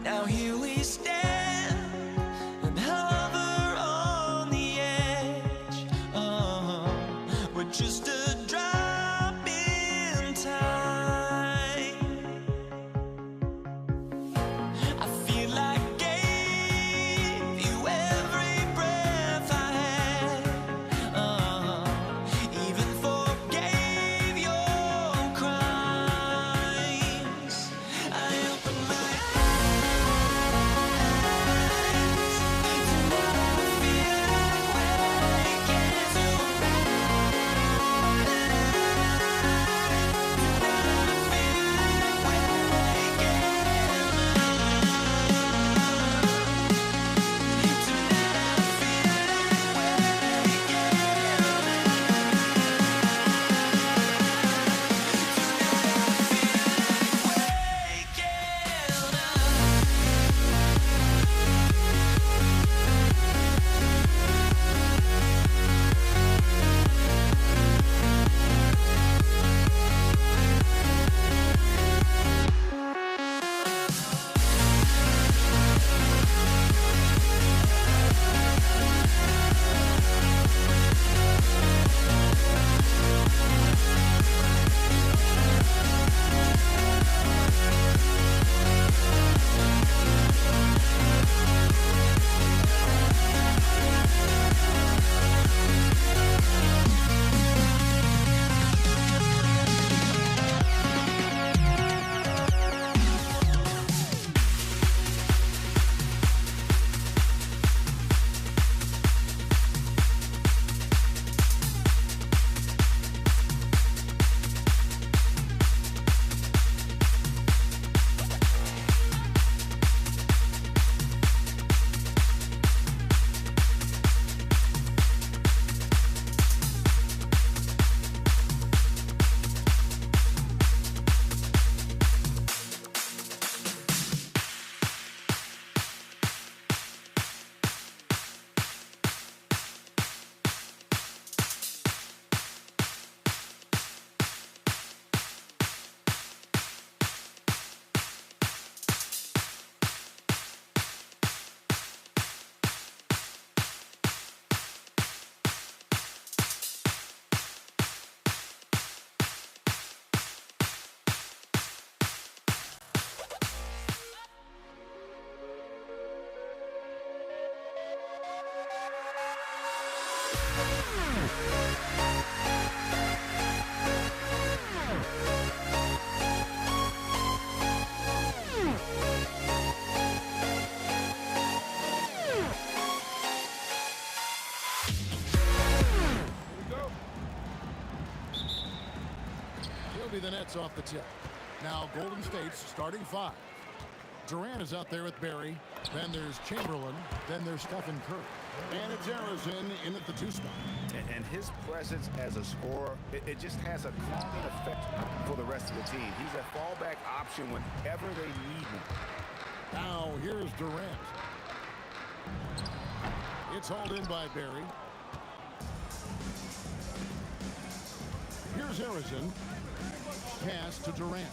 Now here we stand and hover on the edge. We're just a drop in time. I feel like I gave you every breath I had. Even forgave your crimes. I opened my The Nets off the tip. Now Golden State's starting five. Durant is out there with Barry. Then there's Chamberlain. Then there's Stephen Curry. And it's Arizin in at the two spot. And his presence as a scorer, it just has a calming effect for the rest of the team. He's a fallback option whenever they need him. Now here's Durant. It's hauled in by Barry. Here's Harrison. Pass to Durant.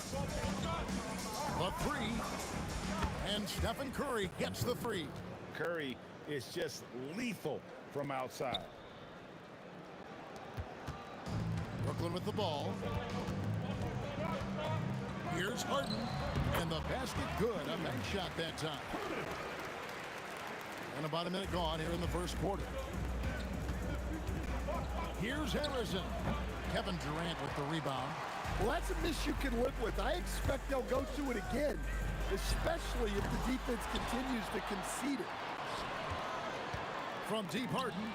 The three. And Stephen Curry gets the three. Curry is just lethal from outside. Brooklyn with the ball. Here's Harden. And the basket good. A nice shot that time. And about a minute gone here in the first quarter. Here's Harrison. Kevin Durant with the rebound. Well, that's a miss you can live with. I expect they'll go to it again, especially if the defense continues to concede it. From deep, Harden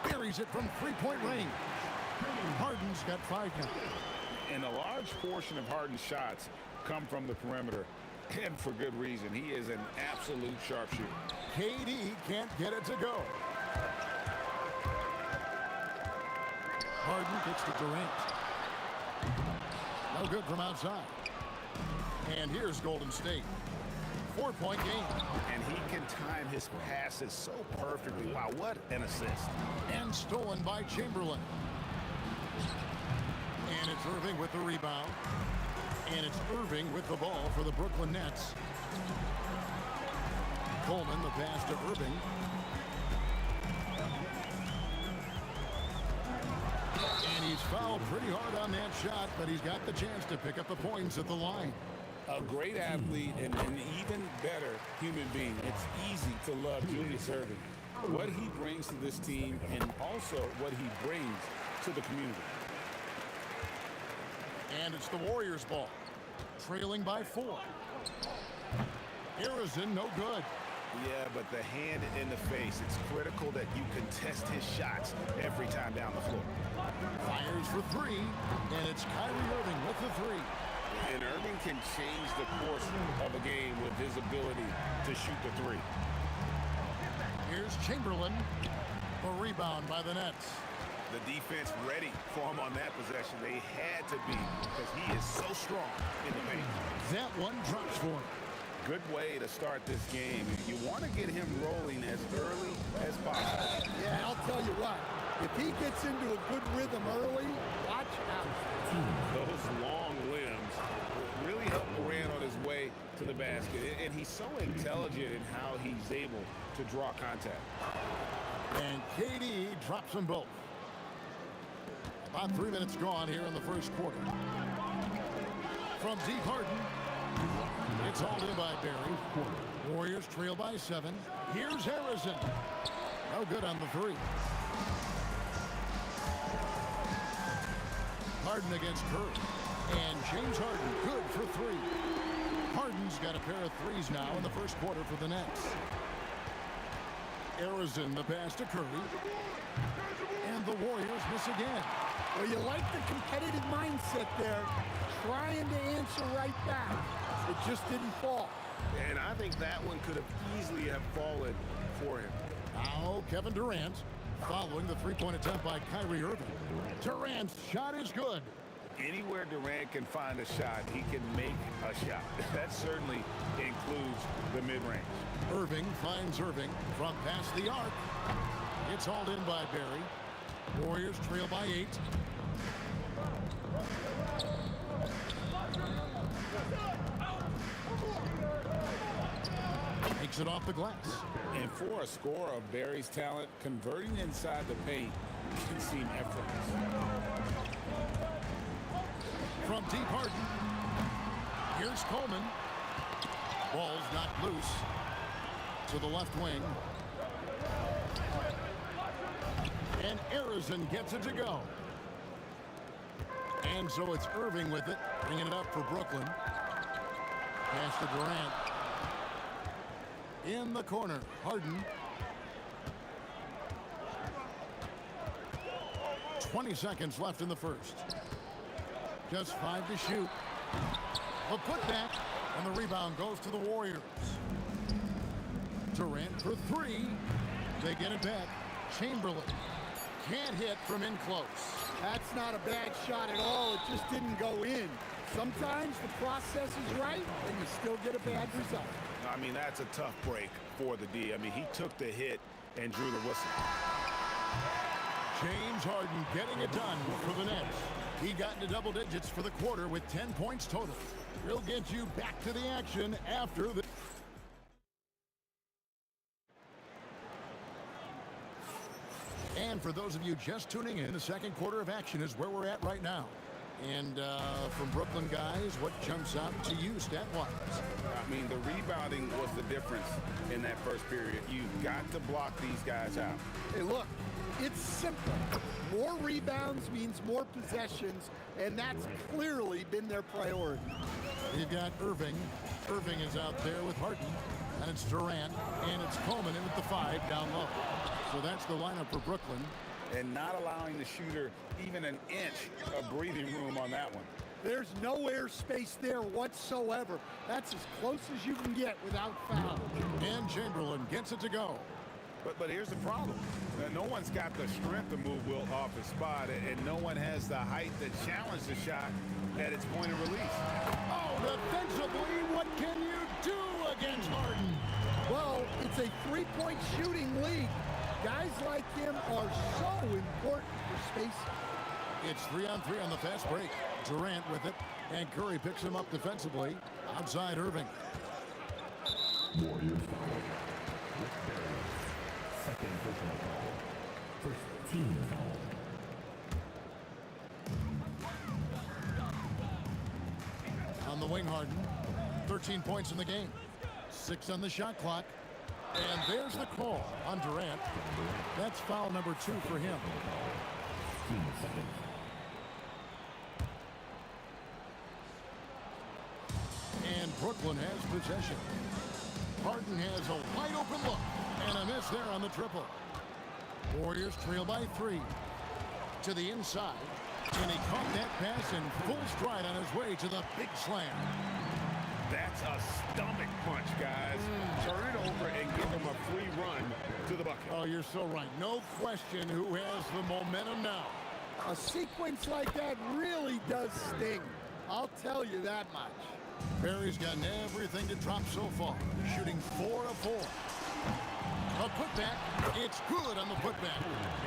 buries it from three-point range. Harden's got 5 now. And a large portion of Harden's shots come from the perimeter, and for good reason. He is an absolute sharpshooter. KD can't get it to go. Harden gets to Durant. No good from outside. And here's Golden State. 4-point game. And he can time his passes so perfectly. Wow, what an assist. And stolen by Chamberlain. And it's Irving with the rebound. And it's Irving with the ball for the Brooklyn Nets. Coleman, the pass to Irving. And he's fouled pretty hard on that shot, but he's got the chance to pick up the points at the line. A great athlete and an even better human being. It's easy to love Julius Irving. What he brings to this team and also what he brings to the community. And it's the Warriors' ball. Trailing by 4. Harrison, no good. Yeah, but the hand in the face, it's critical that you contest his shots every time down the floor. Fires for 3, and it's Kyrie Irving with the 3. And Irving can change the course of a game with his ability to shoot the 3. Here's Chamberlain. The rebound by the Nets. The defense ready for him on that possession. They had to be because he is so strong in the paint. That one drops for him. Good way to start this game. You want to get him rolling as early as possible. Yeah, I'll tell you what. If he gets into a good rhythm early, watch out. Those long limbs really help Durant on his way to the basket. And he's so intelligent in how he's able to draw contact. And KD drops them both. About 3 minutes gone here in the first quarter. From deep, Harden. It's hauled in by Barry. Warriors trail by 7. Here's Harrison. No good on the 3. Harden against Curry. And James Harden good for 3. Harden's got a pair of 3s now in the first quarter for the Nets. Harrison, the pass to Curry. And the Warriors miss again. Well, you like the competitive mindset there, trying to answer right back. It just didn't fall. And I think that one could have easily have fallen for him. Now Kevin Durant following the three-point attempt by Kyrie Irving. Durant's shot is good. Anywhere Durant can find a shot, he can make a shot. That certainly includes the mid-range. Irving finds Irving from past the arc. It's hauled in by Barry. Warriors trail by 8. Takes it off the glass. And for a scorer of Barry's talent, converting inside the paint can seem effortless. From deep, Harden. Here's Coleman. Ball's knocked loose to the left wing. And Harrison gets it to go. And so it's Irving with it, bringing it up for Brooklyn. Pass to Durant. In the corner, Harden. 20 seconds left in the first. Just 5 to shoot. A putback, and the rebound goes to the Warriors. Durant for 3. They get it back. Chamberlain can't hit from in close. That's not a bad shot at all. It just didn't go in. Sometimes the process is right, and you still get a bad result. I mean, that's a tough break for the D. I mean, he took the hit and drew the whistle. James Harden getting it done for the Nets. He got into double digits for the quarter with 10 points total. We'll get you back to the action after the... And for those of you just tuning in, the second quarter of action is where we're at right now. And from Brooklyn guys, what jumps out to you stat-wise? I mean, the rebounding was the difference in that first period. You've got to block these guys out. Hey, look, it's simple. More rebounds means more possessions, and that's clearly been their priority. You've got Irving. Irving is out there with Harden. And it's Durant, and it's Coleman in at the 5 down low. So that's the lineup for Brooklyn. And not allowing the shooter even an inch of breathing room on that one. There's no airspace there whatsoever. That's as close as you can get without foul. And Chamberlain gets it to go. But here's the problem. No one's got the strength to move Wilt off his spot, and no one has the height to challenge the shot at its point of release. Oh, defensively, what can you do against Harden? Well, it's a three-point shooting league. Guys like him are so important for spacing. It's 3-on-3 on the fast break. Durant with it, and Curry picks him up defensively. Outside Irving. Warriors foul. Second personal foul. First team foul. On the wing, Harden. 13 points in the game. 6 on the shot clock. And there's the call on Durant. That's foul number 2 for him. And Brooklyn has possession. Harden has a wide open look. And a miss there on the triple. Warriors trail by 3. To the inside. And he caught that pass in full stride on his way to the big slam. That's a stomach punch, guys. Turn it over and give him a free run to the bucket. Oh, you're so right. No question who has the momentum now. A sequence like that really does sting. I'll tell you that much. Barry's gotten everything to drop so far. Shooting 4 of 4. A putback. It's good on the putback.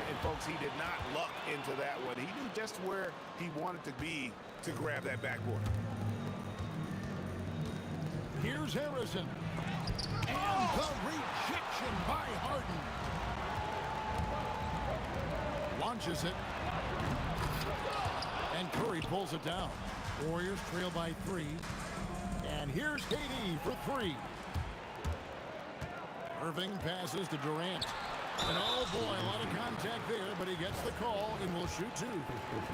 And folks, he did not luck into that one. He knew just where he wanted to be to grab that backboard. Here's Harrison. And the rejection by Harden. Launches it. And Curry pulls it down. Warriors trail by 3. And here's KD for 3. Irving passes to Durant. And oh boy, a lot of contact there, but he gets the call and will shoot 2.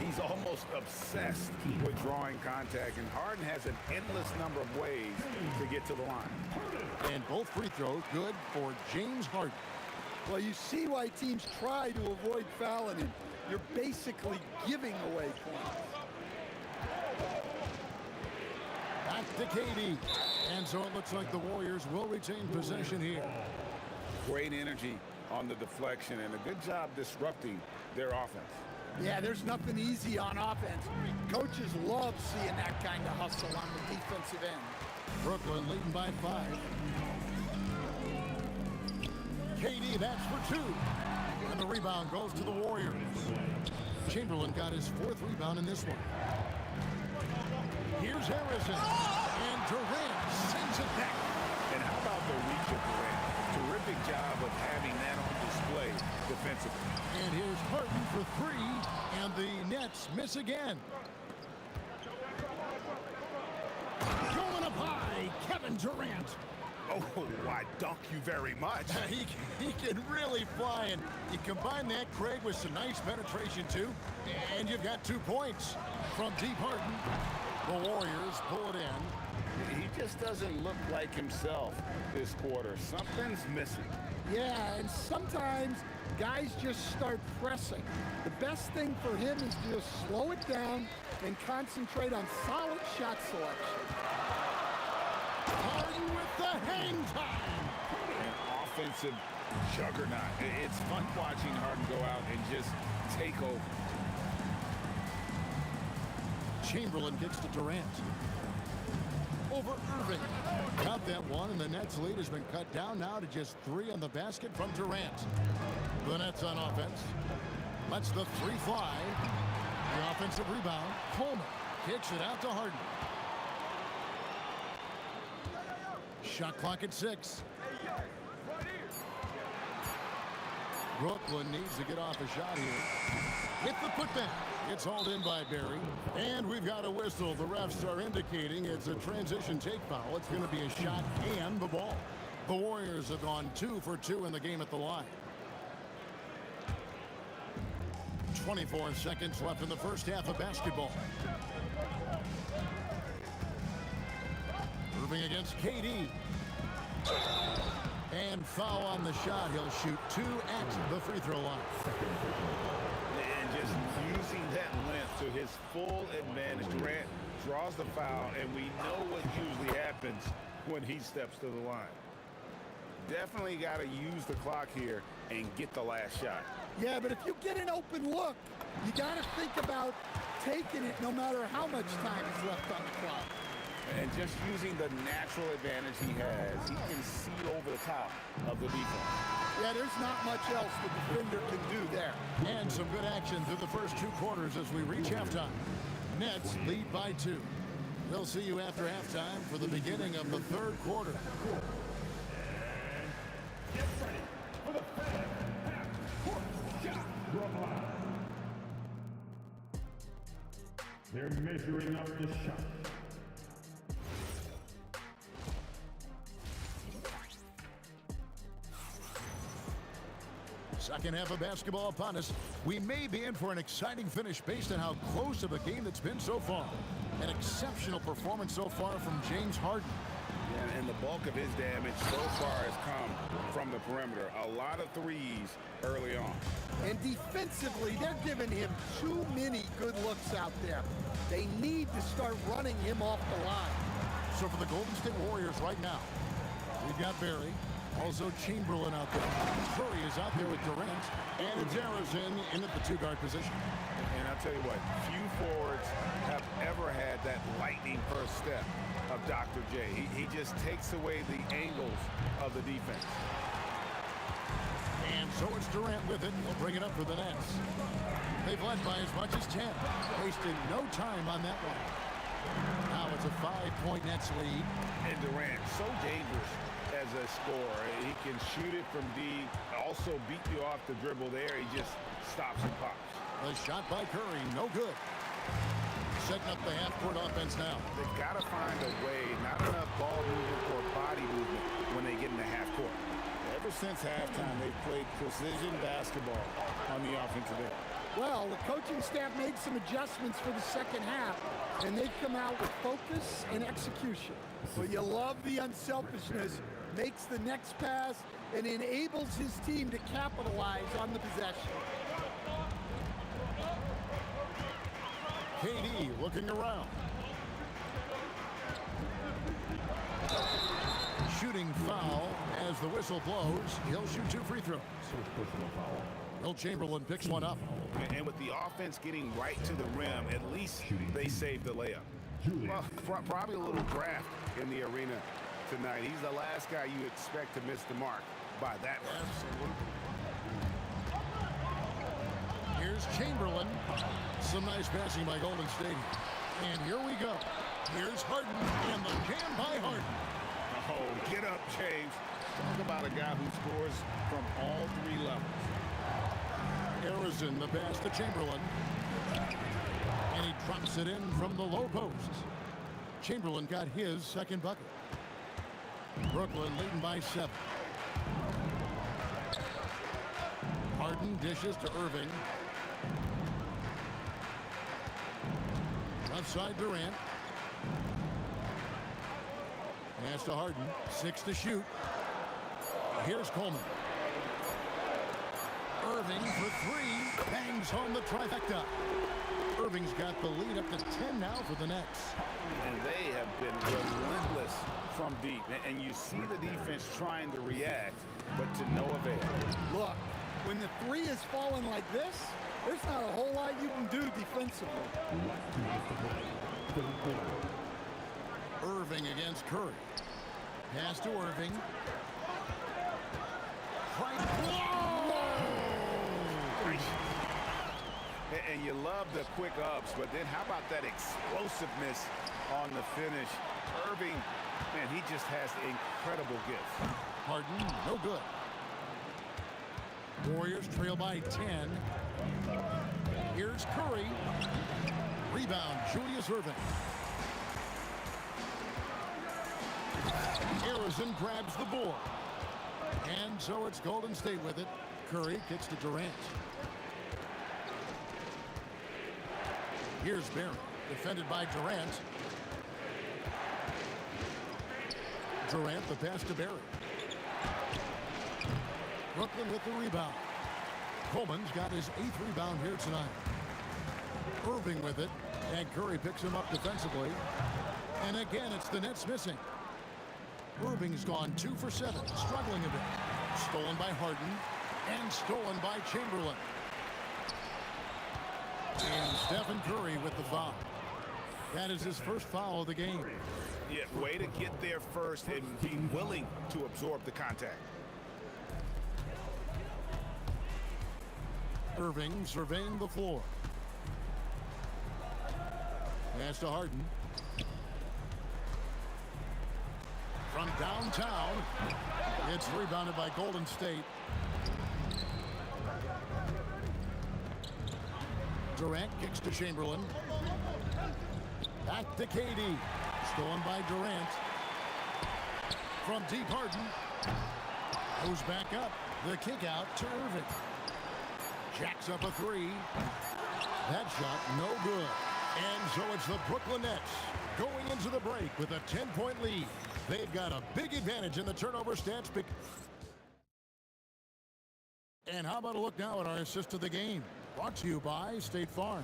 He's almost obsessed with drawing contact, and Harden has an endless number of ways to get to the line. And both free throws good for James Harden. Well, you see why teams try to avoid fouling him. You're basically giving away points. Back to KD. And so it looks like the Warriors will retain possession here. Great energy on the deflection and a good job disrupting their offense. Yeah, there's nothing easy on offense. Coaches love seeing that kind of hustle on the defensive end. Brooklyn leading by 5. KD, that's for 2. And the rebound goes to the Warriors. Chamberlain got his 4th rebound in this one. Here's Harrison. And Durant sends it back. And how about the reach of Durant? Terrific job of having that on display defensively. And here's Harden for 3. And the Nets miss again. Going up high, Kevin Durant. Oh, I dunk you very much. He can really fly, and you combine that, Craig, with some nice penetration, too, and you've got 2 points from deep Harden. The Warriors pull it in. He just doesn't look like himself this quarter. Something's missing. Yeah, and sometimes guys just start pressing. The best thing for him is to just slow it down and concentrate on solid shot selection. Harden with the hang time. An offensive juggernaut. It's fun watching Harden go out and just take over. Chamberlain gets to Durant. over Irving. Got that one, and the Nets' lead has been cut down now to just 3 on the basket from Durant. The Nets on offense. Lets the 3 fly. The offensive rebound. Coleman kicks it out to Harden. Shot clock at 6. Brooklyn needs to get off a shot here. Hit the putback. It's hauled in by Barry. And we've got a whistle. The refs are indicating it's a transition take foul. It's going to be a shot and the ball. The Warriors have gone 2 for 2 in the game at the line. 24 seconds left in the first half of basketball. Irving against KD. And foul on the shot. He'll shoot 2 at the free throw line. And just using that length to his full advantage. Durant draws the foul, and we know what usually happens when he steps to the line. Definitely got to use the clock here and get the last shot. Yeah, but if you get an open look, you got to think about taking it no matter how much time is left on the clock. And just using the natural advantage he has, he can see over the top of the defense. Yeah, there's not much else the defender can do there. And some good action through the first 2 quarters as we reach halftime. Nets lead by 2. We'll see you after halftime for the beginning of the 3rd quarter. Get ready for the half-court shot from line. They're measuring up the shot. Second half of basketball upon us. We may be in for an exciting finish based on how close of a game it's been so far. An exceptional performance so far from James Harden. Yeah, and the bulk of his damage so far has come from the perimeter. A lot of threes early on. And defensively, they're giving him too many good looks out there. They need to start running him off the line. So for the Golden State Warriors right now, we've got Barry. Also Chamberlain out there. Curry is out there with Durant. And it's Arizin in at the 2-guard position. And I'll tell you what, few forwards have ever had that lightning first step of Dr. J. He just takes away the angles of the defense. And so it's Durant with it. He'll bring it up for the Nets. They've led by as much as 10. Wasted no time on that one. Now it's a 5-point Nets lead. And Durant, so dangerous as a scorer. He can shoot it from deep, also beat you off the dribble there. He just stops and pops. The shot by Curry, no good. Setting up the half-court offense now. They've got to find a way, not enough ball movement or body movement when they get in the half-court. Ever since halftime, they've played precision basketball on the offensive end. Well, the coaching staff made some adjustments for the second half, and they've come out with focus and execution. But you love the unselfishness, makes the next pass, and enables his team to capitalize on the possession. KD looking around. Shooting foul as the whistle blows. He'll shoot 2 free throws. Will Chamberlain picks one up. And with the offense getting right to the rim, at least they saved the layup. Well, probably a little draft in the arena tonight. He's the last guy you expect to miss the mark by that much. Here's Chamberlain. Some nice passing by Golden State. And here we go. Here's Harden and the jam by Harden. Oh, get up, James. Talk about a guy who scores from all 3 levels. Arizin the pass to Chamberlain. And he drops it in from the low post. Chamberlain got his second bucket. Brooklyn leading by 7. Harden dishes to Irving. Left side Durant. Pass to Harden. 6 to shoot. Here's Coleman. Irving for 3. Bangs home the trifecta. Irving's got the lead up to 10 now for the Nets. And they have been relentless from deep. And you see the defense trying to react, but to no avail. Look, when the 3 is falling like this, there's not a whole lot you can do defensively. Irving against Curry. Pass to Irving. And you love the quick ups, but then how about that explosiveness on the finish? Irving, man, he just has incredible gifts. Harden, no good. Warriors trail by 10. Here's Curry. Rebound, Julius Irving. Harrison grabs the board. And so it's Golden State with it. Curry kicks to Durant. Here's Barry, defended by Durant. Durant, the pass to Barry. Brooklyn with the rebound. Coleman's got his 8th rebound here tonight. Irving with it, and Curry picks him up defensively. And again, it's the Nets missing. Irving's gone 2 for 7, struggling a bit. Stolen by Harden, and stolen by Chamberlain. And Stephen Curry with the foul. That is his first foul of the game. Yeah, way to get there first and be willing to absorb the contact. Irving surveying the floor. Pass to Harden. From downtown, it's rebounded by Golden State. Durant kicks to Chamberlain. Back to KD. Stolen by Durant. From deep, Harden. Goes back up. The kick out to Irving. Jacks up a 3. That shot no good. And so it's the Brooklyn Nets going into the break with a 10-point lead. They've got a big advantage in the turnover stats. And how about a look now at our assist of the game? Brought to you by State Farm.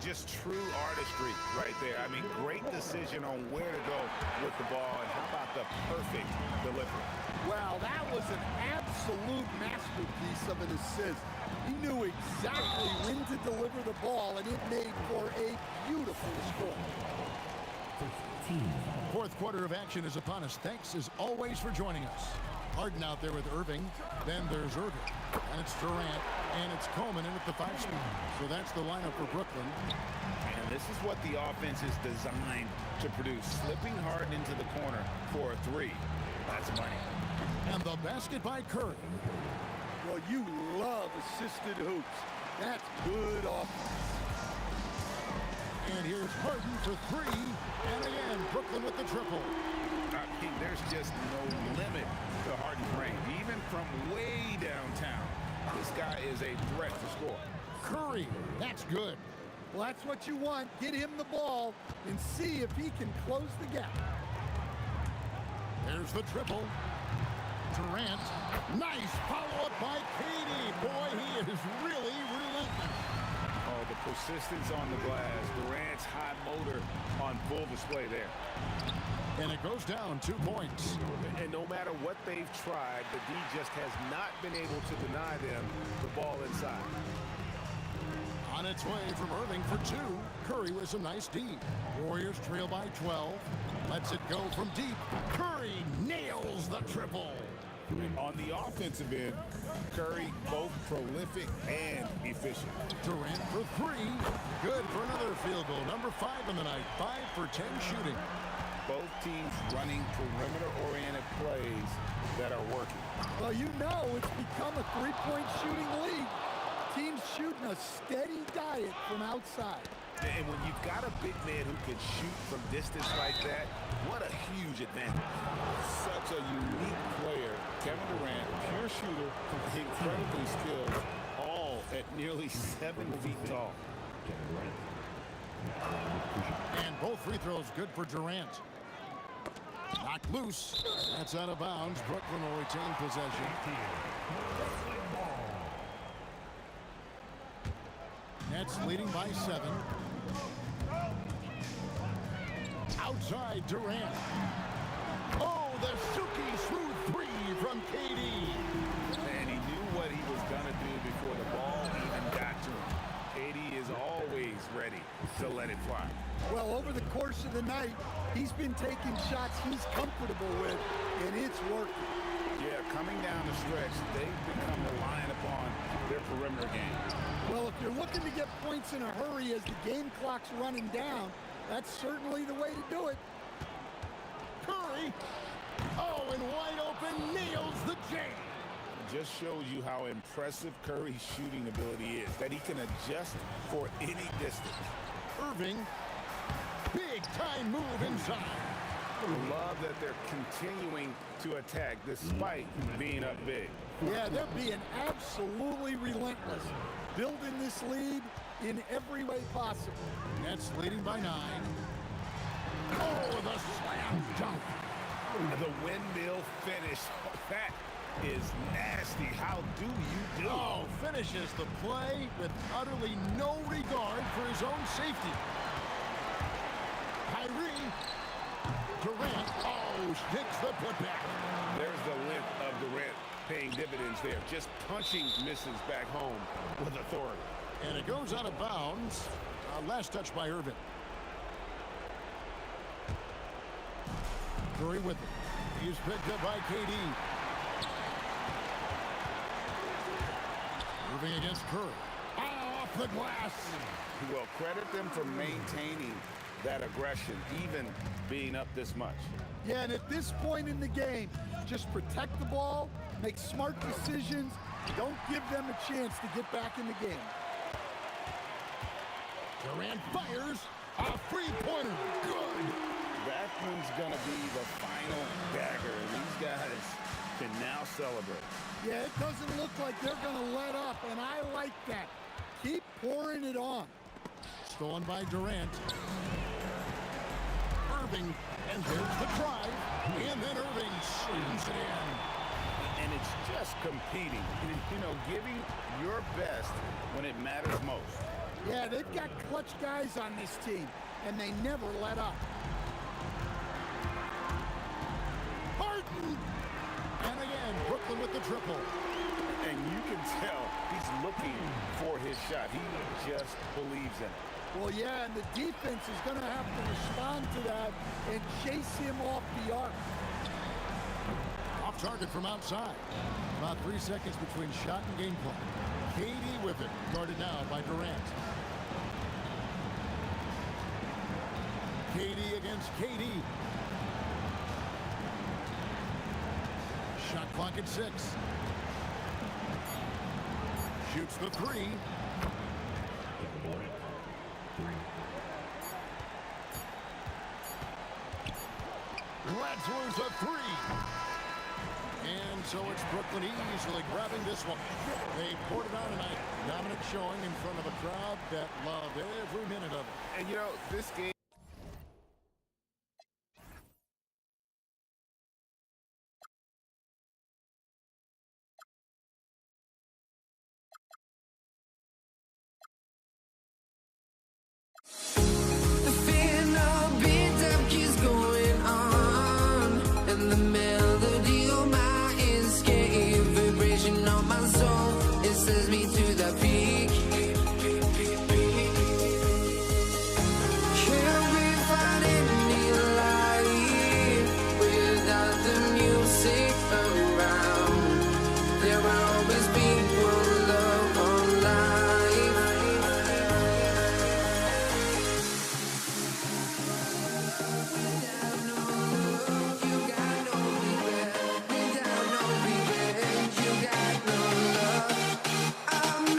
Just true artistry right there. I mean, great decision on where to go with the ball. And how about the perfect delivery? Well, that was an absolute masterpiece of an assist. He knew exactly when to deliver the ball, and it made for a beautiful score. Fourth quarter of action is upon us. Thanks, as always, for joining us. Harden out there with Irving. Then there's Irving. And it's Durant. And it's Coleman in at the 5-spot. So that's the lineup for Brooklyn. And this is what the offense is designed to produce. Slipping Harden into the corner for a 3. That's money. And the basket by Curry. Well, you love assisted hoops. That's good offense. And here's Harden for 3. And again, Brooklyn with the triple. I mean, there's just no limit to Harden's range. Even from way downtown, this guy is a threat to score. Curry, that's good. Well, that's what you want. Get him the ball and see if he can close the gap. There's the triple. Durant. Nice follow-up by KD. Boy, he is really relentless. Oh, the persistence on the glass. Durant's high motor on full display there. And it goes down 2 points. And no matter what they've tried, the D just has not been able to deny them the ball inside. On its way from Irving for 2. Curry with some nice D. Warriors trail by 12. Lets it go from deep. Curry nails the triple. On the offensive end, Curry both prolific and efficient. Durant for 3. Good for another field goal. Number 5 in the night. 5 for 10 shooting. Both teams running perimeter-oriented plays that are working. Well, you know it's become a three-point shooting league. Teams shooting a steady diet from outside. And when you've got a big man who can shoot from distance like that, what a huge advantage. Such a unique player. Kevin Durant, pure shooter, incredibly skilled, all at nearly 7 feet tall. And both free throws good for Durant. Knocked loose. That's out of bounds. Brooklyn will retain possession. Nets leading by 7. Outside Durant. Oh, the silky smooth 3 from KD. And he knew what he was going to do before the ball even got to him. KD is always ready to let it fly. Well, over the course of the night, He's been taking shots he's comfortable with, and it's working. Yeah, coming down the stretch, they've become reliant upon their perimeter game. Well, if you're looking to get points in a hurry as the game clock's running down, that's certainly the way to do it. Curry, oh, and wide open, nails the jam. Just shows you how impressive Curry's shooting ability is, that he can adjust for any distance. Irving, big time move inside. Love that they're continuing to attack despite being up big. Yeah, they're being absolutely relentless, building this lead in every way possible. Nets leading by 9. Oh, the slam dunk. The windmill finish. That is nasty. How do you do? Oh, finishes the play with utterly no regard for his own safety. Kyrie, Durant, oh, hits the putback. There's the length of Durant paying dividends there. Just punching misses back home with authority. And it goes out of bounds. Last touch by Irving. Curry with it. He's picked up by KD. Irving against Curry. Off the glass. Well, credit them for maintaining that aggression, even being up this much. Yeah, and at this point in the game, just protect the ball, make smart decisions, don't give them a chance to get back in the game. Durant fires a three-pointer. Good. That one's going to be the final dagger. These guys can now celebrate. Yeah, it doesn't look like they're going to let up, and I like that. Keep pouring it on. Stolen by Durant. Irving, and there's the drive, and then Irving slams it in. And it's just competing, you know, giving your best when it matters most. Yeah, they've got clutch guys on this team, and they never let up. Harden! And again, Brooklyn with the triple. And you can tell he's looking for his shot. He just believes in it. Well, yeah, and the defense is going to have to respond to that and chase him off the arc. Off target from outside. About 3 seconds between shot and game clock. KD with it, guarded now by Durant. KD against KD. Shot clock at 6. Shoots the 3. Let's lose a 3. And so it's Brooklyn easily grabbing this one. They poured it on tonight. Dominant showing in front of a crowd that loved every minute of it. And you know, this game The fear of beat-up keeps going on, and the melody of my escape, vibration on my soul, it sends me to the peak. Can't we find any light without the music around? There will always be one love on life. I'm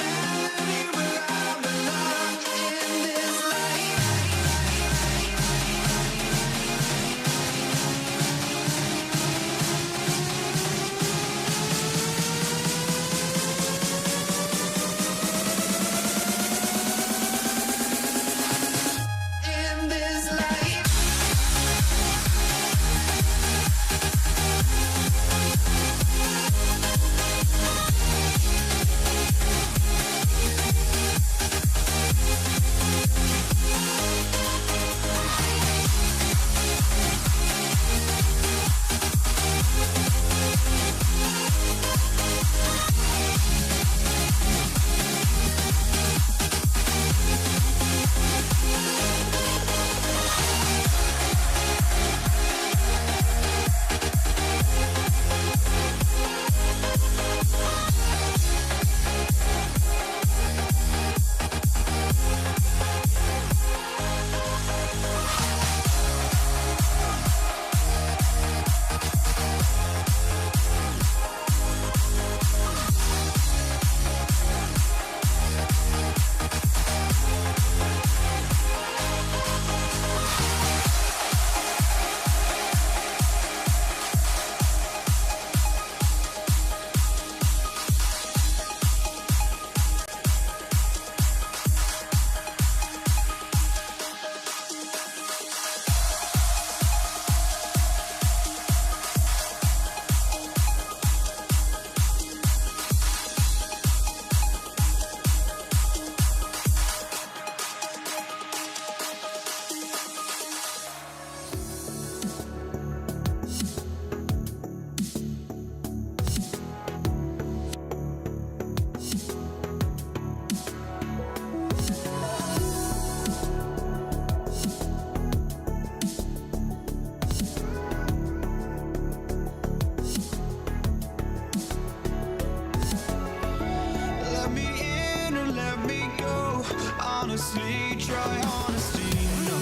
honestly, try honesty. No,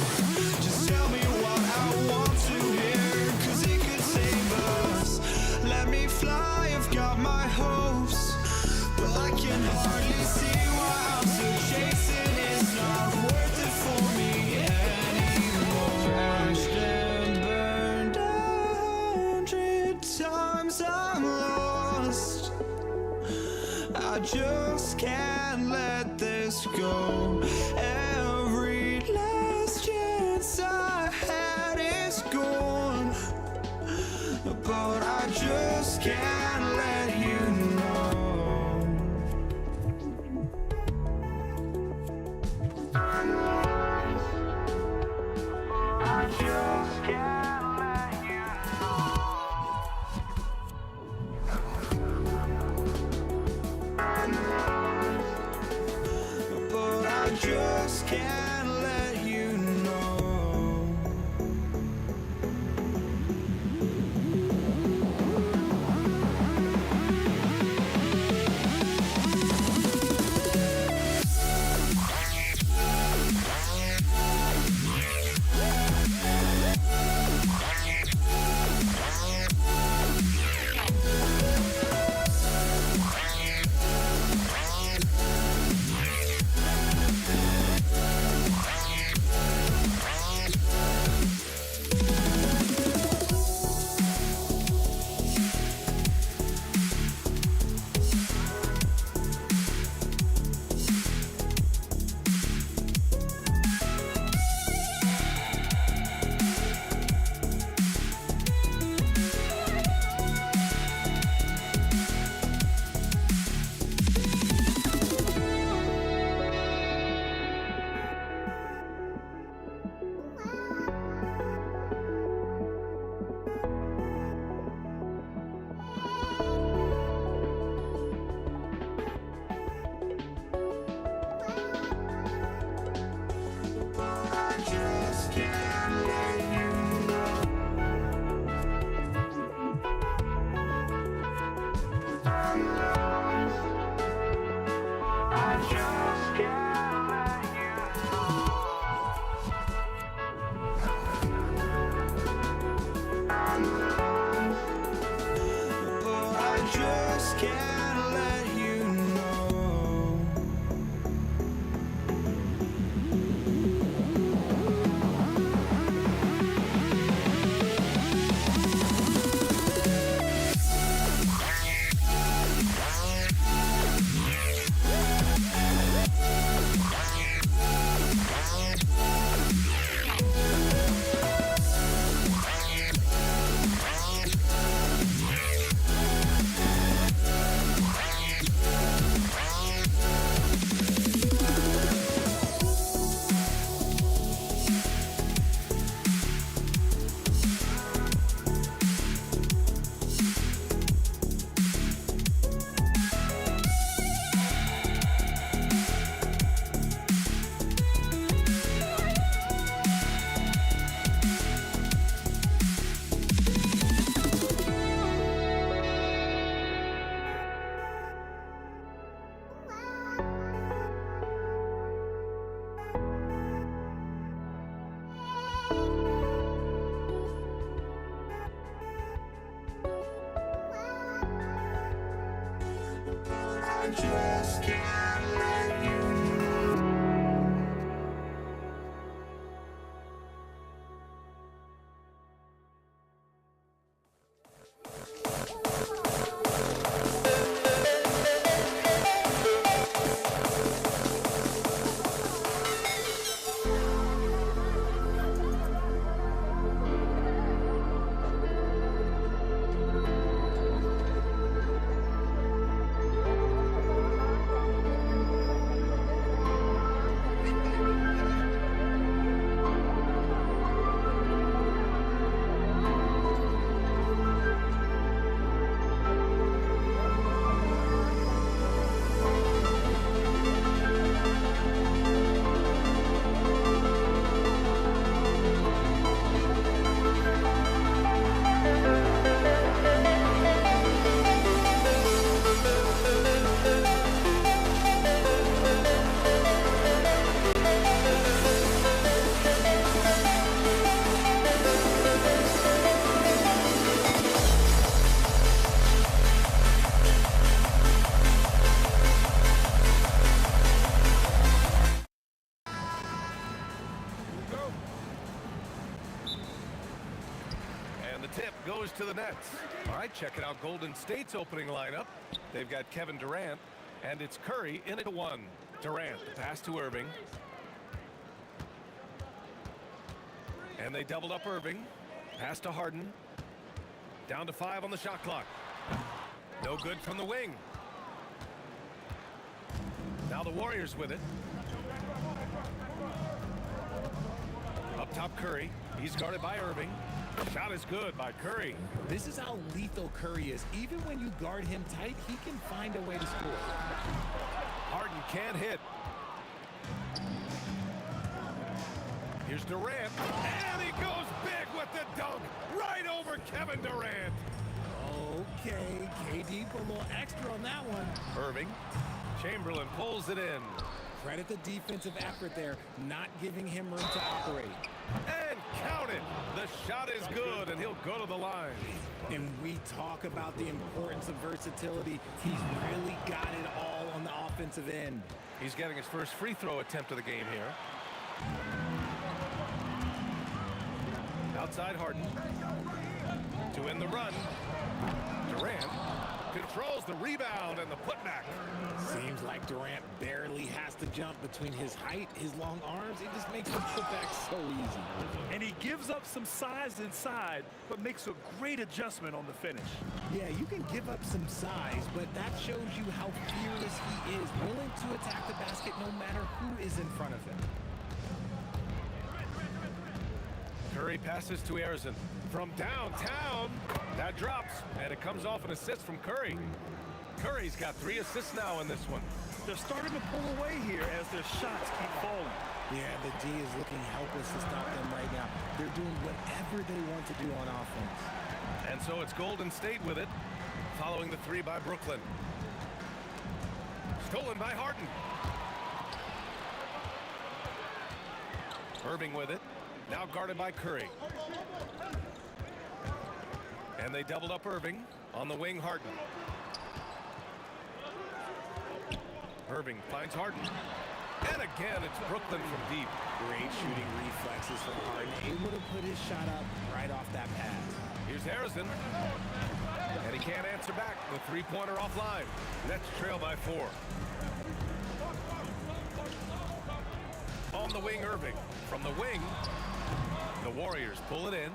just tell me what I want to hear, 'cause it could save us. Let me fly, I've got my hopes, but I can hardly see why I'm still chasing. It's not worth it for me anymore. Crashed and burned 100 times, I'm lost. I just can't let this go. Every last chance I had is gone, but I just can't let you know. I just can't let you know. But I just can't let you know. Just can't let you know. to the nets. All right, checking out Golden State's opening lineup. They've got Kevin Durant, and it's Curry in at 1. Durant, the pass to Irving. And they doubled up Irving. Pass to Harden. Down to 5 on the shot clock. No good from the wing. Now the Warriors with it. Up top, Curry. He's guarded by Irving. Shot is good by Curry. This is how lethal Curry is. Even when you guard him tight, he can find a way to score. Harden can't hit. Here's Durant, and he goes big with the dunk right over Kevin Durant. Okay, KD put a little extra on that one. Irving, Chamberlain pulls it in. Credit the defensive effort there, not giving him room to operate. And count it. The shot is good, and he'll go to the line. And we talk about the importance of versatility. He's really got it all on the offensive end. He's getting his first free throw attempt of the game here. Outside Harden. To end the run. Durant controls the rebound and the putback. Seems like Durant barely has to jump between his height, his long arms. It just makes the putback so easy. And he gives up some size inside, but makes a great adjustment on the finish. Yeah, you can give up some size, but that shows you how fearless he is, willing to attack the basket no matter who is in front of him. Curry passes to Arizon from downtown. That drops, and it comes off an assist from Curry. Curry's got 3 assists now in this one. They're starting to pull away here as their shots keep falling. Yeah, the D is looking helpless to stop them right now. They're doing whatever they want to do on offense. And so it's Golden State with it, following the 3 by Brooklyn. Stolen by Harden. Irving with it, now guarded by Curry. And they doubled up Irving. On the wing, Harden. Irving finds Harden. And again, it's Brooklyn from deep. Great shooting reflexes from Harden. Able to put his shot up right off that pass. Here's Arizon. And he can't answer back. The three-pointer offline. Nets trail by 4. On the wing, Irving. From the wing, the Warriors pull it in.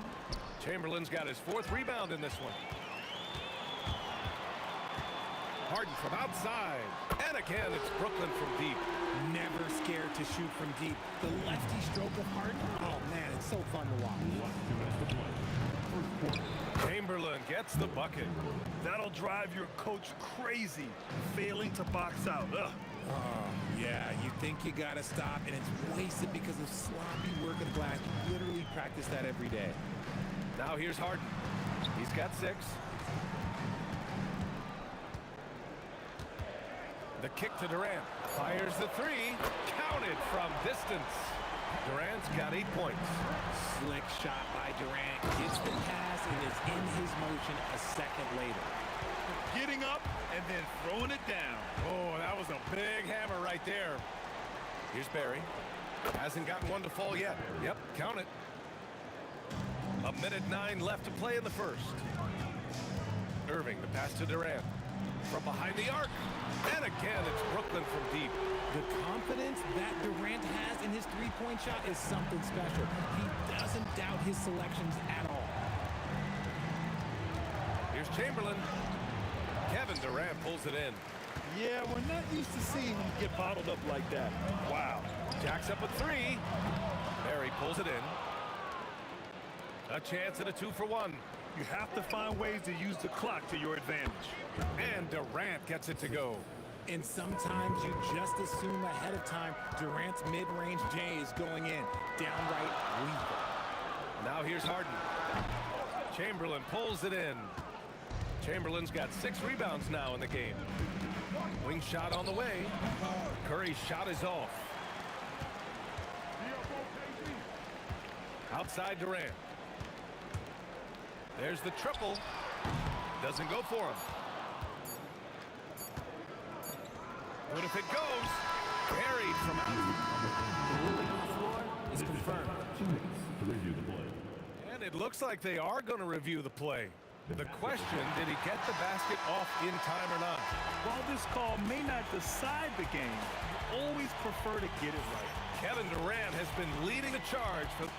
Chamberlain's got his 4th rebound in this one. Harden from outside. And again, it's Brooklyn from deep. Never scared to shoot from deep. The lefty stroke of Harden, oh man, it's so fun to watch. Chamberlain gets the bucket. That'll drive your coach crazy, failing to box out. Ugh. Yeah, you think you gotta stop, and it's wasted because of sloppy work of glass. You literally practice that every day. Now here's Harden. He's got 6. The kick to Durant. Fires the 3. Counted from distance. Durant's got 8 points. Slick shot by Durant. Gets the pass and is in his motion a second later. Getting up and then throwing it down. Oh, that was a big hammer right there. Here's Barry. Hasn't gotten one to fall yet. Yep, count it. 1:09 left to play in the first. Irving, the pass to Durant. From behind the arc. And again, it's Brooklyn from deep. The confidence that Durant has in his three-point shot is something special. He doesn't doubt his selections at all. Here's Chamberlain. Kevin Durant pulls it in. Yeah, we're not used to seeing him get bottled up like that. Wow. Jacks up a 3. Barry pulls it in. A chance at a 2-for-1. You have to find ways to use the clock to your advantage. And Durant gets it to go. And sometimes you just assume ahead of time Durant's mid-range J is going in. Downright lethal. Now here's Harden. Chamberlain pulls it in. Chamberlain's got 6 rebounds now in the game. Wing shot on the way. Curry's shot is off. Outside Durant. There's the triple. Doesn't go for him. But if it goes, carried from out. The ruling on the floor is confirmed. And it looks like they are going to review the play. The question, did he get the basket off in time or not? While this call may not decide the game, you always prefer to get it right. Kevin Durant has been leading the charge for...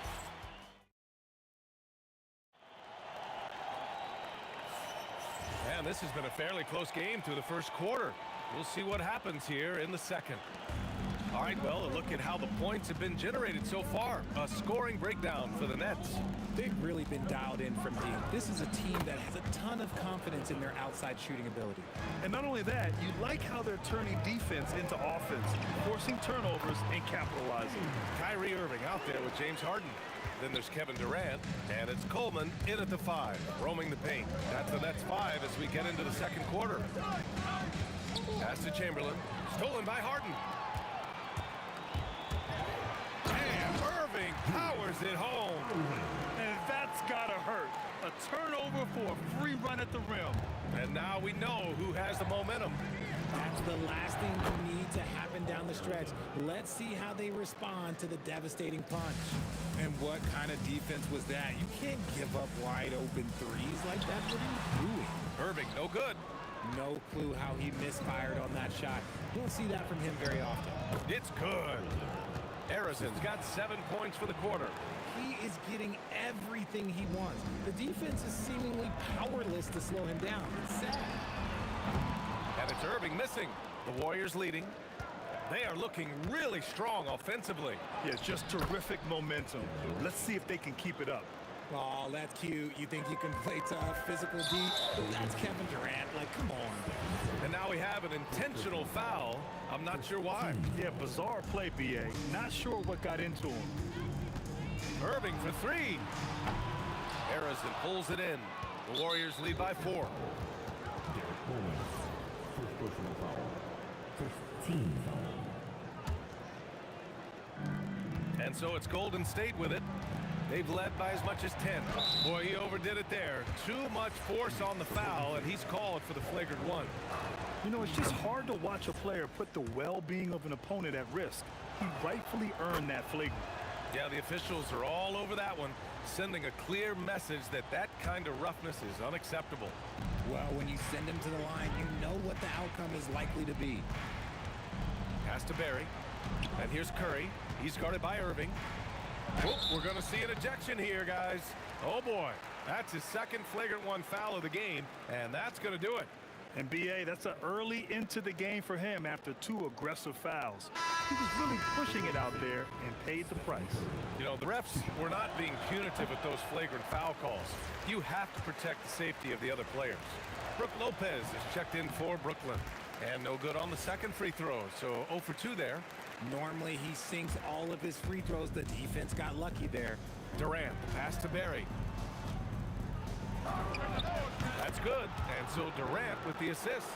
And this has been a fairly close game through the first quarter. We'll see what happens here in the second. All right, well, a look at how the points have been generated so far. A scoring breakdown for the Nets. They've really been dialed in from deep. This is a team that has a ton of confidence in their outside shooting ability. And not only that, you like how they're turning defense into offense, forcing turnovers and capitalizing. Kyrie Irving out there with James Harden. Then there's Kevin Durant, and it's Coleman in at the 5, roaming the paint. That's the Nets 5 as we get into the second quarter. Pass to Chamberlain, stolen by Harden. And Irving powers it home. And that's gotta hurt. A turnover for a free run at the rim. And now we know who has the momentum. That's the last thing you need to happen down the stretch. Let's see how they respond to the devastating punch. And what kind of defense was that? You can't give up wide open threes like that. What are you doing? Irving, no good. No clue how he misfired on that shot. You don't see that from him very often. It's good. Harrison's got 7 points for the quarter. He is getting everything he wants. The defense is seemingly powerless to slow him down. It's sad. And it's Irving missing. The Warriors leading. They are looking really strong offensively. Yeah, just terrific momentum. Let's see if they can keep it up. Oh, that's cute. You think you can play tough, physical deep? That's Kevin Durant. Like, come on. And now we have an intentional foul. I'm not sure why. Yeah, bizarre play, BA. Not sure what got into him. Irving for 3. Harrison pulls it in. The Warriors lead by 4. First personal foul. First team foul. And so it's Golden State with it. They've led by as much as 10. Boy, he overdid it there. Too much force on the foul, and he's called for the flagrant 1. You know, it's just hard to watch a player put the well-being of an opponent at risk. He rightfully earned that flagrant. Yeah, the officials are all over that one, sending a clear message that that kind of roughness is unacceptable. Well, when you send him to the line, you know what the outcome is likely to be. Pass to Barry. And here's Curry. He's guarded by Irving. Oh, we're going to see an ejection here, guys. Oh, boy. That's his second flagrant 1 foul of the game, and that's going to do it. And, B.A., that's an early into the game for him after 2 aggressive fouls. He was really pushing it out there and paid the price. You know, the refs were not being punitive with those flagrant foul calls. You have to protect the safety of the other players. Brook Lopez is checked in for Brooklyn. And no good on the second free throw, so 0 for 2 there. Normally, he sinks all of his free throws. The defense got lucky there. Durant, pass to Barry. That's good. And so Durant with the assist.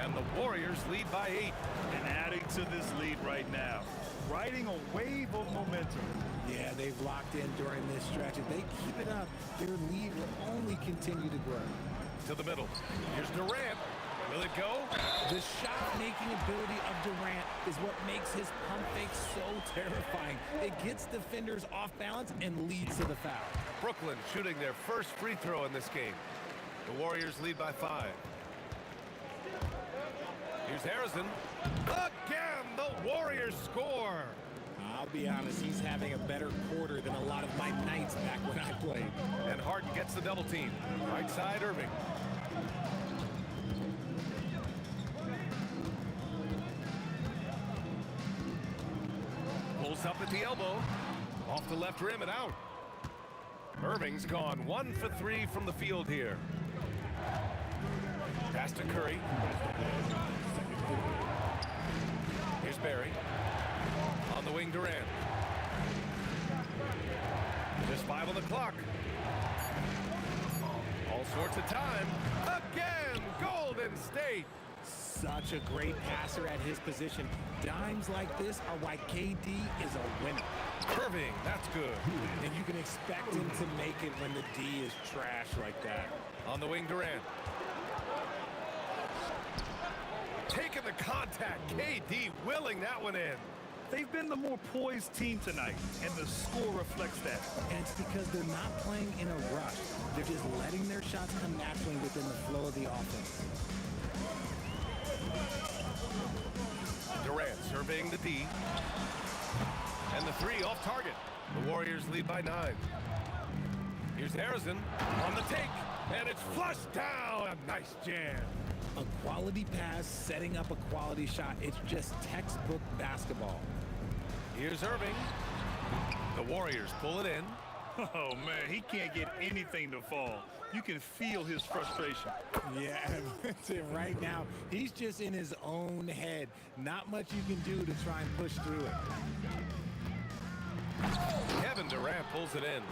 And the Warriors lead by 8. And adding to this lead right now, riding a wave of momentum. Yeah, they've locked in during this stretch. If they keep it up, their lead will only continue to grow. To the middle. Here's Durant. Will it go? The shot-making ability of Durant is what makes his pump fake so terrifying. It gets defenders off balance and leads to the foul. Brooklyn shooting their first free throw in this game. The Warriors lead by 5. Here's Harrison. Again, the Warriors score. I'll be honest, he's having a better quarter than a lot of my nights back when I played. And Harden gets the double team. Right side, Irving. Pulls up at the elbow. Off the left rim and out. Irving's gone 1 for 3 from the field here. Pass to Curry. Here's Barry. On the wing, Durant. Just 5 on the clock. All sorts of time. Again, Golden State. Such a great passer at his position. Dimes like this are why KD is a winner. Irving, that's good. And you can expect him to make it when the D is trash like that. On the wing, Durant. Taking the contact. KD willing that one in. They've been the more poised team tonight, and the score reflects that. And it's because they're not playing in a rush. They're just letting their shots come naturally within the flow of the offense. Durant surveying the D. And the three off target. The Warriors lead by 9. Here's Harrison on the take. And it's flushed down. A nice jam. A quality pass setting up a quality shot. It's just textbook basketball. Here's Irving. The Warriors pull it in. Oh, man, he can't get anything to fall. You can feel his frustration. Yeah, that's it. Right now, he's just in his own head. Not much you can do to try and push through it. Kevin Durant pulls it in.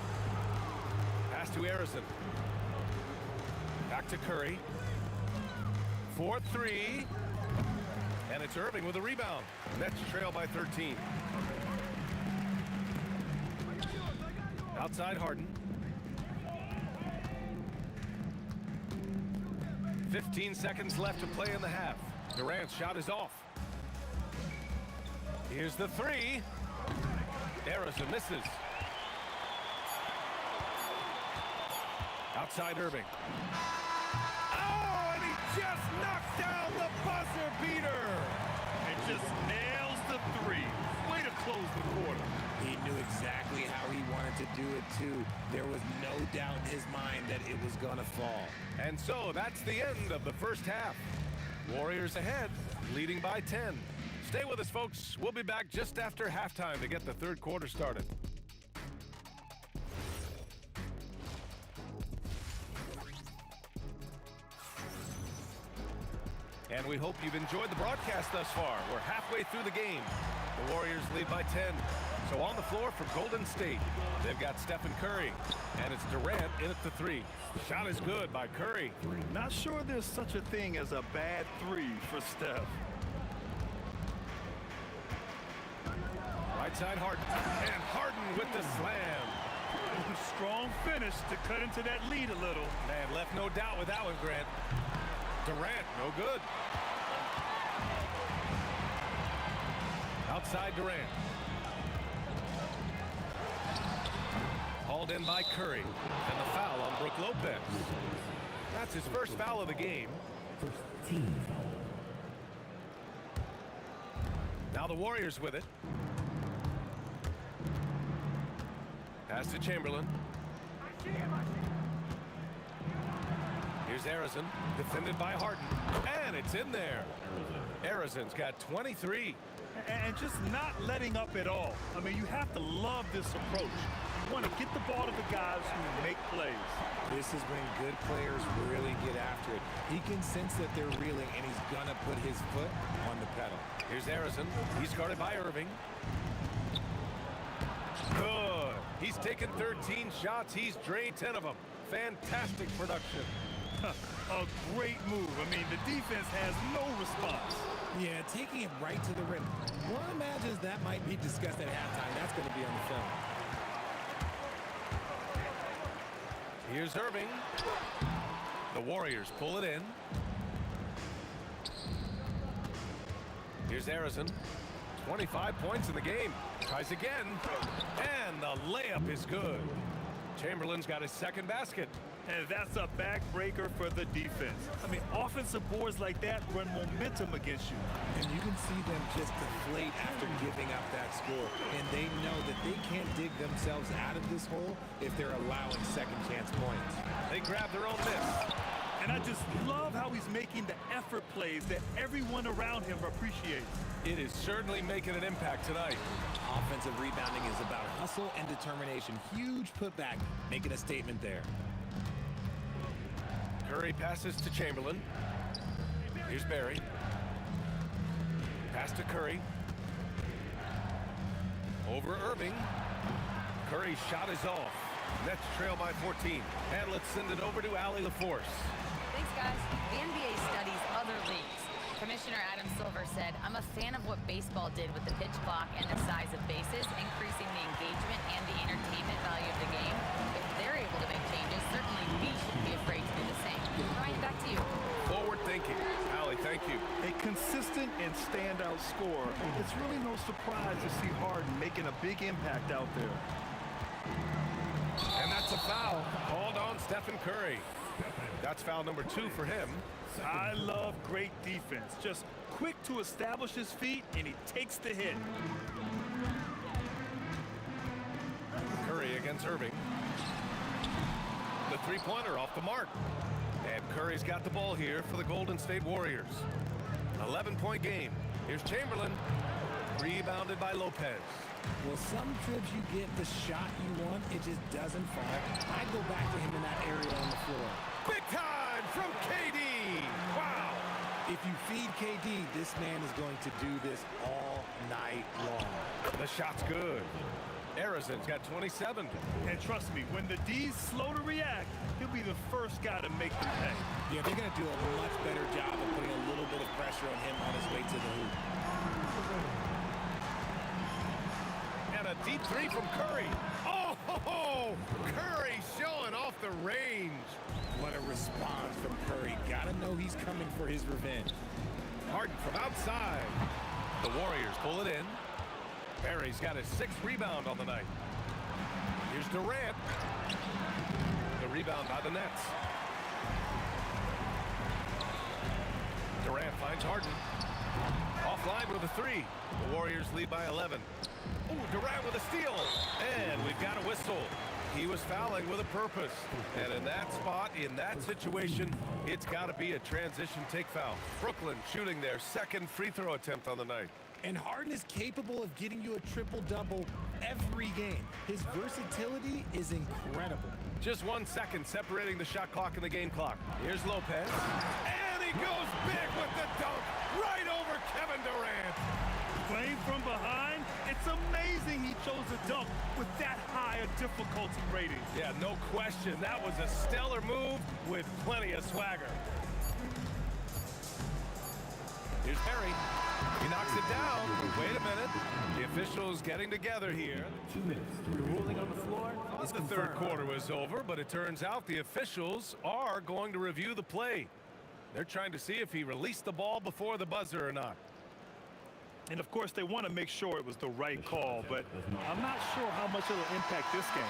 Pass to Harrison. Back to Curry. 4-3. And it's Irving with a rebound. Nets trail by 13. Outside Harden. 15 seconds left to play in the half. Durant's shot is off. Here's the three. Harrison misses. Outside Irving. Oh, and he just knocked down the buzzer beater. And just nails the three. Way to close the quarter. He knew exactly how he wanted to do it, too. There was no doubt in his mind that it was going to fall. And so that's the end of the first half. Warriors ahead, leading by 10. Stay with us, folks. We'll be back just after halftime to get the third quarter started. And we hope you've enjoyed the broadcast thus far. We're halfway through the game. The Warriors lead by 10. So on the floor for Golden State, they've got Stephen Curry, and it's Durant in at the three. Shot is good by Curry. Not sure there's such a thing as a bad three for Steph. Right side Harden, and Harden with the slam. Strong finish to cut into that lead a little. Man, left no doubt with that one, Grant. Durant, no good. Outside Durant. Hauled in by Curry. And the foul on Brook Lopez. That's his first foul of the game. Now the Warriors with it. Pass to Chamberlain. Here's Harrison, defended by Harden, and it's in there. Harrison's got 23. And just not letting up at all. I mean, you have to love this approach. You want to get the ball to the guys who make plays. This is when good players really get after it. He can sense that they're reeling, and he's going to put his foot on the pedal. Here's Harrison. He's guarded by Irving. Good. He's taken 13 shots. He's drained 10 of them. Fantastic production. A great move. I mean, the defense has no response. Yeah, taking it right to the rim. One imagines that might be discussed at halftime. That's going to be on the film. Here's Irving. The Warriors pull it in. Here's Harrison. 25 points in the game. Tries again. And the layup is good. Chamberlain's got his second basket. And that's a backbreaker for the defense. I mean, offensive boards like that run momentum against you. And you can see them just deflate after giving up that score. And they know that they can't dig themselves out of this hole if they're allowing second chance points. They grab their own miss. And I just love how he's making the effort plays that everyone around him appreciates. It is certainly making an impact tonight. Offensive rebounding is about hustle and determination. Huge putback, making a statement there. Curry passes to Chamberlain. Here's Barry. Pass to Curry. Over Irving. Curry's shot is off. Nets trail by 14. And let's send it over to Allie LaForce. Thanks, guys. The NBA studies other leagues. Commissioner Adam Silver said, I'm a fan of what baseball did with the pitch clock and the size of bases, increasing the engagement and the entertainment value of the game. If they're able to make changes, certainly we shouldn't be afraid to do the same. Ryan, back to you. Forward thinking. Allie, thank thank you. A consistent and standout scorer. It's really no surprise to see Harden making a big impact out there. And that's a foul called on Stephen Curry. That's foul number 2 for him. I love great defense. Just quick to establish his feet, and he takes the hit. Curry against Irving. The three-pointer off the mark. And Curry's got the ball here for the Golden State Warriors. 11-point game. Here's Chamberlain. Rebounded by Lopez. Well, some trips you get the shot you want, it just doesn't fall. I go back to him in that area on the floor. Big time from KD. Wow. If you feed KD, this man is going to do this all night long. The shot's good. Arizon's got 27. And trust me, when the D's slow to react, he'll be the first guy to make them pay. Yeah, they're going to do a much better job of putting a little bit of pressure on him on his way to the hoop. And a deep three from Curry. Oh, Curry showing off the range. What a response from Curry. Gotta know he's coming for his revenge. Harden from outside. The Warriors pull it in. Barry's got his 6th rebound on the night. Here's Durant. The rebound by the Nets. Durant finds Harden. Offline with a 3. The Warriors lead by 11. Oh, Durant with a steal. And we've got a whistle. He was fouling with a purpose. And in that spot, in that situation, it's got to be a transition take foul. Brooklyn shooting their 2nd free throw attempt on the night. And Harden is capable of getting you a triple-double every game. His versatility is incredible. Just 1 second separating the shot clock and the game clock. Here's Lopez. And he goes big with the dunk right over Kevin Durant. Playing from behind, it's amazing he chose a dunk with that high a difficulty rating. Yeah, no question. That was a stellar move with plenty of swagger. Here's Perry. He knocks it down. Wait a minute. The officials getting together here. 2 minutes. The ruling on the floor is The third quarter was over, but it turns out the officials are going to review the play. They're trying to see if he released the ball before the buzzer or not. And of course, they want to make sure it was the right call, but I'm not sure how much it'll impact this game.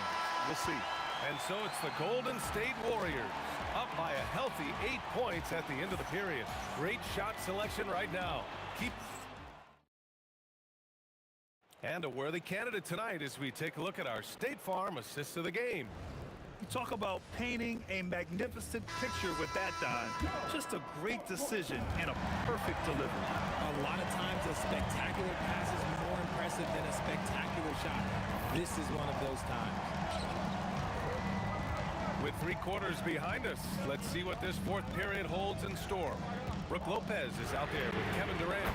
We'll see. And so it's the Golden State Warriors up by a healthy 8 points at the end of the period. Great shot selection right now. And a worthy candidate tonight as we take a look at our State Farm assist of the game. You talk about painting a magnificent picture with that dime. Just a great decision and a perfect delivery. A lot of times a spectacular pass is more impressive than a spectacular shot. This is one of those times. With 3 quarters behind us, let's see what this 4th period holds in store. Brook Lopez is out there with Kevin Durant.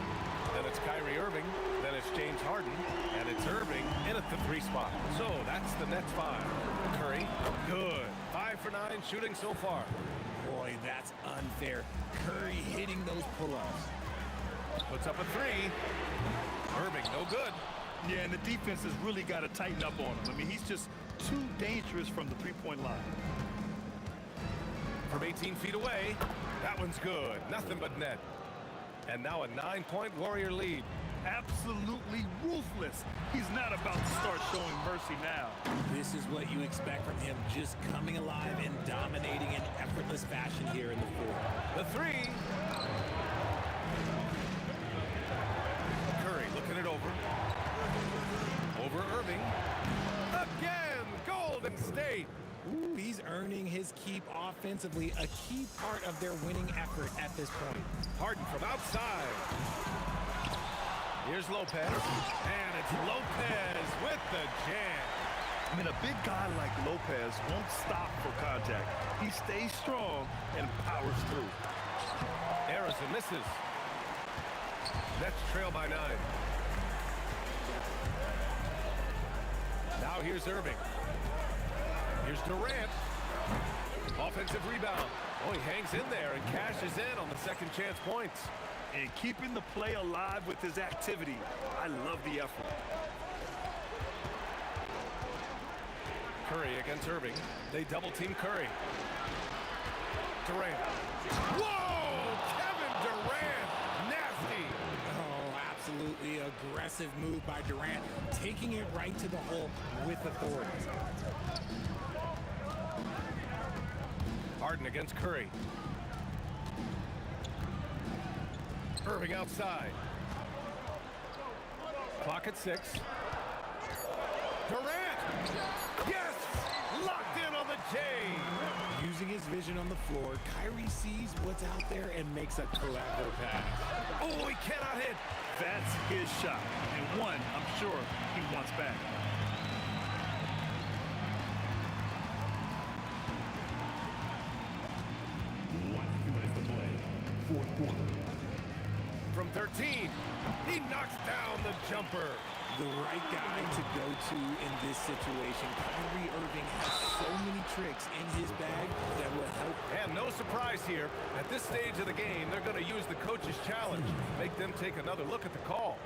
Then it's Kyrie Irving. Then it's James Harden. And it's Irving in at the 3 spot. So that's the Nets 5. Curry, good. 5 for 9 shooting so far. Boy, that's unfair. Curry hitting those pull-ups. Puts up a 3. Irving, no good. Yeah, and the defense has really got to tighten up on him. I mean, he's just too dangerous from the three-point line. From 18 feet away, that one's good. Nothing but net. And now a 9-point Warrior lead. Absolutely ruthless. He's not about to start showing mercy now. This is what you expect from him, just coming alive and dominating in effortless fashion here in the 4th. The 3. Curry looking it over. Over Irving. Again, Golden State. Ooh, he's earning his keep offensively, a key part of their winning effort at this point. Harden from outside. Here's Lopez. And it's Lopez with the jam. I mean, a big guy like Lopez won't stop for contact. He stays strong and powers through. Arizona misses. Nets trail by 9. Now here's Irving. Here's Durant. Offensive rebound. Oh, he hangs in there and cashes in on the second chance points. And keeping the play alive with his activity. I love the effort. Curry against Irving. They double team Curry. Durant. Whoa! Kevin Durant Aggressive move by Durant, taking it right to the hole with authority. Harden against Curry. Irving outside. Clock at 6. Durant! Yes! Locked in on the J! Using his vision on the floor, Kyrie sees what's out there and makes a clever pass. Oh, he cannot hit! That's his shot, and one I'm sure he wants back. From 13, he knocks down the jumper. The right guy to go to in this situation. Kyrie Irving has so many tricks in his bag that will help. And no surprise here, at this stage of the game, they're going to use the coach's challenge. Make them take another look at the call.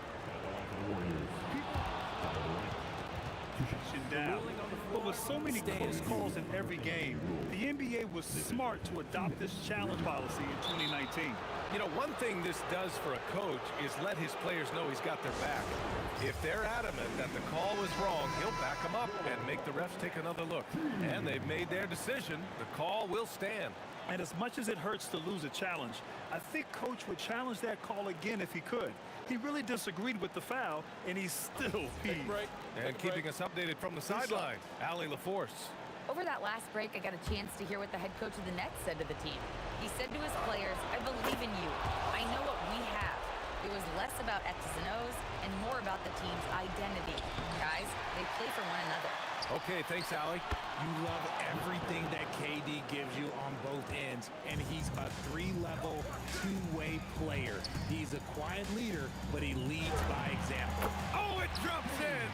Down. But with so many close calls in every game, the NBA was smart to adopt this challenge policy in 2019. You know, one thing this does for a coach is let his players know he's got their back. If they're adamant that the call is wrong, he'll back them up and make the refs take another look. And they've made their decision. The call will stand. And as much as it hurts to lose a challenge, I think Coach would challenge that call again if he could. He really disagreed with the foul, and he's still peeved. And keeping us updated from the sideline, Allie LaForce. Over that last break, I got a chance to hear what the head coach of the Nets said to the team. He said to his players, "I believe in you. I know what we have." It was less about X's and O's and more about the team's identity. Guys, they play for one another. Okay, thanks, Allie. You love everything that KD gives you on both ends, and he's a three-level, two-way player. He's a quiet leader, but he leads by example. Oh, it drops in!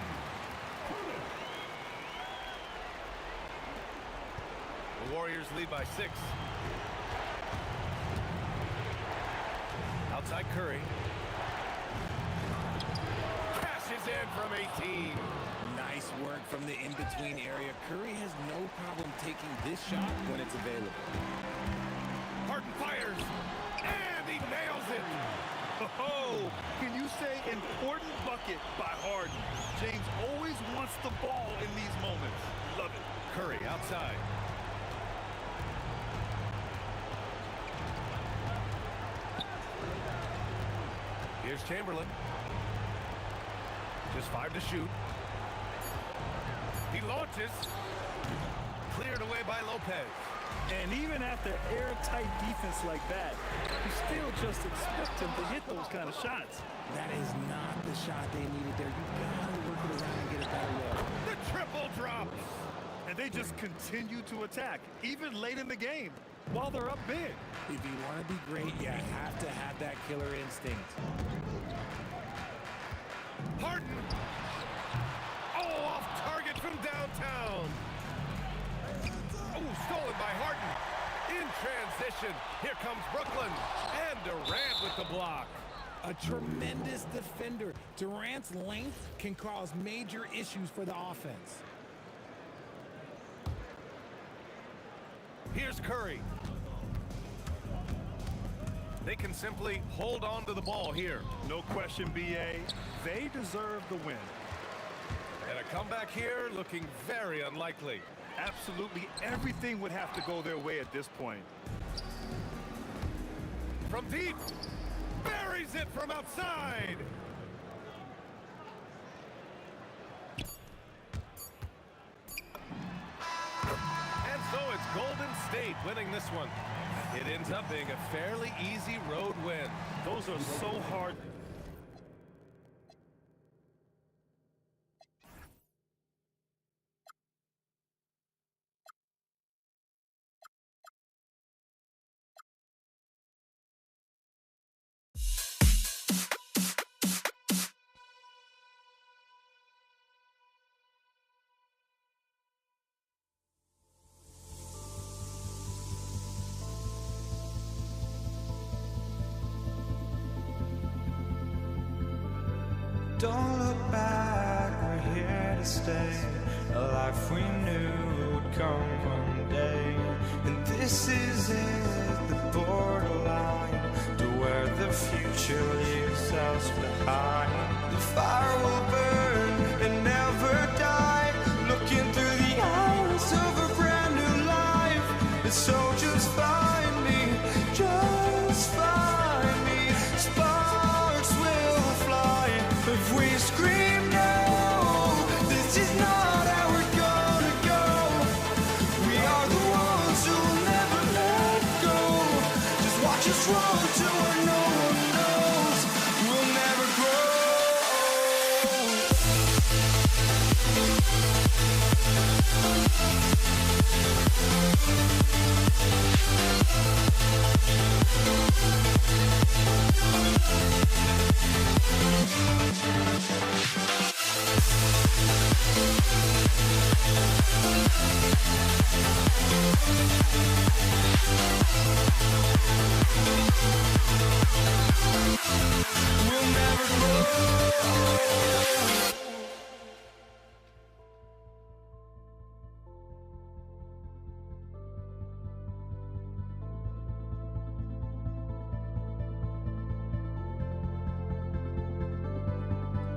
The Warriors lead by 6. Outside Curry. Cashes in from 18. Nice work from the in-between area. Curry has no problem taking this shot when it's available. Harden fires, and he nails it. Oh, can you say important bucket by Harden? James always wants the ball in these moments. Love it. Curry outside. Here's Chamberlain. Just 5 to shoot. He launches. Cleared away by Lopez. And even after airtight defense like that, you still just expect him to hit those kind of shots. That is not the shot they needed there. You gotta work it around and get it better look. The triple drops. And they just continue to attack, even late in the game, while they're up big. If you want to be great, you have to have that killer instinct. Harden. Oh, off target from downtown. Oh, stolen by Harden. In transition, here comes Brooklyn. And Durant with the block. A tremendous defender. Durant's length can cause major issues for the offense. Here's Curry. They can simply hold on to the ball here. No question, B.A. They deserve the win. And a comeback here looking very unlikely. Absolutely everything would have to go their way at this point. From deep. Buries it from outside. And so it's Golden State winning this one. It ends up being a fairly easy road win. Those are so hard. Don't look back, we're here to stay. A life we knew would come one day. And this is it, the borderline to where the future leaves us behind. The fire will burn and never die. Looking through the eyes of a brand new life. And so just find me, just find me. Sparks will fly if we scream no. This is not how we're gonna go. We are the ones who'll never let go. Just watch us run to where no one knows. We'll never grow. We'll never grow.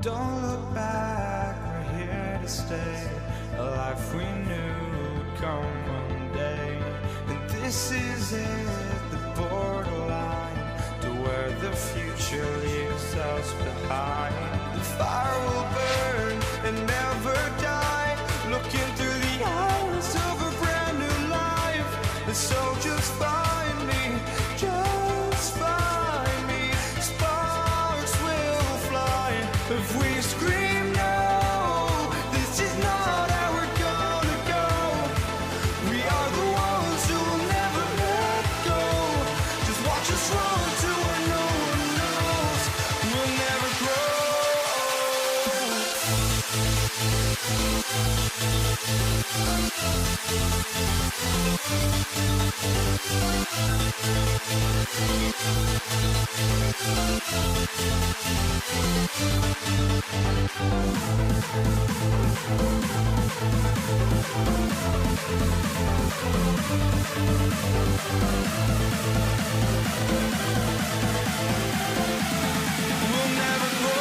Don't look back, we're here to stay. A life we knew would come one day. And this is it, the borderline to where the future leaves us behind. The fire will burn and never die. Looking through the eyes of a brand new life. And so just find me, just find me. Sparks will fly if we scream no. This is not how we're gonna go. We are the ones who'll never let go. Just watch us run to where no one knows. We'll never grow. We'll never grow.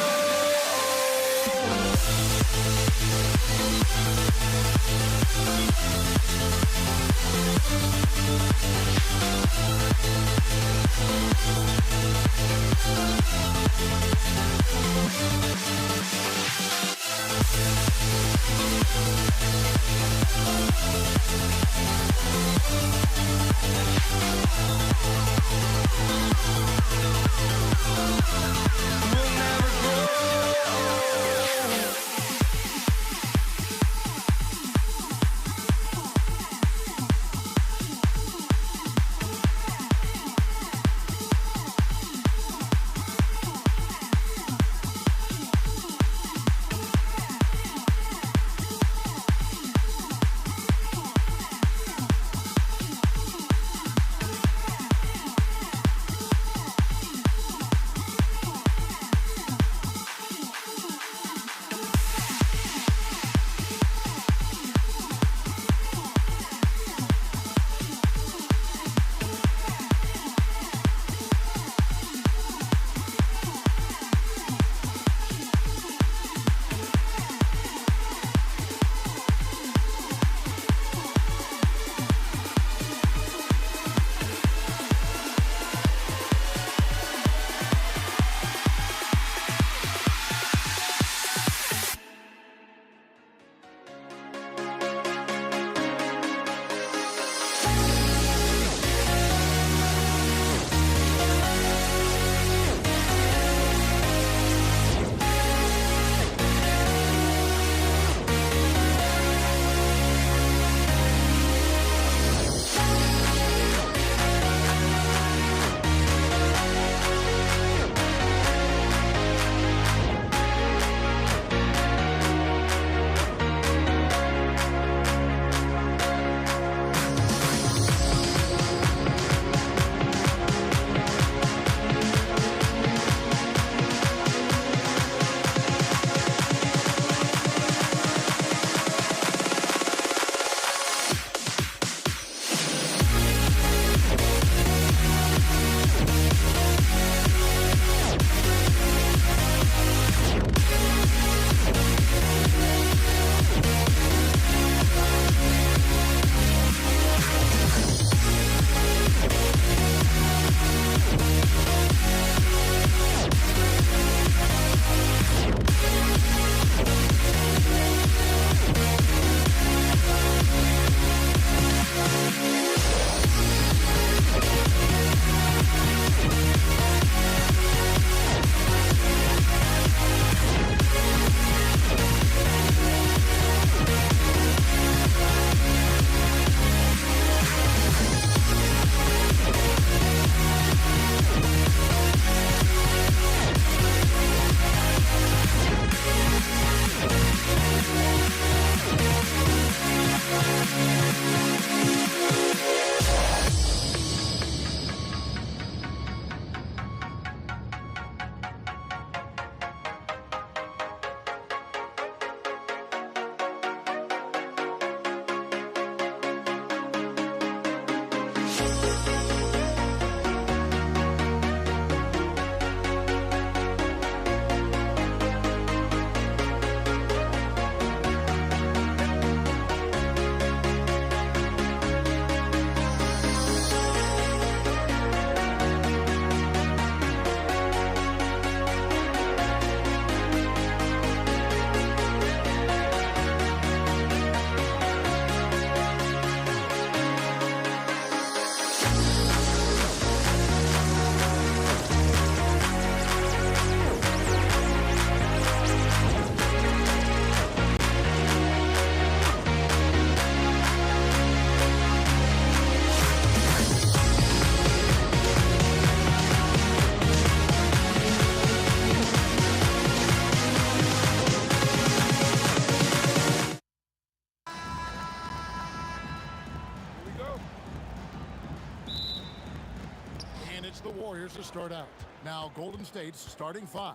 start out. Now Golden State's starting 5.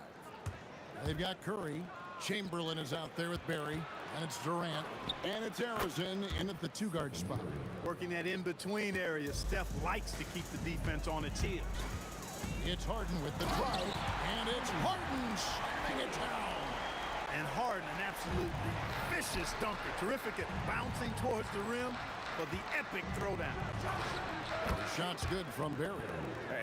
They've got Curry. Chamberlain is out there with Barry. And it's Durant. And it's Arizona in at the 2-guard spot. Working that in-between area. Steph likes to keep the defense on its heels. It's Harden with the drive. And it's Harden slamming it down. And Harden, an absolutely vicious dunker. Terrific at bouncing towards the rim for the epic throwdown. The shot's good from Barry.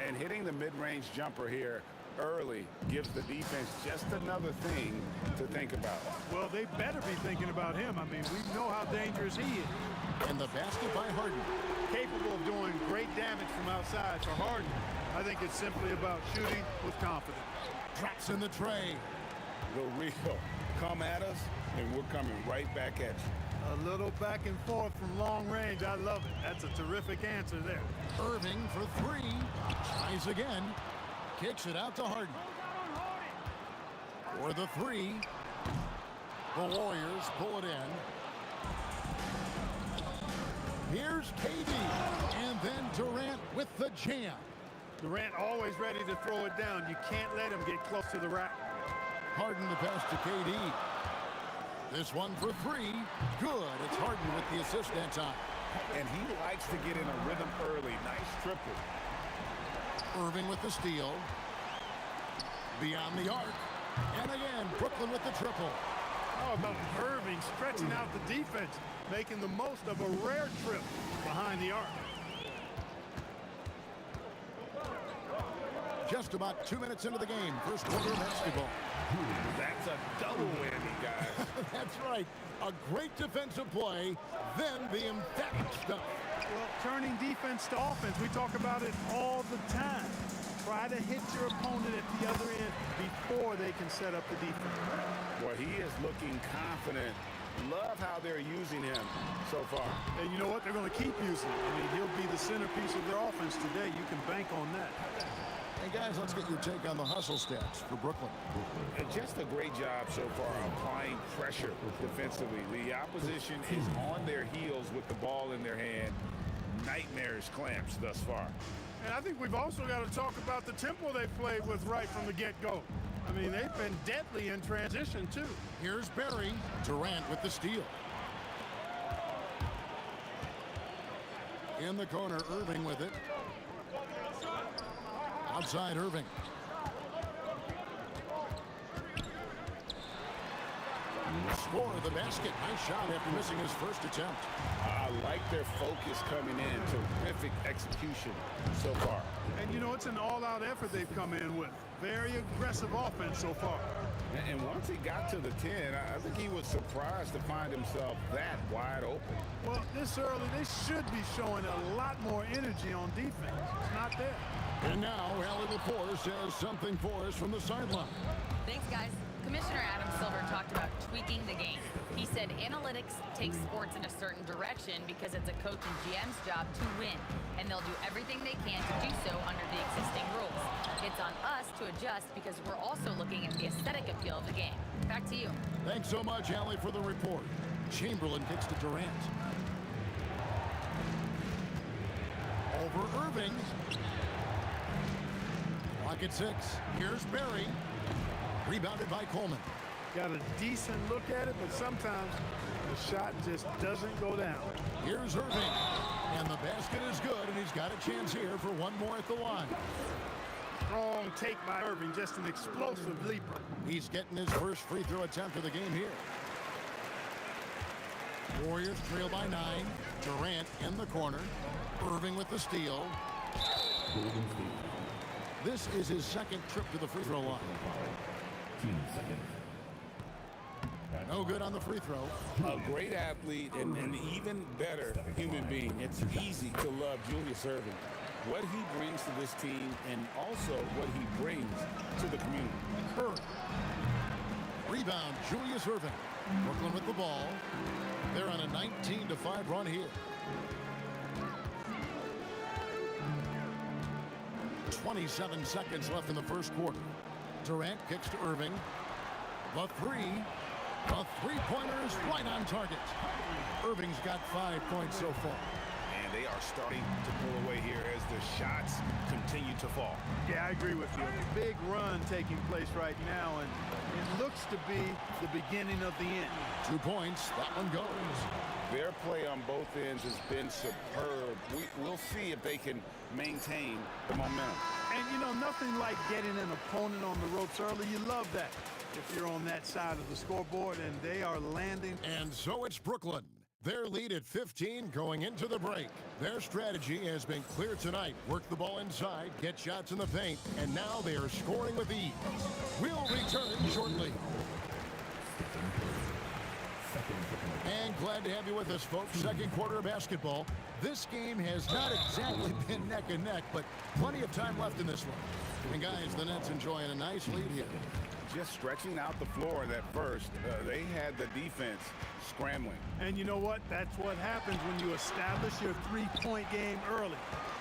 And hitting the mid-range jumper here early gives the defense just another thing to think about. Well, they better be thinking about him. I mean, we know how dangerous he is. And the basket by Harden. Capable of doing great damage from outside for Harden. I think it's simply about shooting with confidence. Drops in the tray. The real. Come at us, and we're coming right back at you. A little back and forth from long range. I love it. That's a terrific answer there. Irving for 3. Tries again. Kicks it out to Harden. For the 3. The Warriors pull it in. Here's KD. And then Durant with the jam. Durant always ready to throw it down. You can't let him get close to the rack. Harden the pass to KD. This one for 3. Good. It's Harden with the assist that time. And he likes to get in a rhythm early. Nice triple. Irving with the steal. Beyond the arc. And again, Brooklyn with the triple. How about Irving stretching out the defense, making the most of a rare trip behind the arc. Just about 2 minutes into the game. First quarter of basketball. That's a double whammy, guys. That's right. A great defensive play, then the emphatic stuff. Well, turning defense to offense, we talk about it all the time. Try to hit your opponent at the other end before they can set up the defense. Boy, he is looking confident. Love how they're using him so far. And you know what? They're going to keep using him. I mean, he'll be the centerpiece of their offense today. You can bank on that. Hey, guys, let's get your take on the hustle stats for Brooklyn. And just a great job so far applying pressure defensively. The opposition is on their heels with the ball in their hand. Nightmarish clamps thus far. And I think we've also got to talk about the tempo they played with right from the get-go. I mean, they've been deadly in transition, too. Here's Barry. Durant with the steal. In the corner, Irving with it. Outside Irving. Score the basket. Nice shot after missing his first attempt. I like their focus coming in. Terrific execution so far. And, you know, it's an all-out effort they've come in with. Very aggressive offense so far. And once he got to the 10, I think he was surprised to find himself that wide open. Well, this early, they should be showing a lot more energy on defense. It's not there. And now, Allie Lepore says something for us from the sideline. Thanks, guys. Commissioner Adam Silver talked about tweaking the game. He said analytics take sports in a certain direction because it's a coach and GM's job to win, and they'll do everything they can to do so under the existing rules. It's on us to adjust because we're also looking at the aesthetic appeal of the game. Back to you. Thanks so much, Allie, for the report. Chamberlain kicks to Durant. Over Irving. Clock at 6. Here's Barry. Rebounded by Coleman. Got a decent look at it, but sometimes the shot just doesn't go down. Here's Irving. And the basket is good, and he's got a chance here for one more at the line. Strong take by Irving, just an explosive leaper. He's getting his first free throw attempt of the game here. Warriors trail by 9. Durant in the corner. Irving with the steal. This is his second trip to the free throw line. No good on the free throw. A great athlete and an even better human being. It's easy to love Julius Irving. What he brings to this team and also what he brings to the community. Curry. Rebound, Julius Irving. Brooklyn with the ball. They're on a 19-5 run here. 27 seconds left in the first quarter. Durant kicks to Irving. The three-pointer is right on target. Irving's got 5 points so far. And they are starting to pull away here as the shots continue to fall. Yeah, I agree with you. A big run taking place right now, and it looks to be the beginning of the end. 2 points. That one goes. Their play on both ends has been superb. We'll see if they can maintain the momentum. And, you know, nothing like getting an opponent on the ropes early. You love that if you're on that side of the scoreboard, and they are landing. And so it's Brooklyn. Their lead at 15 going into the break. Their strategy has been clear tonight. Work the ball inside, get shots in the paint, and now they are scoring with ease. We'll return shortly. And glad to have you with us, folks. Second quarter of basketball. This game has not exactly been neck and neck, but plenty of time left in this one. And guys, the Nets enjoying a nice lead here. Just stretching out the floor at first. They had the defense scrambling. And you know what? That's what happens when you establish your three-point game early.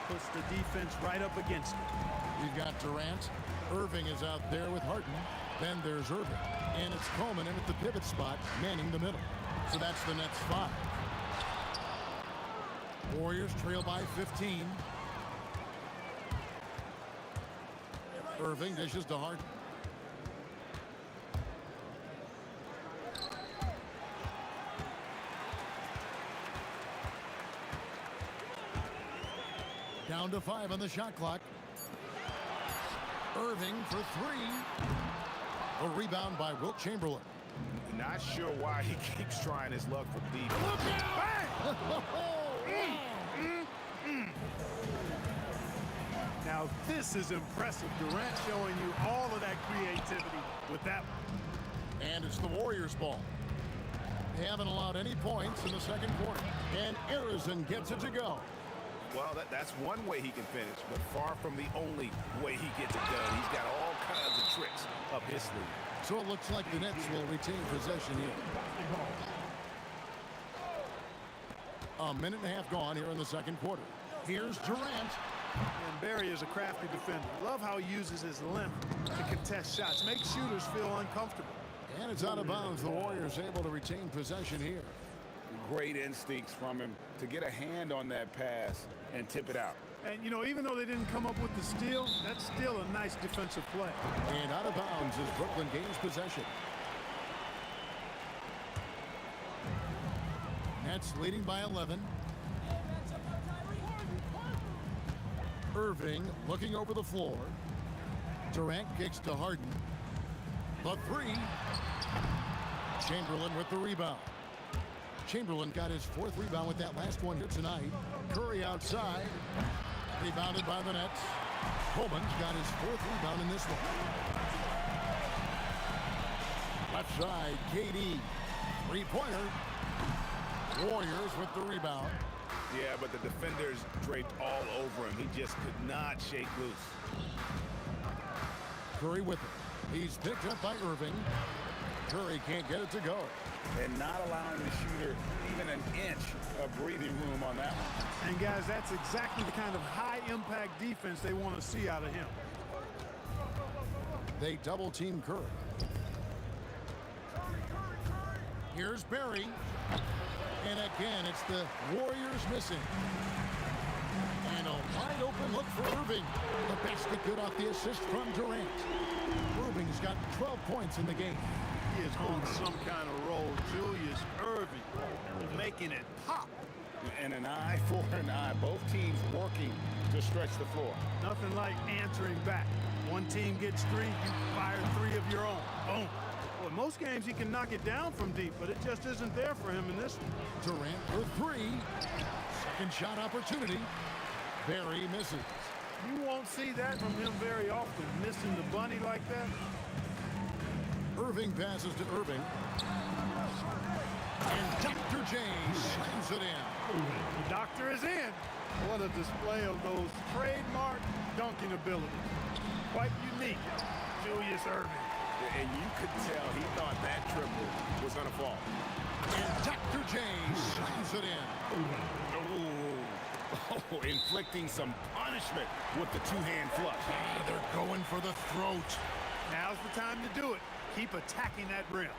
Puts the defense right up against it. We've got Durant. Irving is out there with Harden. Then there's Irving. And it's Coleman in at the pivot spot, manning the middle. So that's the Nets 5. Warriors trail by 15. Irving dishes to Harden. Down to 5 on the shot clock. Irving for 3. A rebound by Wilt Chamberlain. Not sure why he keeps trying his luck for deep. Look out! Now this is impressive. Durant showing you all of that creativity with that one. And it's the Warriors' ball. They haven't allowed any points in the second quarter. And Arizon gets it to go. Well, that's one way he can finish, but far from the only way he gets it done. He's got all kinds of tricks up his sleeve. So it looks like the Nets will retain possession here. A minute and a half gone here in the second quarter. Here's Durant. And Barry is a crafty defender. Love how he uses his length to contest shots. Make shooters feel uncomfortable. And it's out of bounds. The Warriors able to retain possession here. Great instincts from him to get a hand on that pass and tip it out. And, you know, even though they didn't come up with the steal, that's still a nice defensive play. And out of bounds as Brooklyn gains possession. Nets leading by 11. Irving looking over the floor. Durant kicks to Harden. The 3. Chamberlain with the rebound. Chamberlain got his 4th rebound with that last one here tonight. Curry outside. Rebounded by the Nets. Coleman's got his 4th rebound in this one. Left side, KD. 3-pointer. Warriors with the rebound. Yeah, but the defenders draped all over him. He just could not shake loose. Curry with it. He's picked up by Irving. Curry can't get it to go. And not allowing the shooter even an inch of breathing room on that one. And, guys, that's exactly the kind of high-impact defense they want to see out of him. They double-team Curry. Here's Barry. And again, it's the Warriors missing. And a wide-open look for Irving. The basket good off the assist from Durant. Irving's got 12 points in the game. He is on some kind of roll. Julius Irving making it pop. And an eye for an eye. Both teams working to stretch the floor. Nothing like answering back. One team gets 3, you fire 3 of your own. Boom. Well, in most games he can knock it down from deep, but it just isn't there for him in this one. Durant for 3. Second shot opportunity. Barry misses. You won't see that from him very often, missing the bunny like that. Irving passes to Irving. And Dr. J slams it in. The doctor is in. What a display of those trademark dunking abilities. Quite unique, Julius Irving. And you could tell he thought that triple was going to fall. And Dr. J slams it in. Oh, inflicting some punishment with the 2-hand flush. They're going for the throat. Now's the time to do it. Keep attacking that rim.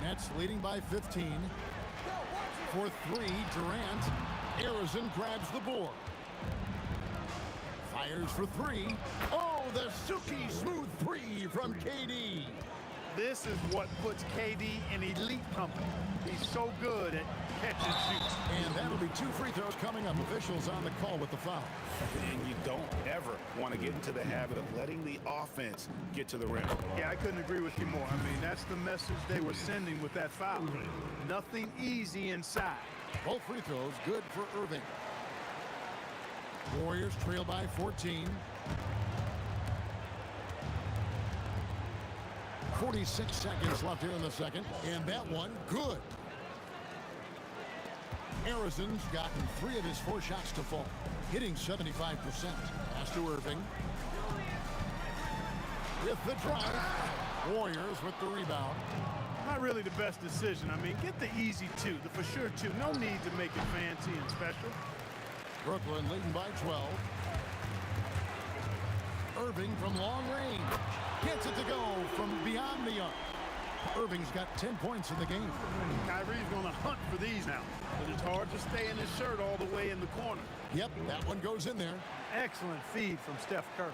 Nets leading by 15. For 3, Durant. Arizon grabs the board. Fires for three. Oh, the silky smooth three from KD. This is what puts KD in elite company. He's so good at catch and shoot. And that'll be 2 free throws coming up. Officials on the call with the foul. And you don't ever want to get into the habit of letting the offense get to the rim. Yeah, I couldn't agree with you more. I mean, that's the message they were sending with that foul. Nothing easy inside. Both free throws good for Irving. Warriors trail by 14. 46 seconds left here in the second. And that one, good. Arizon's gotten 3 of his 4 shots to fall, hitting 75%. Pass to Irving. With the drive. Warriors with the rebound. Not really the best decision. I mean, get the easy 2, the for sure 2. No need to make it fancy and special. Brooklyn leading by 12. Irving from long range. Gets it to go from beyond the arc. Irving's got 10 points in the game. Kyrie's going to hunt for these now. But it's hard to stay in his shirt all the way in the corner. Yep, that one goes in there. Excellent feed from Steph Curry.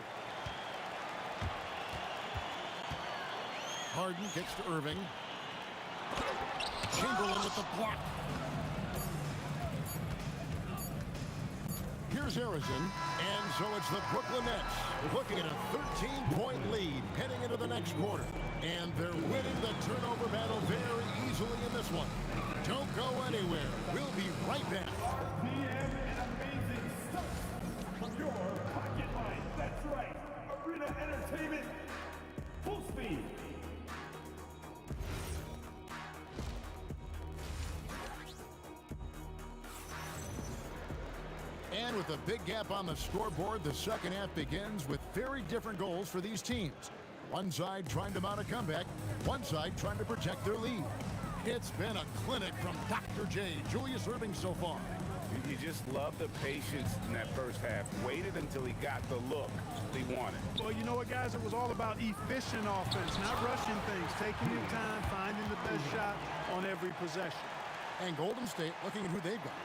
Harden kicks to Irving. Chamberlain with the block. Here's Arizon, and so it's the Brooklyn Nets looking at a 13-point lead heading into the next quarter. And they're winning the turnover battle very easily in this one. Don't go anywhere. We'll be right back. PM and amazing stuff from your pocket line. That's right. Arena Entertainment. Full speed. And with a big gap on the scoreboard, the second half begins with very different goals for these teams. One side trying to mount a comeback, one side trying to protect their lead. It's been a clinic from Dr. J, Julius Irving so far. You just love the patience in that first half. Waited until he got the look he wanted. Well, you know what, guys? It was all about efficient offense, not rushing things, taking your time, finding the best shot on every possession. And Golden State looking at who they've got.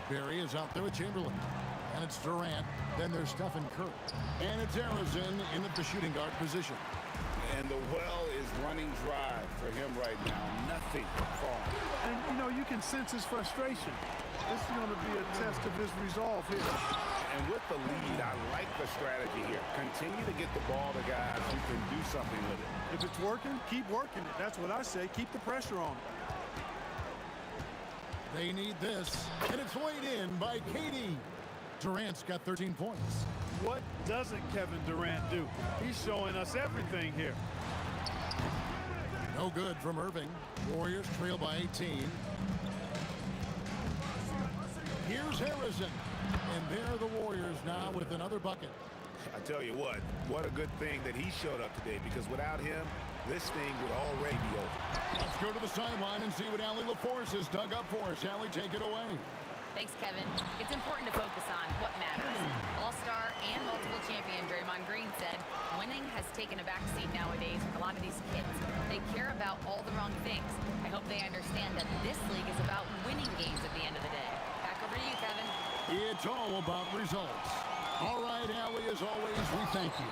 Barry is out there with Chamberlain. And it's Durant. Then there's Stephen Curry. And it's Arizon in the shooting guard position. And the well is running dry for him right now. Nothing falling. And, you know, you can sense his frustration. This is going to be a test of his resolve here. And with the lead, I like the strategy here. Continue to get the ball to guys who can do something with it. If it's working, keep working it. That's what I say. Keep the pressure on. They need this. And it's laid in by KD. Durant's got 13 points. What doesn't Kevin Durant do? He's showing us everything here. No good from Irving. Warriors trail by 18. Here's Harrison. And there the Warriors now with another bucket. I tell you what a good thing that he showed up today, because without him, this thing would already be over. Let's go to the sideline and see what Allie LaForce has dug up for us. Allie, take it away. Thanks, Kevin. It's important to focus on what matters. All-star and multiple champion Draymond Green said winning has taken a backseat nowadays with a lot of these kids. They care about all the wrong things. I hope they understand that this league is about winning games at the end of the day. Back over to you, Kevin. It's all about results. All right, Allie, as always, we thank you.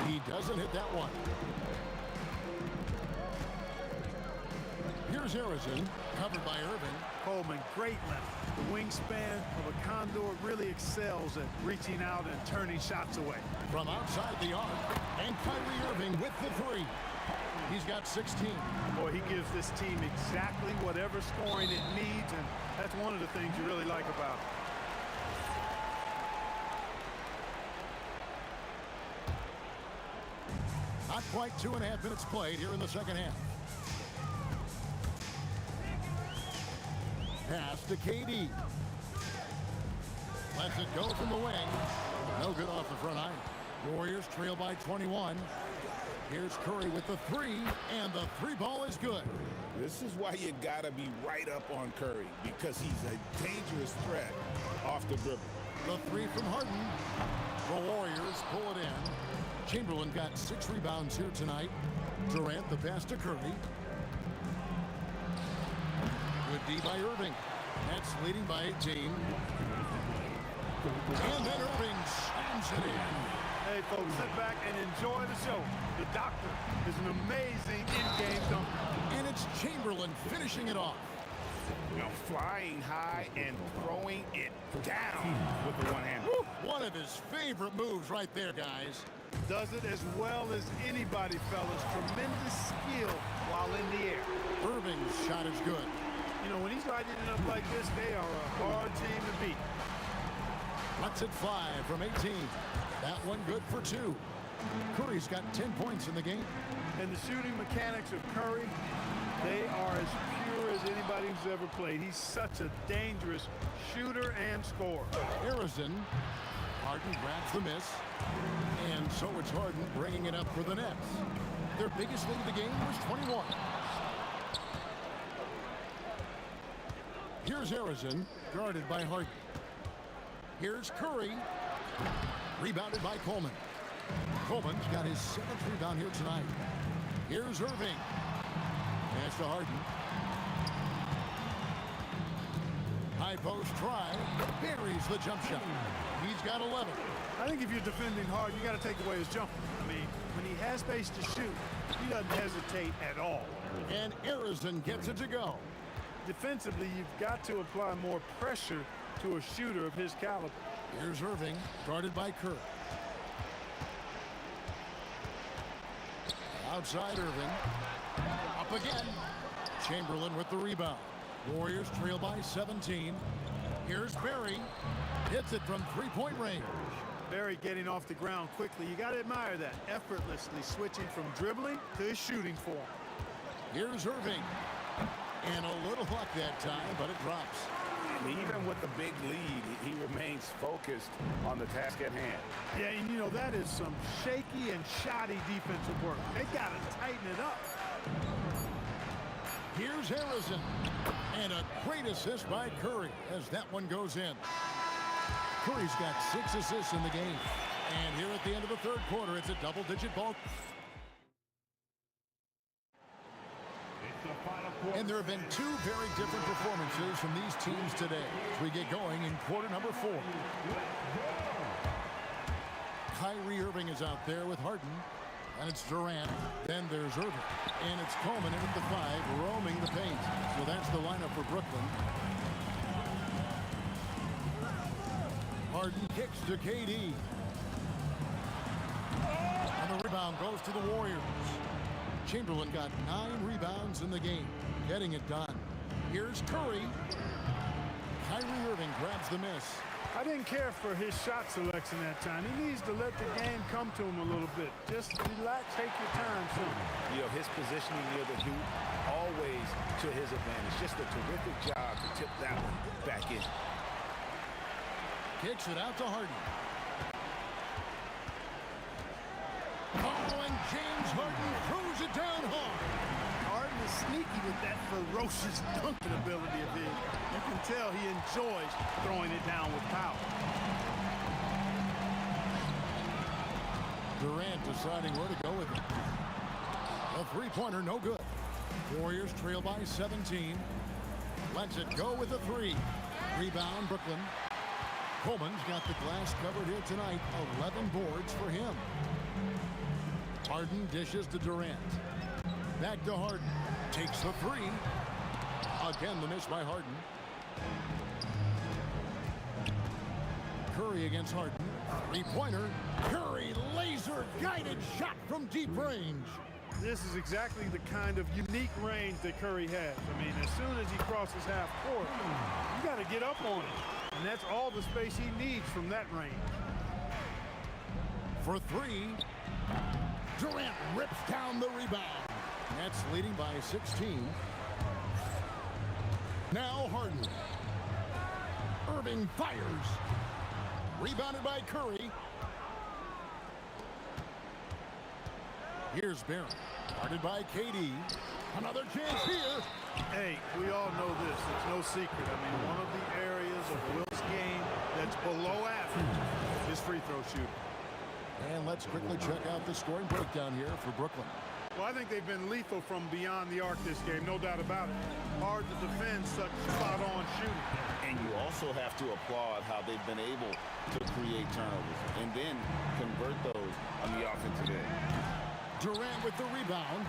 He doesn't hit that one. Here's Harrison, covered by Irving. Coleman, great length. The wingspan of a condor really excels at reaching out and turning shots away. From outside the arc, and Kyrie Irving with the three. He's got 16. Boy, he gives this team exactly whatever scoring it needs, and that's one of the things you really like about him. Not quite 2.5 minutes played here in the second half. Pass to KD. Lets it go from the wing. No good off the front iron. Warriors trail by 21. Here's Curry with the three, and the three ball is good. This is why you got to be right up on Curry, because he's a dangerous threat off the dribble. The three from Harden. The Warriors pull it in. Chamberlain got 6 rebounds here tonight. Durant the pass to Curry. Good D by Irving. Nets leading by 18. And then Irving slams it in. Hey, folks, sit back and enjoy the show. The doctor is an amazing in-game dunker. And it's Chamberlain finishing it off. You know, flying high and throwing it down with the one-hand. One of his favorite moves right there, guys. Does it as well as anybody, fellas. Tremendous skill while in the air. Irving's shot is good. You know, when he's lighting it up like this, they are a hard team to beat. Lets it fly from 18. That one good for 2. Curry's got 10 points in the game. And the shooting mechanics of Curry, they are as pure as anybody who's ever played. He's such a dangerous shooter and scorer. Harrison. Harden grabs the miss. And so it's Harden bringing it up for the Nets. Their biggest lead of the game was 21. Here's Harrison, guarded by Harden. Here's Curry. Rebounded by Coleman. Coleman's got his 7th rebound here tonight. Here's Irving. Pass to Harden. High post try. Buries the jump shot. He's got 11. I think if you're defending Harden, you got to take away his jumper. I mean, when he has space to shoot, he doesn't hesitate at all. And Harrison gets it to go. Defensively, you've got to apply more pressure to a shooter of his caliber. Here's Irving, guarded by Kerr. Outside Irving. Up again. Chamberlain with the rebound. Warriors trail by 17. Here's Barry. Hits it from three-point range. Barry getting off the ground quickly. You got to admire that. Effortlessly switching from dribbling to his shooting form. Here's Irving. And a little luck that time, but it drops. And even with the big lead, he remains focused on the task at hand. Yeah, and you know, that is some shaky and shoddy defensive work. They got to tighten it up. Here's Harrison. And a great assist by Curry as that one goes in. Curry's got 6 assists in the game. And here at the end of the third quarter, it's a double-digit ball. And there have been 2 very different performances from these teams today as we get going in quarter number 4. Kyrie Irving is out there with Harden. And it's Durant. Then there's Irving. And it's Coleman in at the 5, roaming the paint. So that's the lineup for Brooklyn. Harden kicks to KD. And the rebound goes to the Warriors. Chamberlain got 9 rebounds in the game, getting it done. Here's Curry. Kyrie Irving grabs the miss. I didn't care for his shot selection that time. He needs to let the game come to him a little bit. Just relax, take your time, son. You know, his positioning near the hoop, always to his advantage. Just a terrific job to tip that one back in. Kicks it out to Harden. Oh, and James Harden throws it down hard. Harden is sneaky with that ferocious dunking ability of his. You can tell he enjoys throwing it down with power. Durant deciding where to go with it. A three-pointer, no good. Warriors trail by 17. Lets it go with a 3. Rebound, Brooklyn. Coleman's got the glass covered here tonight. 11 boards for him. Harden dishes to Durant. Back to Harden. Takes the 3. Again, the miss by Harden. Curry against Harden. Three-pointer. Curry, laser-guided shot from deep range. This is exactly the kind of unique range that Curry has. I mean, as soon as he crosses half court, you got to get up on it. And that's all the space he needs from that range. For 3. Durant rips down the rebound. Nets leading by 16. Now Harden. Irving fires. Rebounded by Curry. Here's Barron. Guarded by KD. Another chance here. Hey, we all know this. It's no secret. I mean, one of the areas of Wilt's game that's below average is free throw shooting. And let's quickly check out the scoring breakdown here for Brooklyn. Well, I think they've been lethal from beyond the arc this game, no doubt about it. Hard to defend such spot-on shooting. And you also have to applaud how they've been able to create turnovers and then convert those on the offensive end. Durant with the rebound,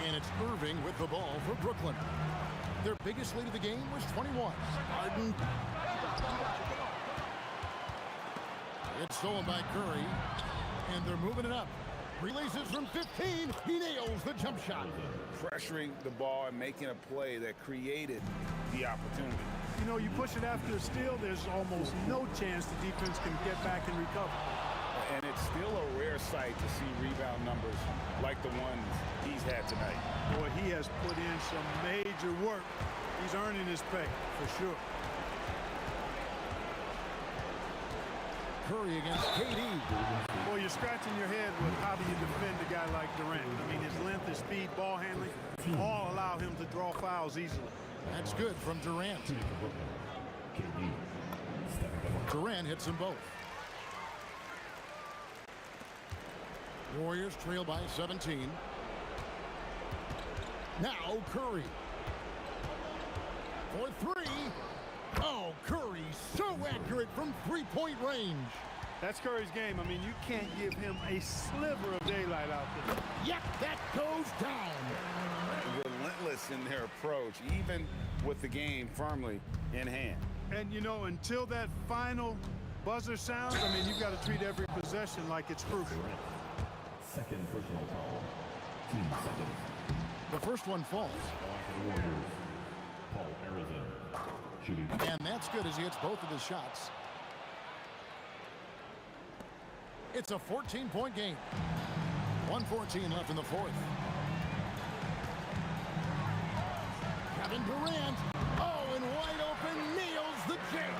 and it's Irving with the ball for Brooklyn. Their biggest lead of the game was 21. Harden. It's stolen by Curry, and they're moving it up. Releases from 15. He nails the jump shot. Pressuring the ball and making a play that created the opportunity. You know, you push it after a steal, there's almost no chance the defense can get back and recover. And it's still a rare sight to see rebound numbers like the ones he's had tonight. Boy, he has put in some major work. He's earning his pay, for sure. Curry against KD. Well, you're scratching your head with how do you defend a guy like Durant. I mean, his length, his speed, ball handling, all allow him to draw fouls easily. That's good from Durant. Durant hits them both. Warriors trail by 17. Now Curry. For three. Oh, Curry so accurate from three-point range. That's Curry's game. I mean, you can't give him a sliver of daylight out there. Yep, that goes down. Relentless in their approach, even with the game firmly in hand. And, you know, until that final buzzer sounds, I mean, you've got to treat every possession like it's crucial. Second personal foul. Team second. The first one falls. Warriors. Paul Arizona. Shooting. And that's good as he hits both of his shots. It's a 14-point game. 1:14 left in the fourth. Kevin Durant. Oh, and wide open, nails the jam.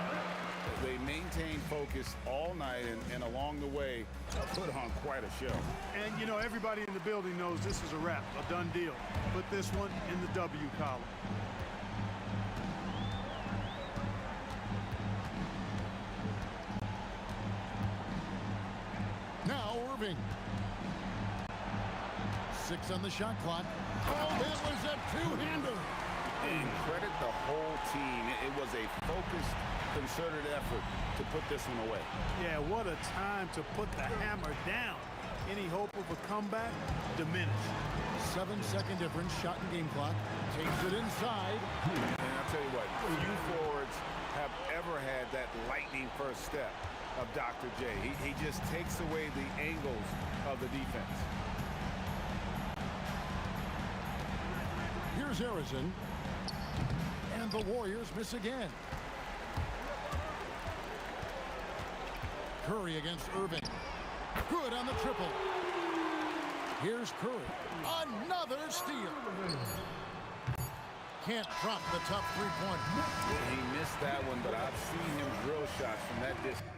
They maintain focus all night and along the way put on quite a show. And, you know, everybody in the building knows this is a wrap, a done deal. Put this one in the W column. Now Irving. 6 on the shot clock. Oh, it was a two-hander. And credit the whole team. It was a focused, concerted effort to put this one away. Yeah, what a time to put the hammer down. Any hope of a comeback diminished. 7-second difference, shot and game clock. Takes it inside. And I'll tell you what, few forwards have ever had that lightning first step of Dr. J. He just takes away the angles of the defense. Here's Harrison. And the Warriors miss again. Curry against Irving. Good on the triple. Here's Curry. Another steal. Can't drop the tough three-pointer. He missed that one, but I've seen him drill shots from that distance.